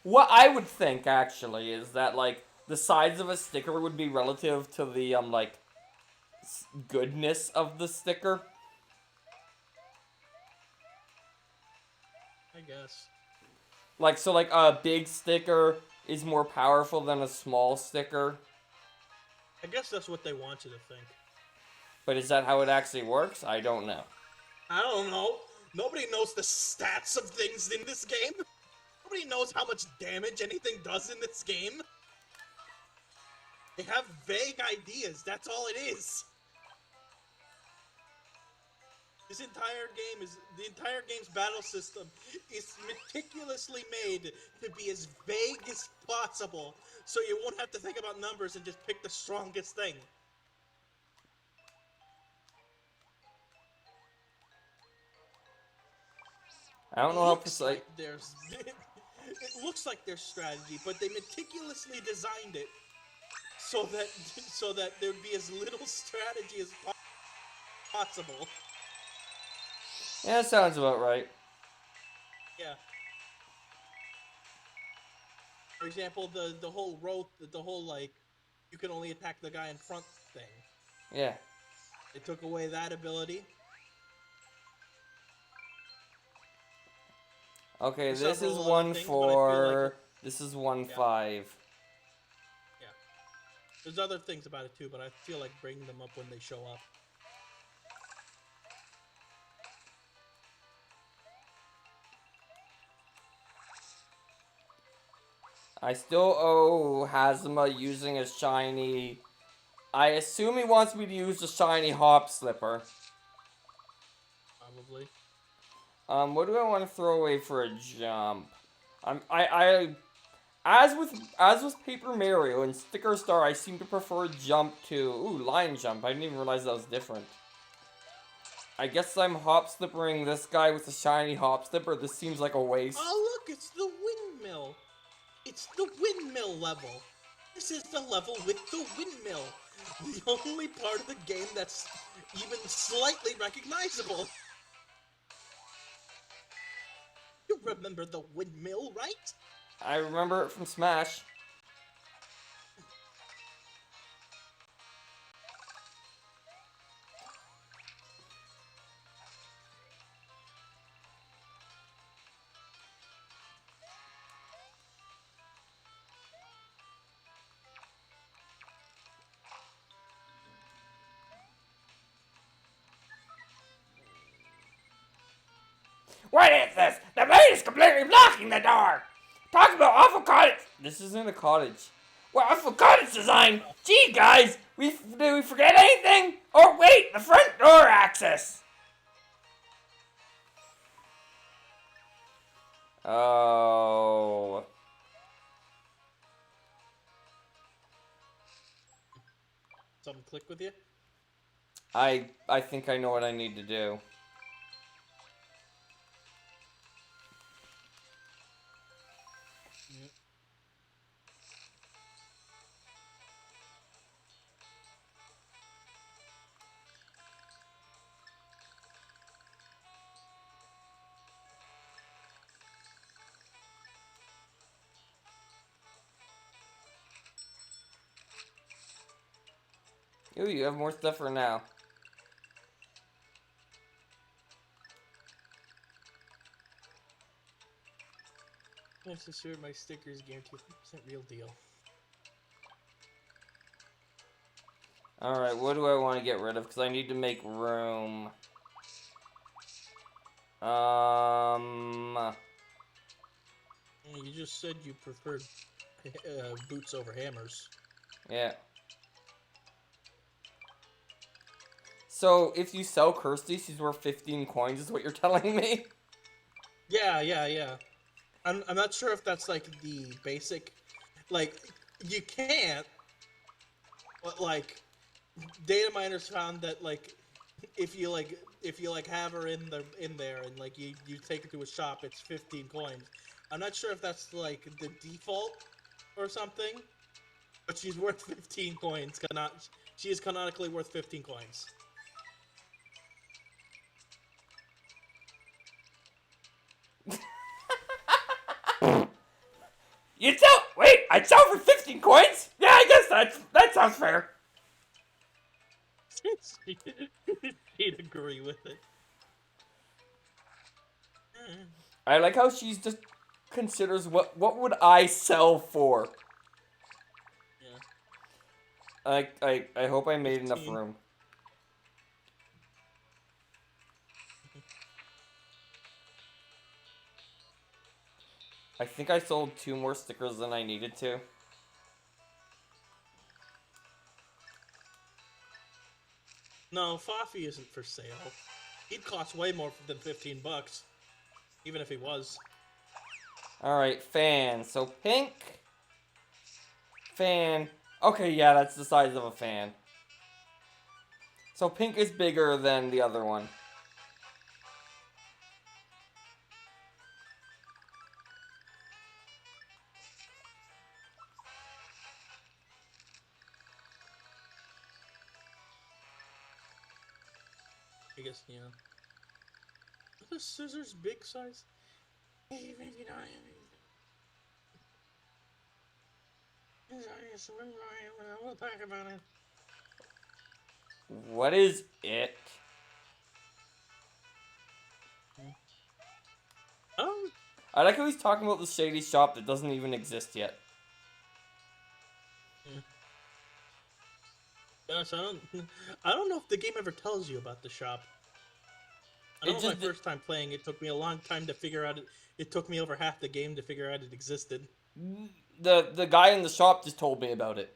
what I would think actually is that like the size of a sticker would be relative to the like goodness of the sticker. I guess. Like so like a big sticker is more powerful than a small sticker. I guess that's what they want you to think. But is that how it actually works? I don't know. I don't know. Nobody knows the stats of things in this game. Nobody knows how much damage anything does in this game. They have vague ideas, that's all it is. The entire game's battle system is meticulously made to be as vague as possible, so you won't have to think about numbers and just pick the strongest thing. I don't know how precise. It looks like there's strategy, but they meticulously designed it so that there'd be as little strategy as possible. Yeah, that sounds about right. Yeah. For example, the whole like you can only attack the guy in front thing. Yeah. They took away that ability. Okay, There's this is several other 1-4. things, but I feel like This is 1-5. Yeah. There's other things about it too, but I feel like bringing them up when they show up. I still owe Hazama using a shiny. I assume he wants me to use the shiny Hop Slipper. Probably. What do I want to throw away for a jump? As with Paper Mario and Sticker Star, I seem to prefer jump to line jump. I didn't even realize that was different. I guess I'm hop slippering this guy with the shiny hop slipper. This seems like a waste. Oh look, it's the windmill. It's the windmill level. This is the level with the windmill. the only part of the game that's even slightly recognizable. You remember the windmill, right? I remember it from Smash. What is this? The maid is completely blocking the door. Talk about awful cottage. This isn't a cottage. What awful cottage design? Gee, guys, did we forget anything? Oh wait, the front door access. Oh. Something click with you? I think I know what I need to do. Ooh, you have more stuff for now. Rest assured, my stickers guarantee 100% real deal. Alright, what do I want to get rid of? Because I need to make room. You just said you preferred boots over hammers. Yeah. So, if you sell Kirsty, she's worth 15 coins, is what you're telling me? Yeah. I'm not sure if that's like the basic, like you can't, but like data miners found that like if you have her in there and like you take it to a shop, it's 15 coins. I'm not sure if that's like the default or something, but she's worth 15 coins. She is canonically worth 15 coins. You sell? Wait, I sell for 15 coins? Yeah, I guess that sounds fair. She'd agree with it. I like how she's just considers what would I sell for. Yeah. I hope I made 15. enough room. I think I sold 2 more stickers than I needed to. No, Fafi isn't for sale. He'd cost way more than 15 bucks, even if he was. Alright, fan. So pink. Fan. Okay, yeah, that's the size of a fan. So pink is bigger than the other one. I guess, yeah. Are the scissors big size? Even if you don't we'll talk about it. What is it? I like how he's talking about the shady shop that doesn't even exist yet. Gosh, I don't know if the game ever tells you about the shop. I know my first time playing, it took me a long time to figure out it. It took me over half the game to figure out it existed. The guy in the shop just told me about it.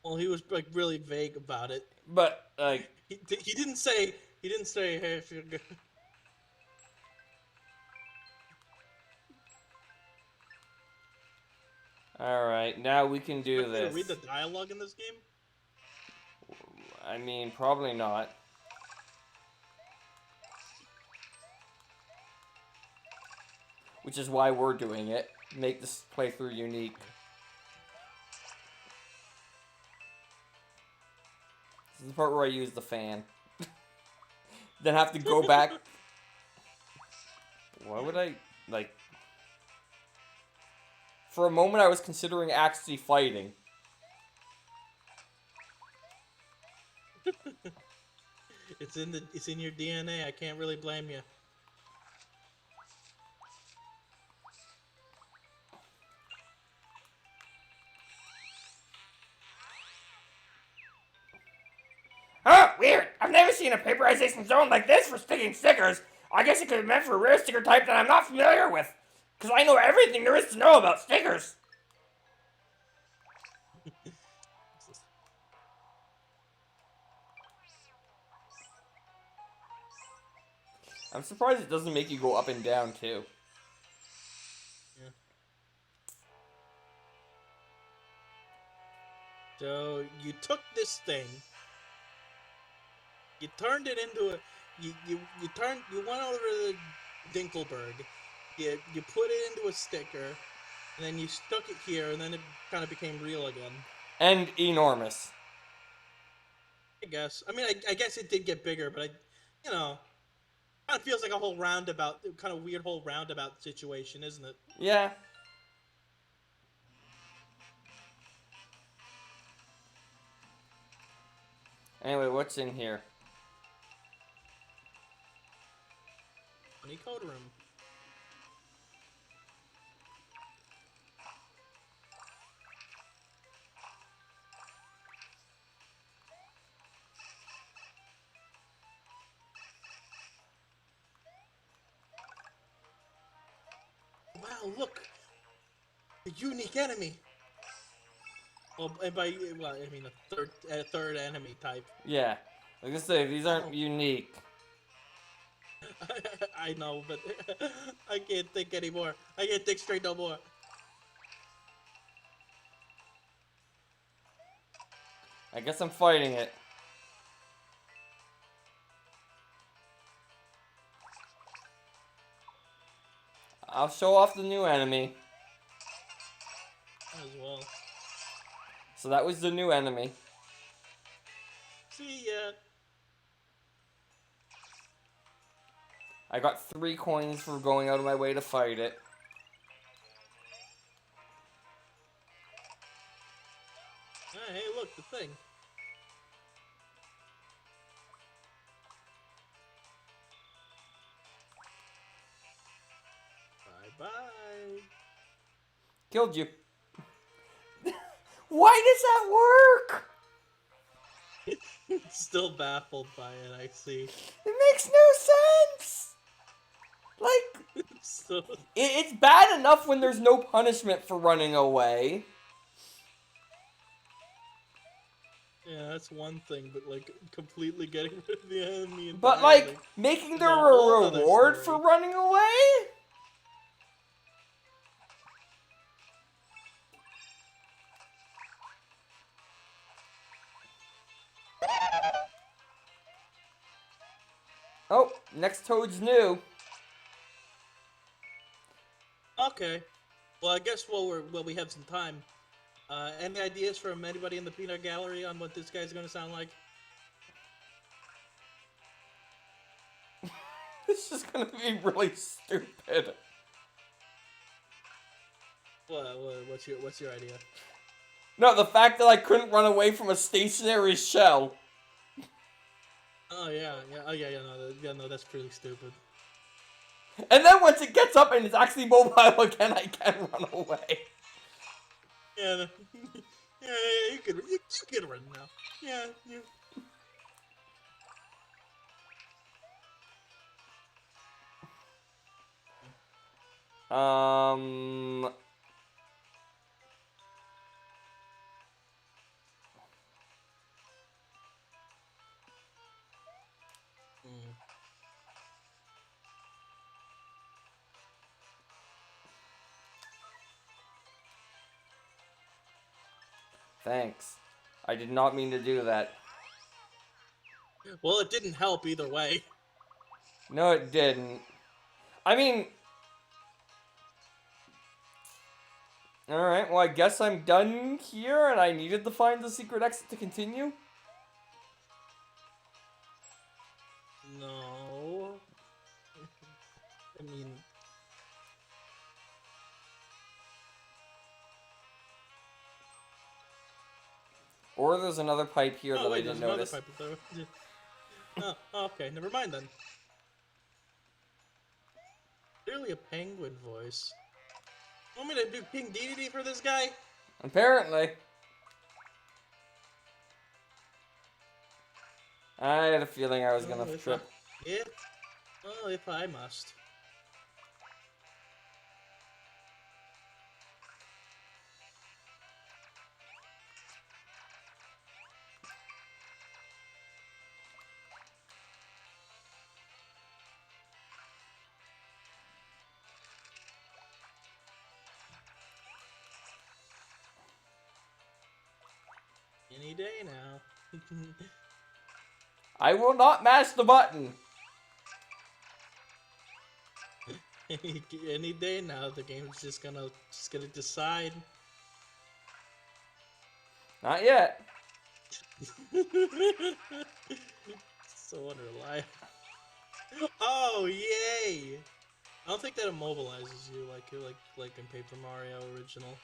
Well, he was like really vague about it. But like he didn't say hey if you're good. Alright, now we can do Can this. you read the dialogue in this game? I mean, probably not. Which is why we're doing it. Make this playthrough unique. This is the part where I use the fan. Then have to go back. Why would I, like... For a moment, I was considering actually fighting. It's in your DNA. I can't really blame you. Huh, weird. I've never seen a paperization zone like this for sticking stickers. I guess it could be meant for a rare sticker type that I'm not familiar with. Because I know everything there is to know about stickers. I'm surprised it doesn't make you go up and down, too. Yeah. So, you took this thing, you turned it into a, you went over to Dinkelberg, you put it into a sticker, and then you stuck it here, and then it kind of became real again. And enormous. I guess. I mean, I guess it did get bigger, but you know, kind of feels like a whole roundabout, kind of weird whole roundabout situation, isn't it? Yeah. Anyway, what's in here? Funny code room. Wow, look! A unique enemy! Well, and by, well, I mean a third enemy type. Yeah. Like I say, these aren't unique. I know, but I can't think anymore. I can't think straight no more. I guess I'm fighting it. I'll show off the new enemy. As well. So that was the new enemy. See ya. I got 3 coins for going out of my way to fight it. Hey, look, the thing. Bye-bye. Killed you. Why does that work? Still baffled by it, I see. It makes no sense. Like, So, it's bad enough when there's no punishment for running away. yeah, that's one thing, but like completely getting rid of the enemy. But like, entirely making is there a whole a other reward story. for running away? Oh, next Toad's new. Okay. Well, I guess while we have some time, any ideas from anybody in the peanut gallery on what this guy's gonna sound like? It's just gonna be really stupid. What's your idea? No, the fact that I couldn't run away from a stationary shell. Oh yeah. No, that's pretty stupid. And then once it gets up and it's actually mobile again, I can run away. Yeah, yeah, you can run now. Yeah, you. Um. Thanks. I did not mean to do that. Well, it didn't help either way. No, it didn't. I mean... Alright, well I guess I'm done here and I needed to find the secret exit to continue. No. I mean, Or there's another pipe here oh that I wait, there's didn't another notice. pipe. Oh, okay, never mind then. Clearly a penguin voice. Want me to do King Dedede for this guy? Apparently. I had a feeling I was gonna if trip. Yeah. Oh, if I must. Any day now. I will not mash the button. Any day now, the game's just gonna decide. Not yet. So unreliable. Oh yay! I don't think that immobilizes you like in Paper Mario original.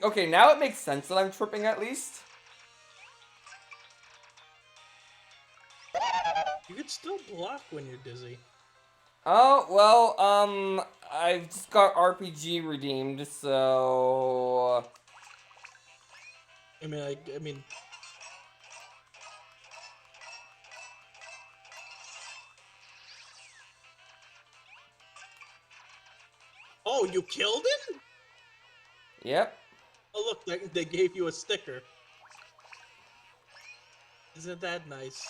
Okay, now it makes sense that I'm tripping at least. You could still block when you're dizzy. Oh, well, I've just got RPG redeemed, so... I mean. Oh, you killed him? Yep. Oh, look, they gave you a sticker. Isn't that nice?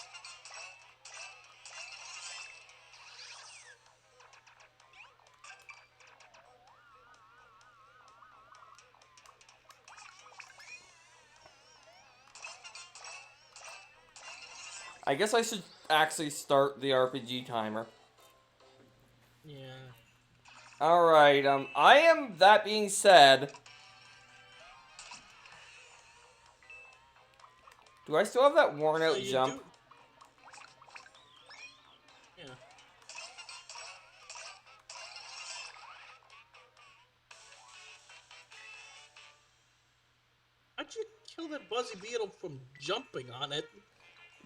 I guess I should actually start the RPG timer. Yeah. Alright, that being said... Do I still have that worn out You jump? do- Yeah. How'd you kill that Buzzy Beetle from jumping on it?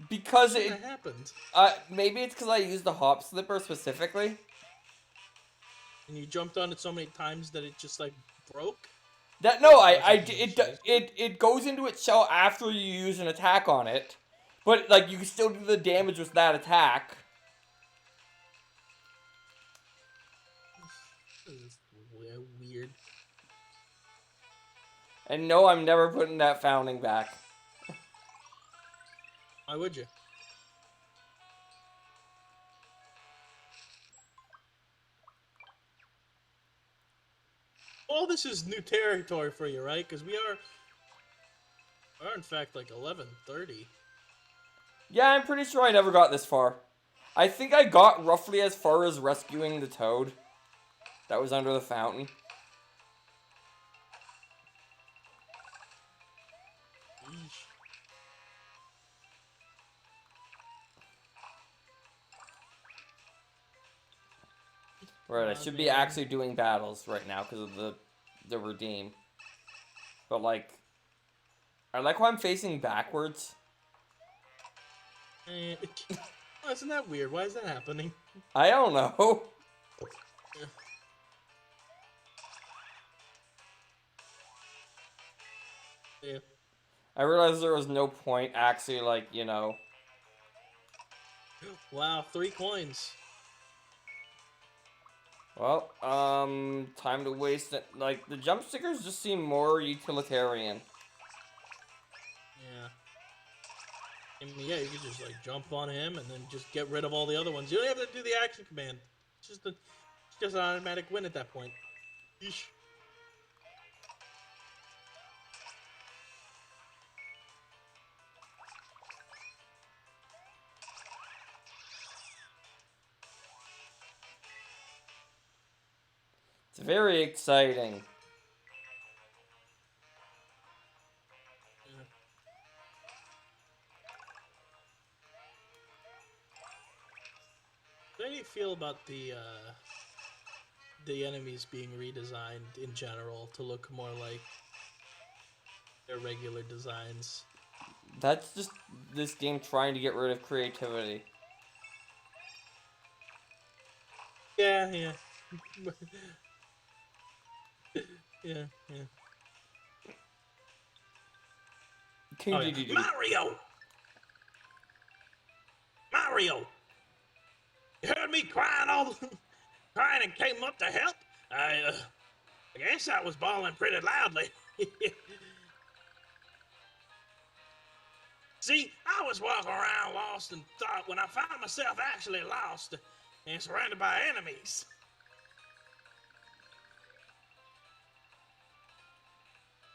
Because What it... happened? Maybe it's because I used the hop slipper specifically. And you jumped on it so many times that it just like broke? It goes into its shell after you use an attack on it. But, like, you can still do the damage with that attack. This is weird. And no, I'm never putting that founding back. Why would you? All this is new territory for you, right? Because we are in fact like 11:30. Yeah, I'm pretty sure I never got this far. I think I got roughly as far as rescuing the toad that was under the fountain. Yeesh. Right, I should be man. actually doing battles right now because of the redeem. But, like, I like how I'm facing backwards. Oh, isn't that weird? Why is that happening? I don't know. Yeah. I realized there was no point actually, like, you know. Wow, 3 coins. Well, time to waste it. Like, the jump stickers just seem more utilitarian. Yeah. I mean, yeah, you could just like jump on him and then just get rid of all the other ones. You don't have to do the action command. It's just an automatic win at that point. Yeesh. It's very exciting. How do you feel about the enemies being redesigned in general to look more like their regular designs? That's just this game trying to get rid of creativity. Yeah, yeah. Yeah, yeah. Oh, yeah. Mario! Mario! You heard me crying crying and came up to help? I guess I was bawling pretty loudly. See, I was walking around lost and thought when I found myself actually lost and surrounded by enemies.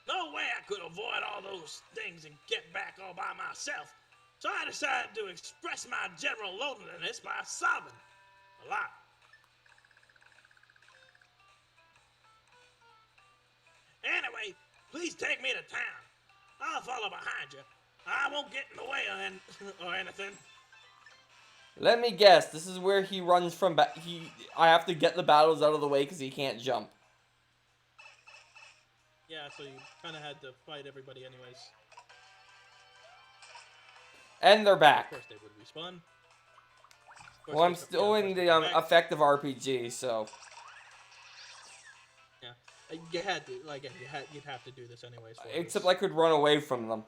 No way I could avoid all those things and get back all by myself. So I decided to express my general loneliness by sobbing a lot. Anyway, please take me to town. I'll follow behind you. I won't get in the way or anything. Let me guess. This is where he runs from. I have to get the battles out of the way because he can't jump. Yeah, so you kind of had to fight everybody anyways. And they're Of back. course they would respawn. Of course Well, I'm they- still yeah, of in course the they come back. effective RPG, so. Yeah, you had to, like, you'd have to do this anyways. for Except this. I could run away from them.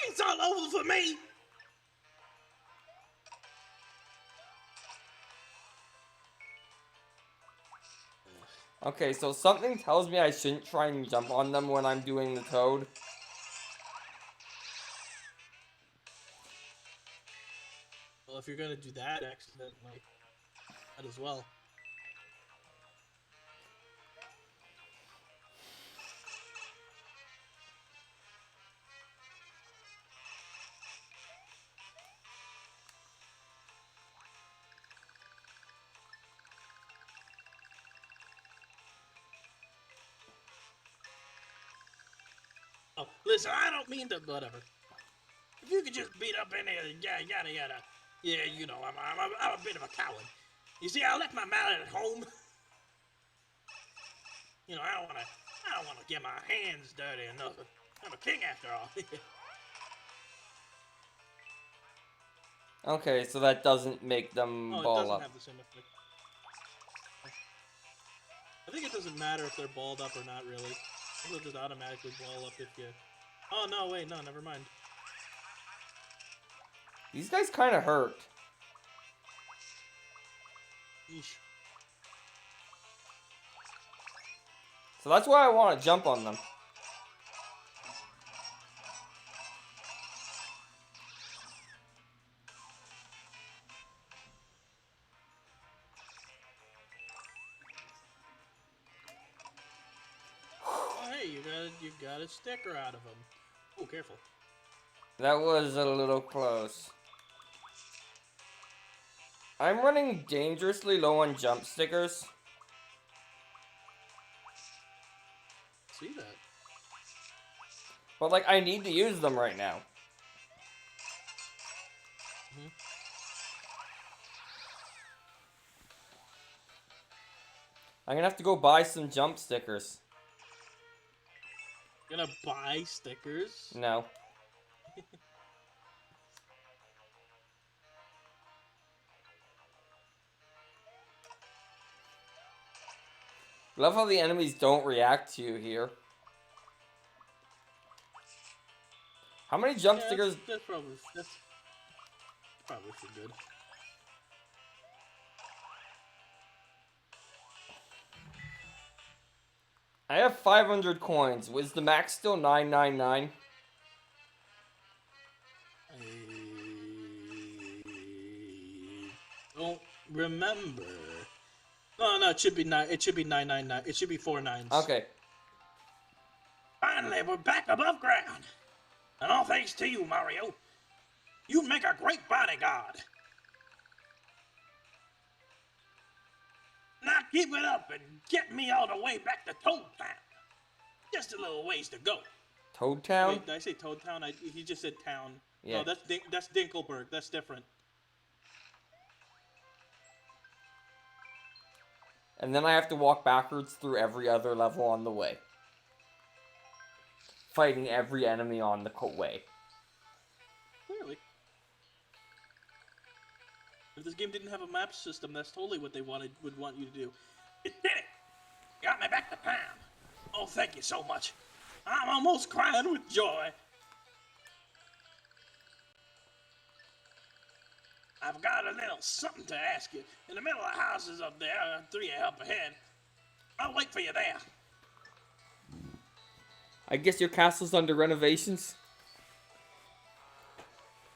It's all over for me. Okay, so something tells me I shouldn't try and jump on them when I'm doing the Toad. Well, if you're gonna do that accidentally, might as well. Oh, listen, I don't mean to. Whatever. If you could just beat up any of the yada yada. Yeah, you know, I'm a bit of a coward. You see, I left my mallet at home. You know, I don't wanna get my hands dirty enough. I'm a king after all. Okay, so that doesn't make them Oh, it ball doesn't up. have the same effect. I think it doesn't matter if they're balled up or not, really. They'll just automatically ball up if you... Oh, no, wait, no, never mind. These guys kind of hurt. Yeesh. So that's why I want to jump on them. Oh, hey, you got a sticker out of them. Oh, careful. That was a little close. I'm running dangerously low on jump stickers. See that? But, like, I need to use them right now. Mhm. I'm gonna have to go buy some jump stickers. You're gonna buy stickers? No. Love how the enemies don't react to you here. How many jump Yeah, stickers? that's probably for good. I have 500 coins. Was the max still 999? I don't remember. No, it should be 9. It should be 999. It should be 4 nines. Okay. Finally, we're back above ground. And all thanks to you, Mario. You make a great bodyguard. Now keep it up and get me all the way back to Toad Town. Just a little ways to go. Toad Town? Wait, did I say Toad Town? He just said town. Yeah. No, that's Dinkelberg. That's different. And then I have to walk backwards through every other level on the way. Fighting every enemy on the way. Clearly. If this game didn't have a map system, that's totally what they would want you to do. You did it! Got me back to town. Oh, thank you so much. I'm almost crying with joy. I've got a little something to ask you. In the middle of the houses up there, 3 up ahead. I'll wait for you there. I guess your castle's under renovations?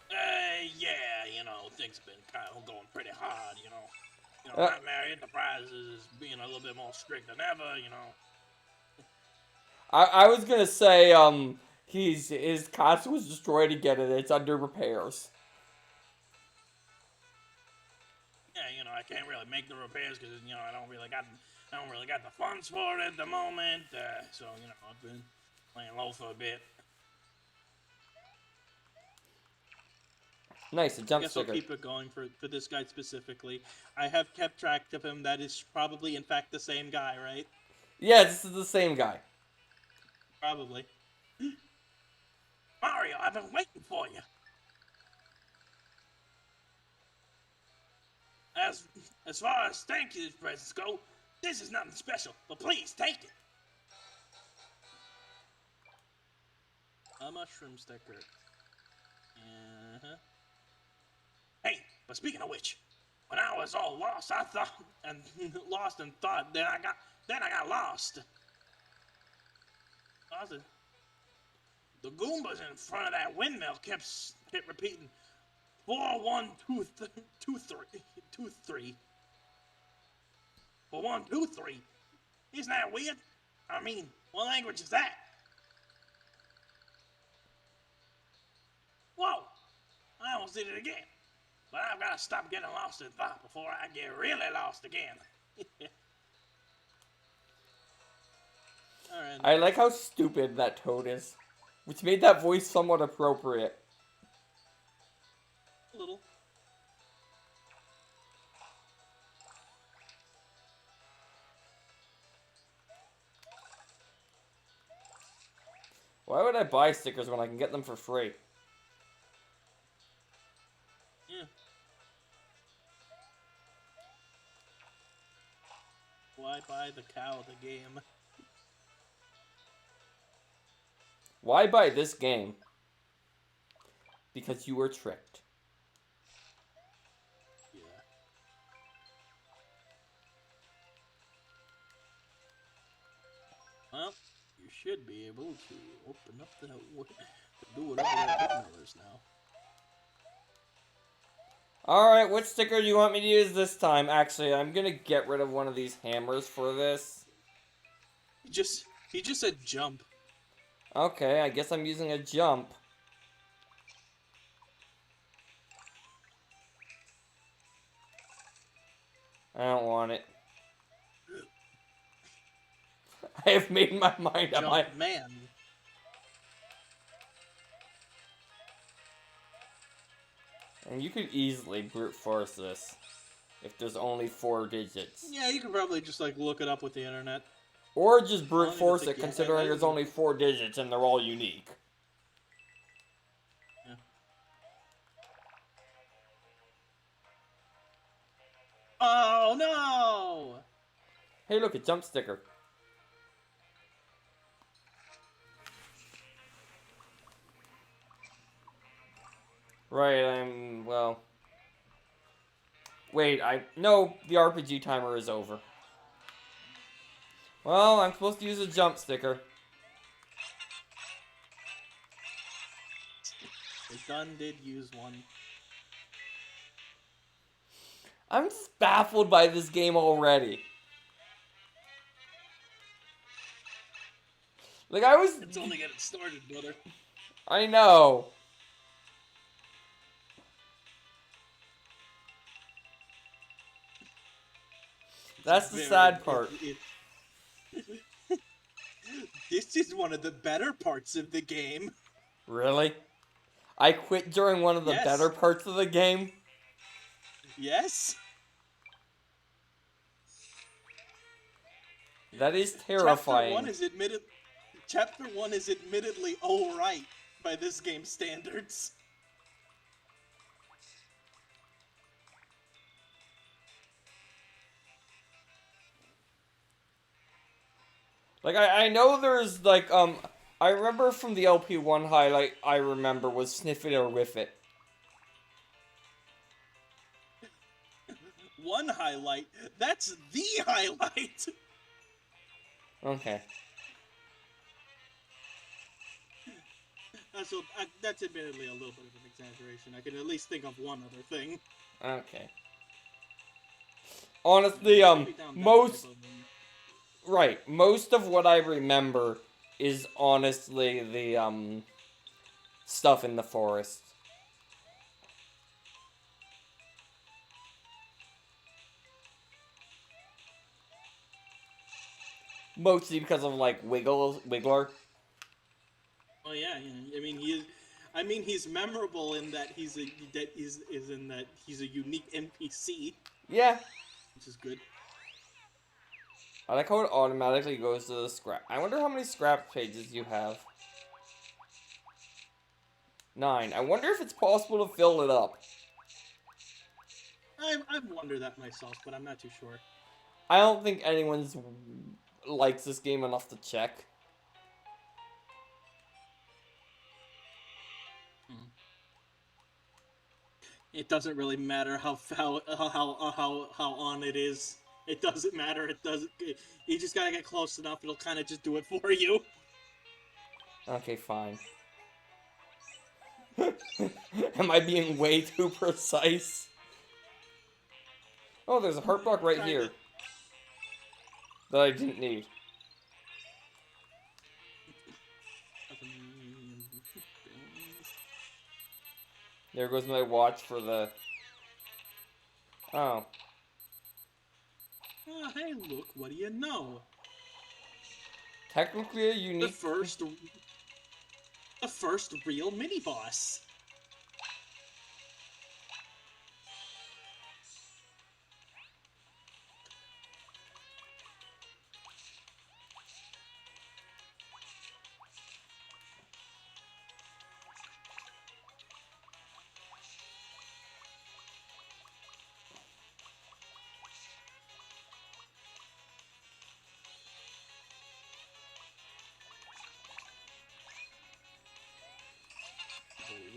Yeah, you know, things have been kind of going pretty hard, you know. Nightmare Enterprises is being a little bit more strict than ever, you know. I was gonna say, his castle was destroyed again and it's under repairs. Yeah, you know, I can't really make the repairs because, you know, I don't really got the funds for it at the moment. So, you know, I've been playing low for a bit. Nice, a I jump guess I'll sticker. keep it going for this guy specifically. I have kept track of him. That is probably, in fact, the same guy, right? Yeah, this is the same guy. Probably. Mario, I've been waiting for you. As far as thank you presents go, this is nothing special, but please take it. A mushroom sticker. Uh-huh. Hey, but speaking of which, when I was all lost, I thought and thought, then I got lost. The Goombas in front of that windmill kept repeating 4123. 4123. Isn't that weird? I mean, what language is that? Whoa! I almost did it again. But I've got to stop getting lost in thought before I get really lost again. Alright. I like how stupid that Toad is, which made that voice somewhat appropriate. A little. Why would I buy stickers when I can get them for free? Yeah. Why buy the cow the game? Why buy this game? Because you were tricked. Yeah. Well, you should be able to open up that to do whatever that button is now. Alright, what sticker do you want me to use this time? Actually, I'm gonna get rid of one of these hammers for this. He just said jump. Okay, I guess I'm using a jump. I don't want it. I have made my mind up. Jump man. And you could easily brute force this. If there's only 4 digits. Yeah, you could probably just like look it up with the internet. Or just I brute don't even force think it you- considering I there's even- only 4 digits and they're all unique. Yeah. Oh no! Hey look, a jump sticker. Right, well... Wait, no, the RPG timer is over. Well, I'm supposed to use a jump sticker. It done did use one. I'm baffled by this game already. Like, It's only getting started, brother. I know. That's the sad part. This is one of the better parts of the game. Really? I quit during one of the Yes. better parts of the game? Yes? That is terrifying. Chapter 1 is admittedly alright by this game's standards. Like, I know there's, like, I remember from the LP1 highlight I remember was Sniff It or Whiff It. One highlight? That's the highlight! Okay. That's admittedly a little bit of an exaggeration. I can at least think of one other thing. Okay. Honestly, most of what I remember is honestly the, stuff in the forest. Mostly because of, like, Wiggler. Oh yeah, I mean he's memorable in that he's a unique NPC, Yeah. which is good. I like how it automatically goes to the scrap. I wonder how many scrap pages you have. 9. I wonder if it's possible to fill it up. I've wondered that myself, but I'm not too sure. I don't think anyone's likes this game enough to check. It doesn't really matter how on it is. It doesn't matter. It doesn't. You just gotta get close enough. It'll kind of just do it for you. Okay, fine. Am I being way too precise? Oh, there's a heart block right here that I didn't need. There goes my watch for the... Oh. Oh, hey, look, what do you know? Technically a unique... The first real mini-boss.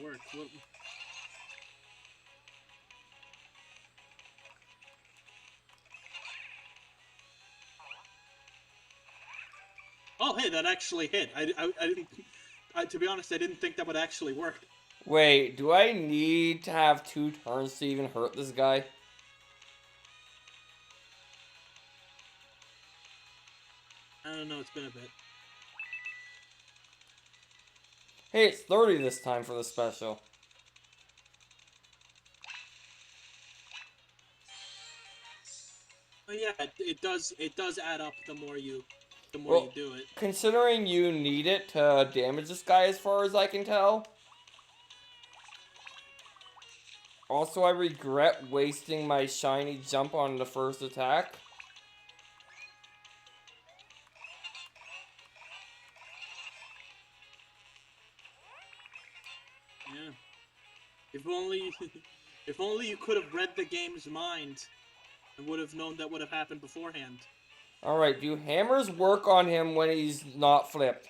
Work. Oh, hey, that actually hit. I didn't. To be honest, I didn't think that would actually work. Wait, do I need to have 2 turns to even hurt this guy? I don't know. It's been a bit. Hey, it's 30 this time for the special. But yeah, it does add up the more you Well, do it. Considering you need it to damage this guy as far as I can tell. Also, I regret wasting my shiny jump on the first attack. Yeah. If only you could have read the game's mind and would have known that would have happened beforehand. Alright, do hammers work on him when he's not flipped?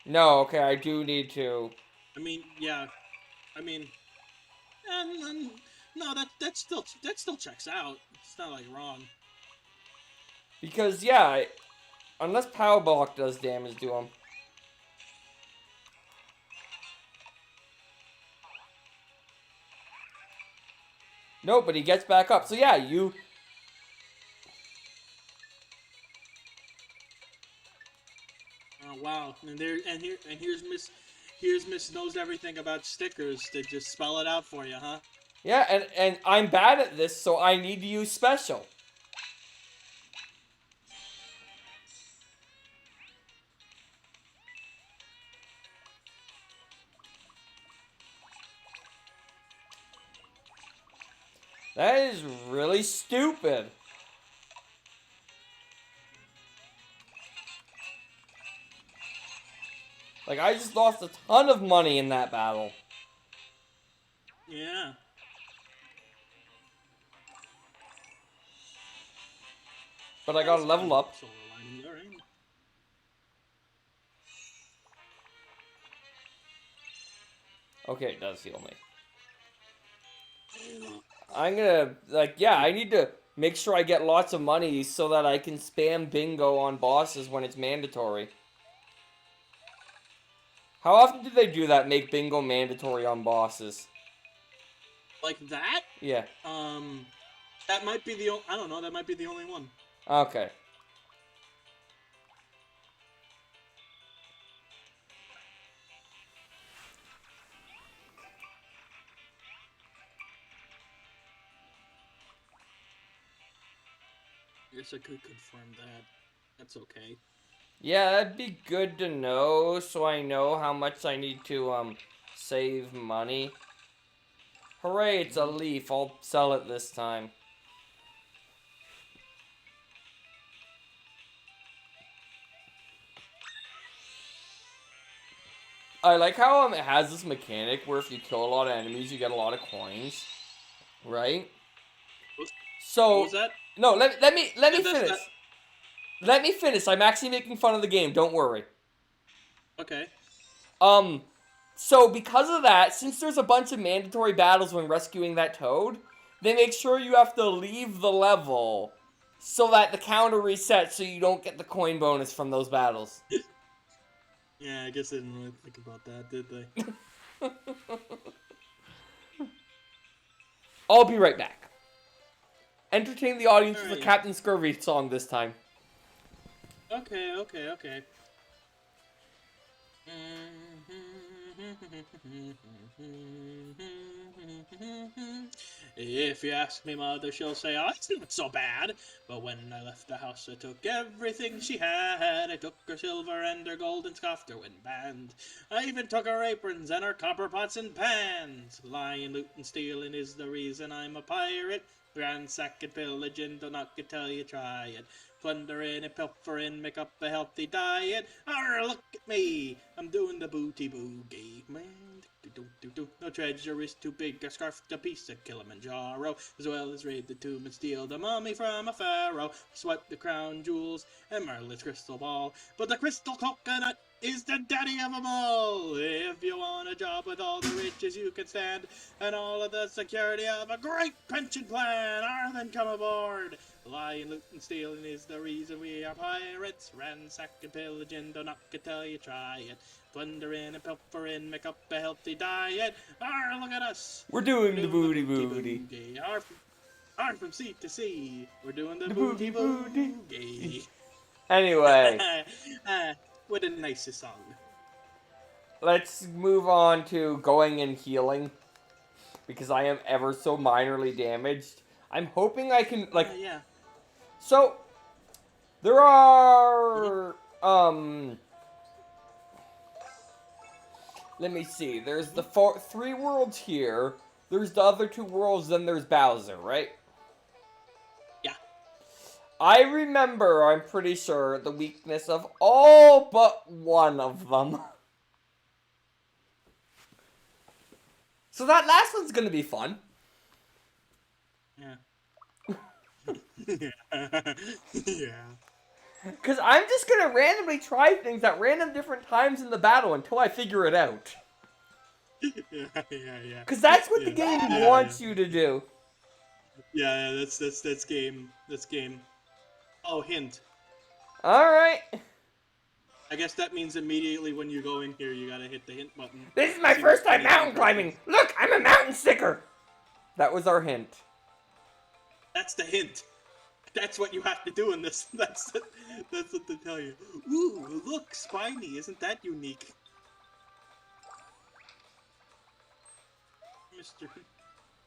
No, okay, I do need to. I mean, yeah. I mean, no, that still checks out. It's not like wrong. Because, yeah, unless Power Block does damage to him. No, but he gets back up. So yeah, you... Oh wow! Here's Miss knows everything about stickers to just spell it out for you, huh? Yeah, and I'm bad at this, so I need to use special. That is really stupid. Like, I just lost a ton of money in that battle. Yeah. But I got a level up. Solar lining, alright. Okay, it does heal me. I'm gonna, like, yeah, I need to make sure I get lots of money so that I can spam bingo on bosses when it's mandatory. How often do they do that, make bingo mandatory on bosses? Like that? Yeah. That might be the I don't know, that might be the only one. Okay. I guess I could confirm that. That's okay. Yeah, that'd be good to know, so I know how much I need to, save money. Hooray, it's a leaf. I'll sell it this time. I like how it has this mechanic where if you kill a lot of enemies, you get a lot of coins, right? So, What was that? no, let me that's finish. that- Let me finish. I'm actually making fun of the game. Don't worry. Okay. So because of that, since there's a bunch of mandatory battles when rescuing that toad, they make sure you have to leave the level so that the counter resets so you don't get the coin bonus from those battles. Yeah, I guess they didn't really think about that, did they? I'll be right back. Entertain the audience with a Alright. Captain Scurvy song this time. Okay. If you ask me mother, she'll say, oh, it's not so bad. But when I left the house, I took everything she had. I took her silver and her gold and scoffed her band. I even took her aprons and her copper pots and pans. Lying, looting, stealing is the reason I'm a pirate. Ransacking, pillaging, don't knock it till you try it. Plundering and pilfering, make up a healthy diet. Arr, look at me, I'm doing the booty boogie, man. No treasure is too big, I scarfed a piece of Kilimanjaro, as well as raid the tomb and steal the mummy from a pharaoh. Swipe the crown jewels and Merlin's crystal ball, but the crystal coconut is the daddy of them all. If you want a job with all the riches you can stand, and all of the security of a great pension plan, then come aboard. Lying, looting, stealing is the reason we are pirates. Ransacking, pillaging, don't knock it till you try it. Plundering and pilfering, make up a healthy diet. Arr, look at us. We're doing the booty booty. Arr from sea to sea. We're doing the booty booty booty. Anyway, What a nice song. let's move on to going and healing. Because I am ever so minorly damaged. I'm hoping I can, like... Yeah. So, there are, let me see. There's the 3 worlds here. There's the other 2 worlds, then there's Bowser, right? Yeah. I remember, I'm pretty sure, the weakness of all but one of them. So that last one's gonna be fun. Yeah. Yeah. Because I'm just gonna randomly try things at random different times in the battle until I figure it out. Yeah. Because that's what the game wants you to do. Yeah, that's game. That's game. Oh, hint. Alright. I guess that means immediately when you go in here, you gotta hit the hint button. This is my first time mountain climbing. Look, I'm a mountain sticker. That was our hint. That's the hint. That's what you have to do in this. That's what they tell you. Ooh, look, spiny. Isn't that unique?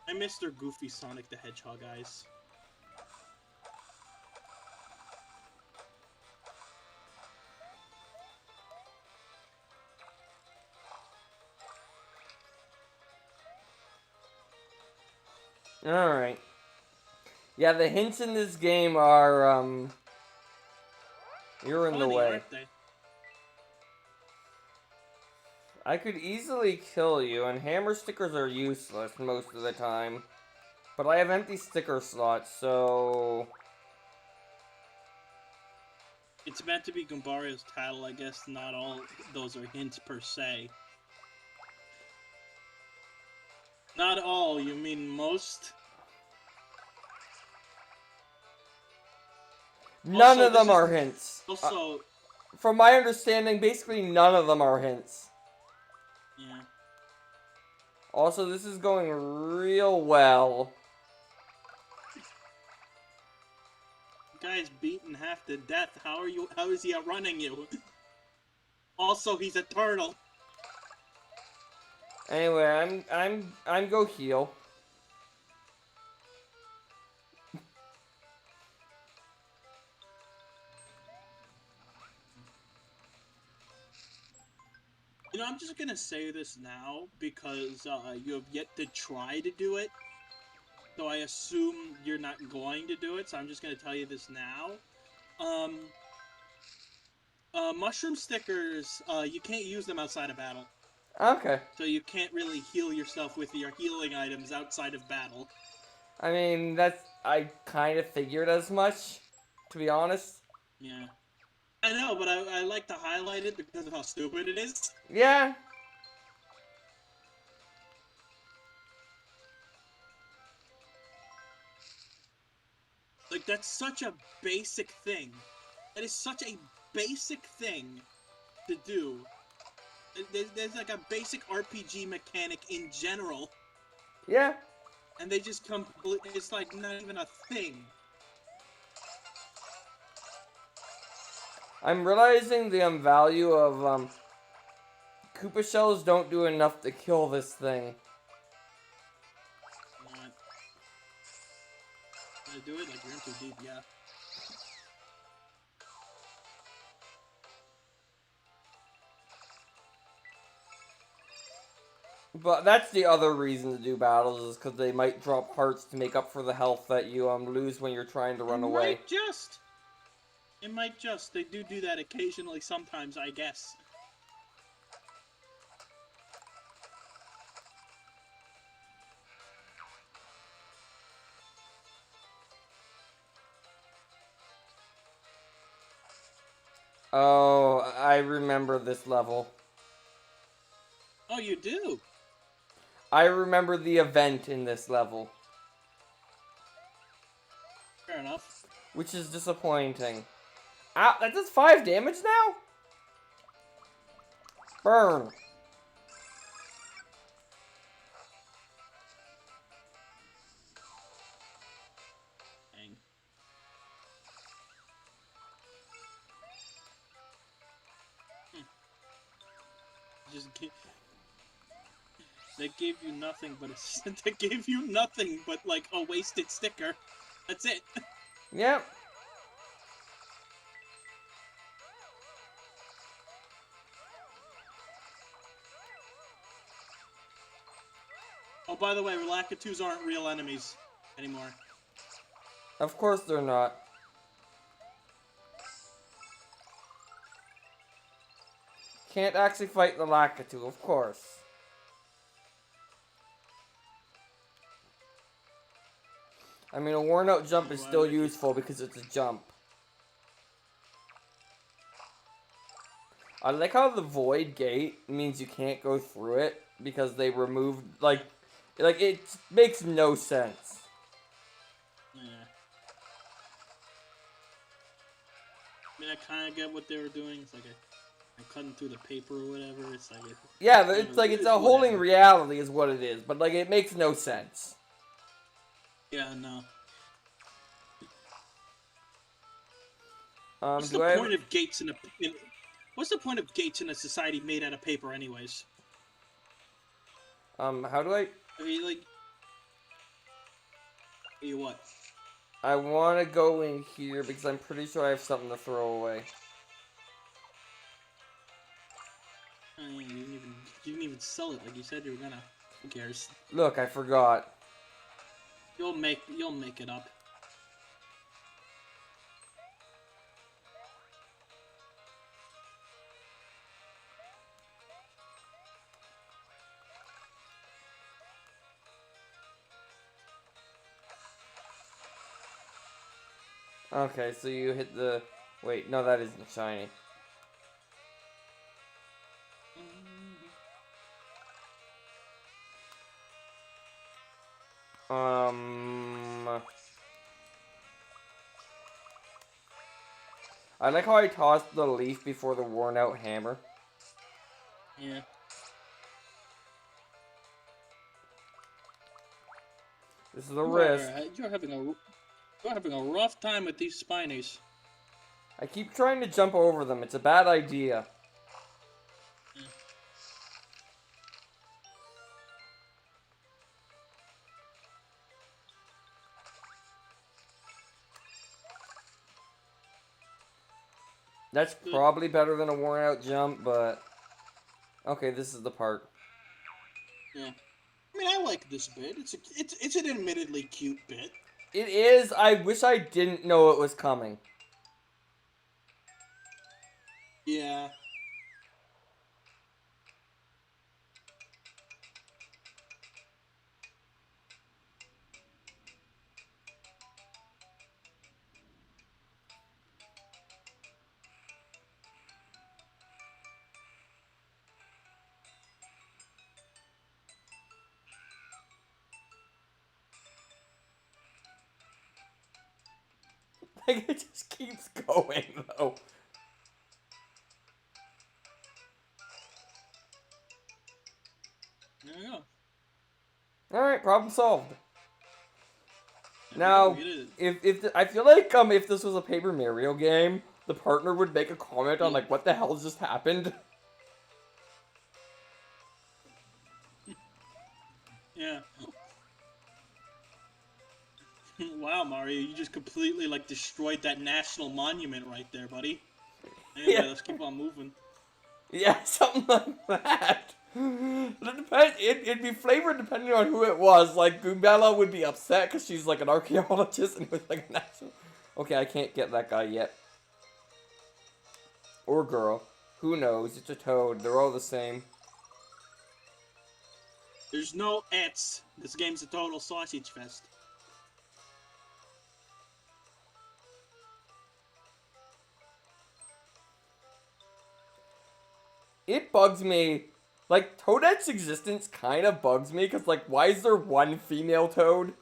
I Mr. Goofy Sonic the Hedgehog eyes. Alright. Yeah, the hints in this game are, you're in the Funny, way. aren't they? I could easily kill you, and hammer stickers are useless most of the time. But I have empty sticker slots, so... It's meant to be Gumbario's tattle, I guess not all those are hints per se. Not all, you mean most? None Also, of them this is- are hints. Also, From my understanding, basically none of them are hints. yeah. Also, this is going real well. Guy's beaten half to death. How is he outrunning you? Also, he's a turtle. Anyway, I'm go heal. You know, I'm just gonna say this now because you have yet to try to do it. So I assume you're not going to do it, so I'm just gonna tell you this now. Mushroom stickers, you can't use them outside of battle. Okay. So you can't really heal yourself with your healing items outside of battle. I mean, I kind of figured as much, to be honest. Yeah. I know, but I like to highlight it because of how stupid it is. Yeah. Like, that's such a basic thing. That is such a basic thing to do. There's like a basic RPG mechanic in general, Yeah. and they just it's like not even a thing. I'm realizing the value of Koopa shells don't do enough to kill this thing. Not. Gonna do it like you're in too deep, yeah. But that's the other reason to do battles, is because they might drop hearts to make up for the health that you lose when you're trying to run away. It might just. They do that occasionally, sometimes, I guess. Oh, I remember this level. Oh, you do? I remember the event in this level, Fair enough. which is disappointing. Ow, that does 5 damage now? Burn. Dang. Just they gave you nothing but they gave you nothing but like a wasted sticker. That's it. Yep. Oh, by the way, Lakitus aren't real enemies anymore. Of course they're not. Can't actually fight the Lakitu, of course. I mean, a worn out jump is still useful because it's a jump. I like how the void gate means you can't go through it because they removed, like it makes no sense. Yeah. I mean, I kind of get what they were doing. It's like I'm cutting through the paper or whatever. It's like Yeah, it's like it's a holding whatever. reality is what it is, but like it makes no sense. Yeah, no. What's Do the I have- point of gates what's the point of gates in a society made out of paper, anyways? how do I? I mean, like, you what? I want to go in here because I'm pretty sure I have something to throw away. You didn't even sell it like you said you were gonna. Who cares? Look, I forgot. You'll make it up. Okay, so you hit the... Wait, no, that isn't shiny. I like how I tossed the leaf before the worn out hammer. Yeah. This is a risk. You're having a rough time with these spinies. I keep trying to jump over them. It's a bad idea. That's probably better than a worn out jump, but... Okay, this is the part. Yeah. I mean, I like this bit. It's an admittedly cute bit. It is. I wish I didn't know it was coming. Yeah. Like, it just keeps going, though. There you go. Alright, problem solved. There Now, we go. I feel like if this was a Paper Mario game, the partner would make a comment on like what the hell just happened. Yeah. Wow, Mario, you just completely like destroyed that national monument right there, buddy. Anyway, Yeah. let's keep on moving. Yeah, something like that. It'd be flavored depending on who it was. Like, Goombella would be upset because she's like an archaeologist and it was like a national... Okay, I can't get that guy yet. Or girl. Who knows? It's a toad. They're all the same. There's no ets. This game's a total sausage fest. It bugs me. Like, Toadette's existence kind of bugs me because, like, why is there one female Toad?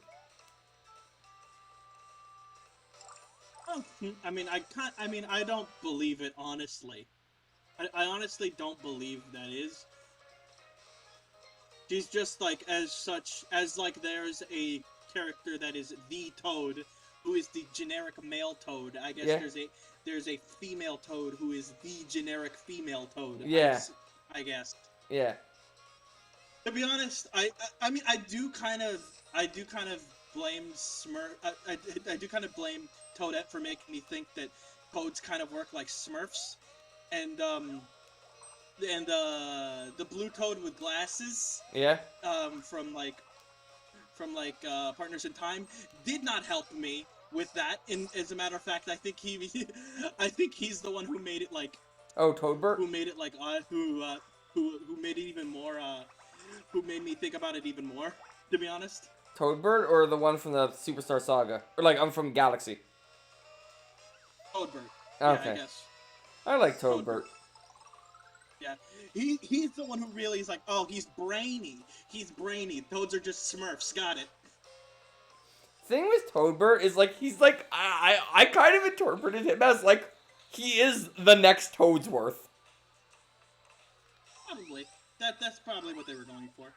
I mean, I don't believe it, honestly. I honestly don't believe that is. She's just, like, as like, there's a character that is the Toad, who is the generic male Toad. I guess Yeah. there's a female Toad who is the generic female Toad. Yeah. I guess. Yeah. To be honest, I mean, I do kind of blame Smurf. I do kind of blame Toadette for making me think that Toads kind of work like Smurfs, and the blue Toad with glasses, Yeah? from Partners in Time, did not help me with that. And as a matter of fact, I think he's the one who made it like. Oh, Toadbert? Who made it like who made it even more who made me think about it even more, to be honest. Toadbird or the one from the Superstar Saga? Or like, I'm from Galaxy. Toadbert. Okay. Yeah, I guess. I like Toadbert. Yeah. He's the one who really is like, oh, he's brainy. He's brainy. Toads are just Smurfs, got it. Thing with Toadbert is like, he's like, I kind of interpreted him as like, he is the next Toadsworth. Probably. That's probably what they were going for.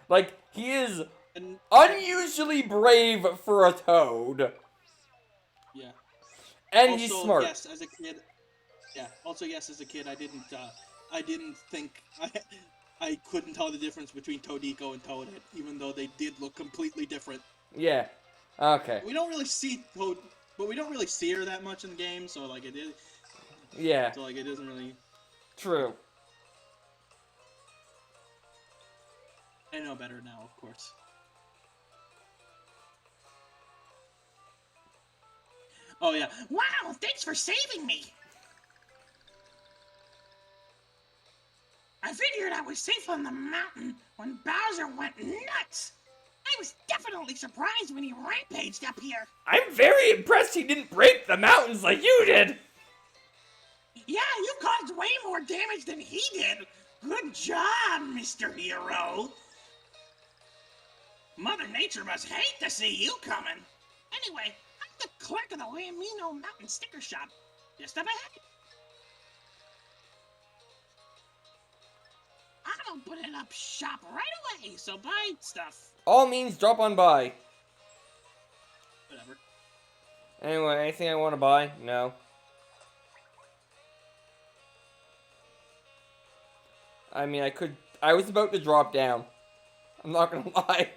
Like, he is And unusually brave for a Toad. yeah. And Also, he's smart. Yes, as a kid. Yeah. Also, yes, as a kid, I didn't think I couldn't tell the difference between Toadiko and Toadette, even though they did look completely different. Yeah. Okay. We don't really see Toad, but we don't really see her that much in the game, so like it is. Yeah. So like it isn't really. True. I know better now, of course. Oh yeah. Wow, thanks for saving me. I figured I was safe on the mountain when Bowser went nuts. I was definitely surprised when he rampaged up here. I'm very impressed he didn't break the mountains like you did. Yeah, you caused way more damage than he did. Good job, Mr. Hero. Mother Nature must hate to see you coming. Anyway, I'm the clerk of the Lamino Mountain Sticker Shop. Just up ahead. I'm gonna put it up shop right away, so buy stuff. All means drop on by. Whatever. Anyway, anything I want to buy? No. I mean, I was about to drop down. I'm not gonna lie.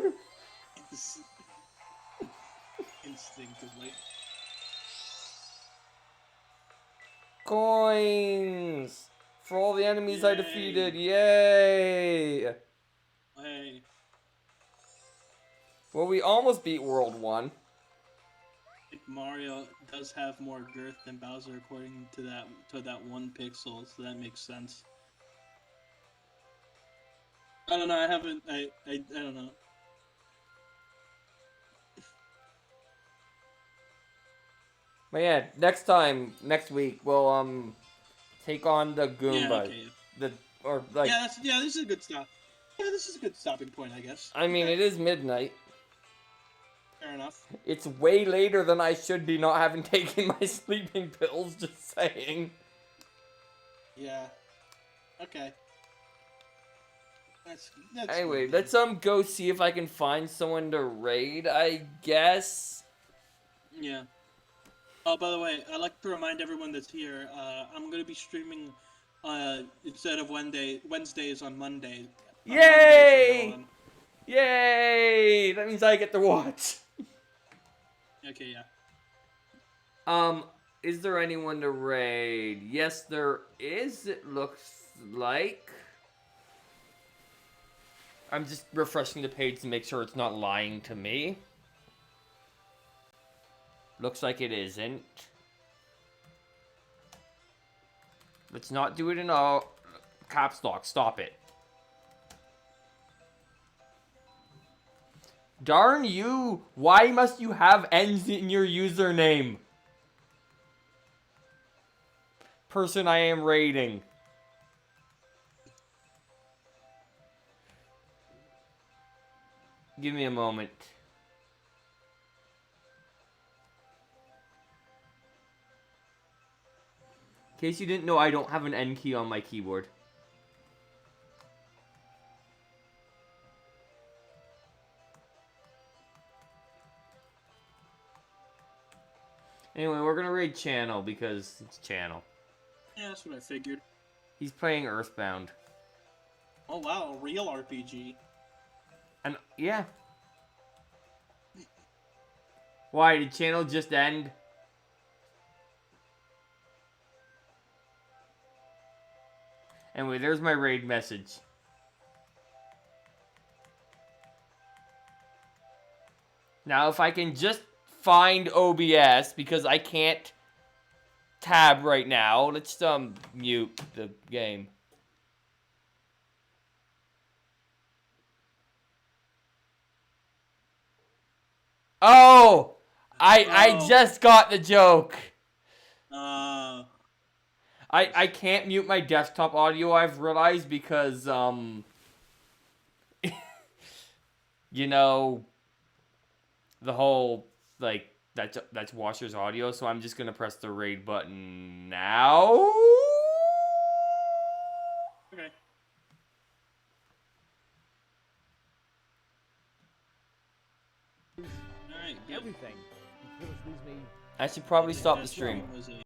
Jeez. Instinctively. Coins! For all the enemies I Yay. defeated, yay! Hey. Well, we almost beat World 1. I think Mario does have more girth than Bowser according to that 1 pixel, so that makes sense. I don't know, I don't know. But yeah, next week, we'll, take on the Goomba. Yeah, okay. This is a good stop. Yeah, this is a good stopping point, I guess. I mean, it is midnight. Fair enough. It's way later than I should be not having taken my sleeping pills, just saying. Yeah. Okay. That's Anyway, good. let's go see if I can find someone to raid, I guess. Yeah. Oh, by the way, I'd like to remind everyone that's here, I'm gonna be streaming, instead of Wednesdays on Monday. Yay! Yay! That means I get to watch. Okay, yeah. Is there anyone to raid? Yes, there is, it looks like. I'm just refreshing the page to make sure it's not lying to me. Looks like it isn't. Let's not do it in all caps lock. Stop it. Darn you! Why must you have N's in your username? Person I am raiding. Give me a moment. In case you didn't know, I don't have an N key on my keyboard. Anyway, we're gonna raid Channel because it's Channel. Yeah, that's what I figured. He's playing Earthbound. Oh wow, a real RPG. And, yeah. Why, did Channel just end? Anyway, there's my raid message. Now, if I can just find OBS, because I can't tab right now, let's mute the game. Oh! I just got the joke. I can't mute my desktop audio, I've realized, because, you know, the whole, like, that's Washer's audio, so I'm just gonna press the raid button now. Okay. Alright, good. Everything. Phyllis leaves me I should probably stop the stream. Was a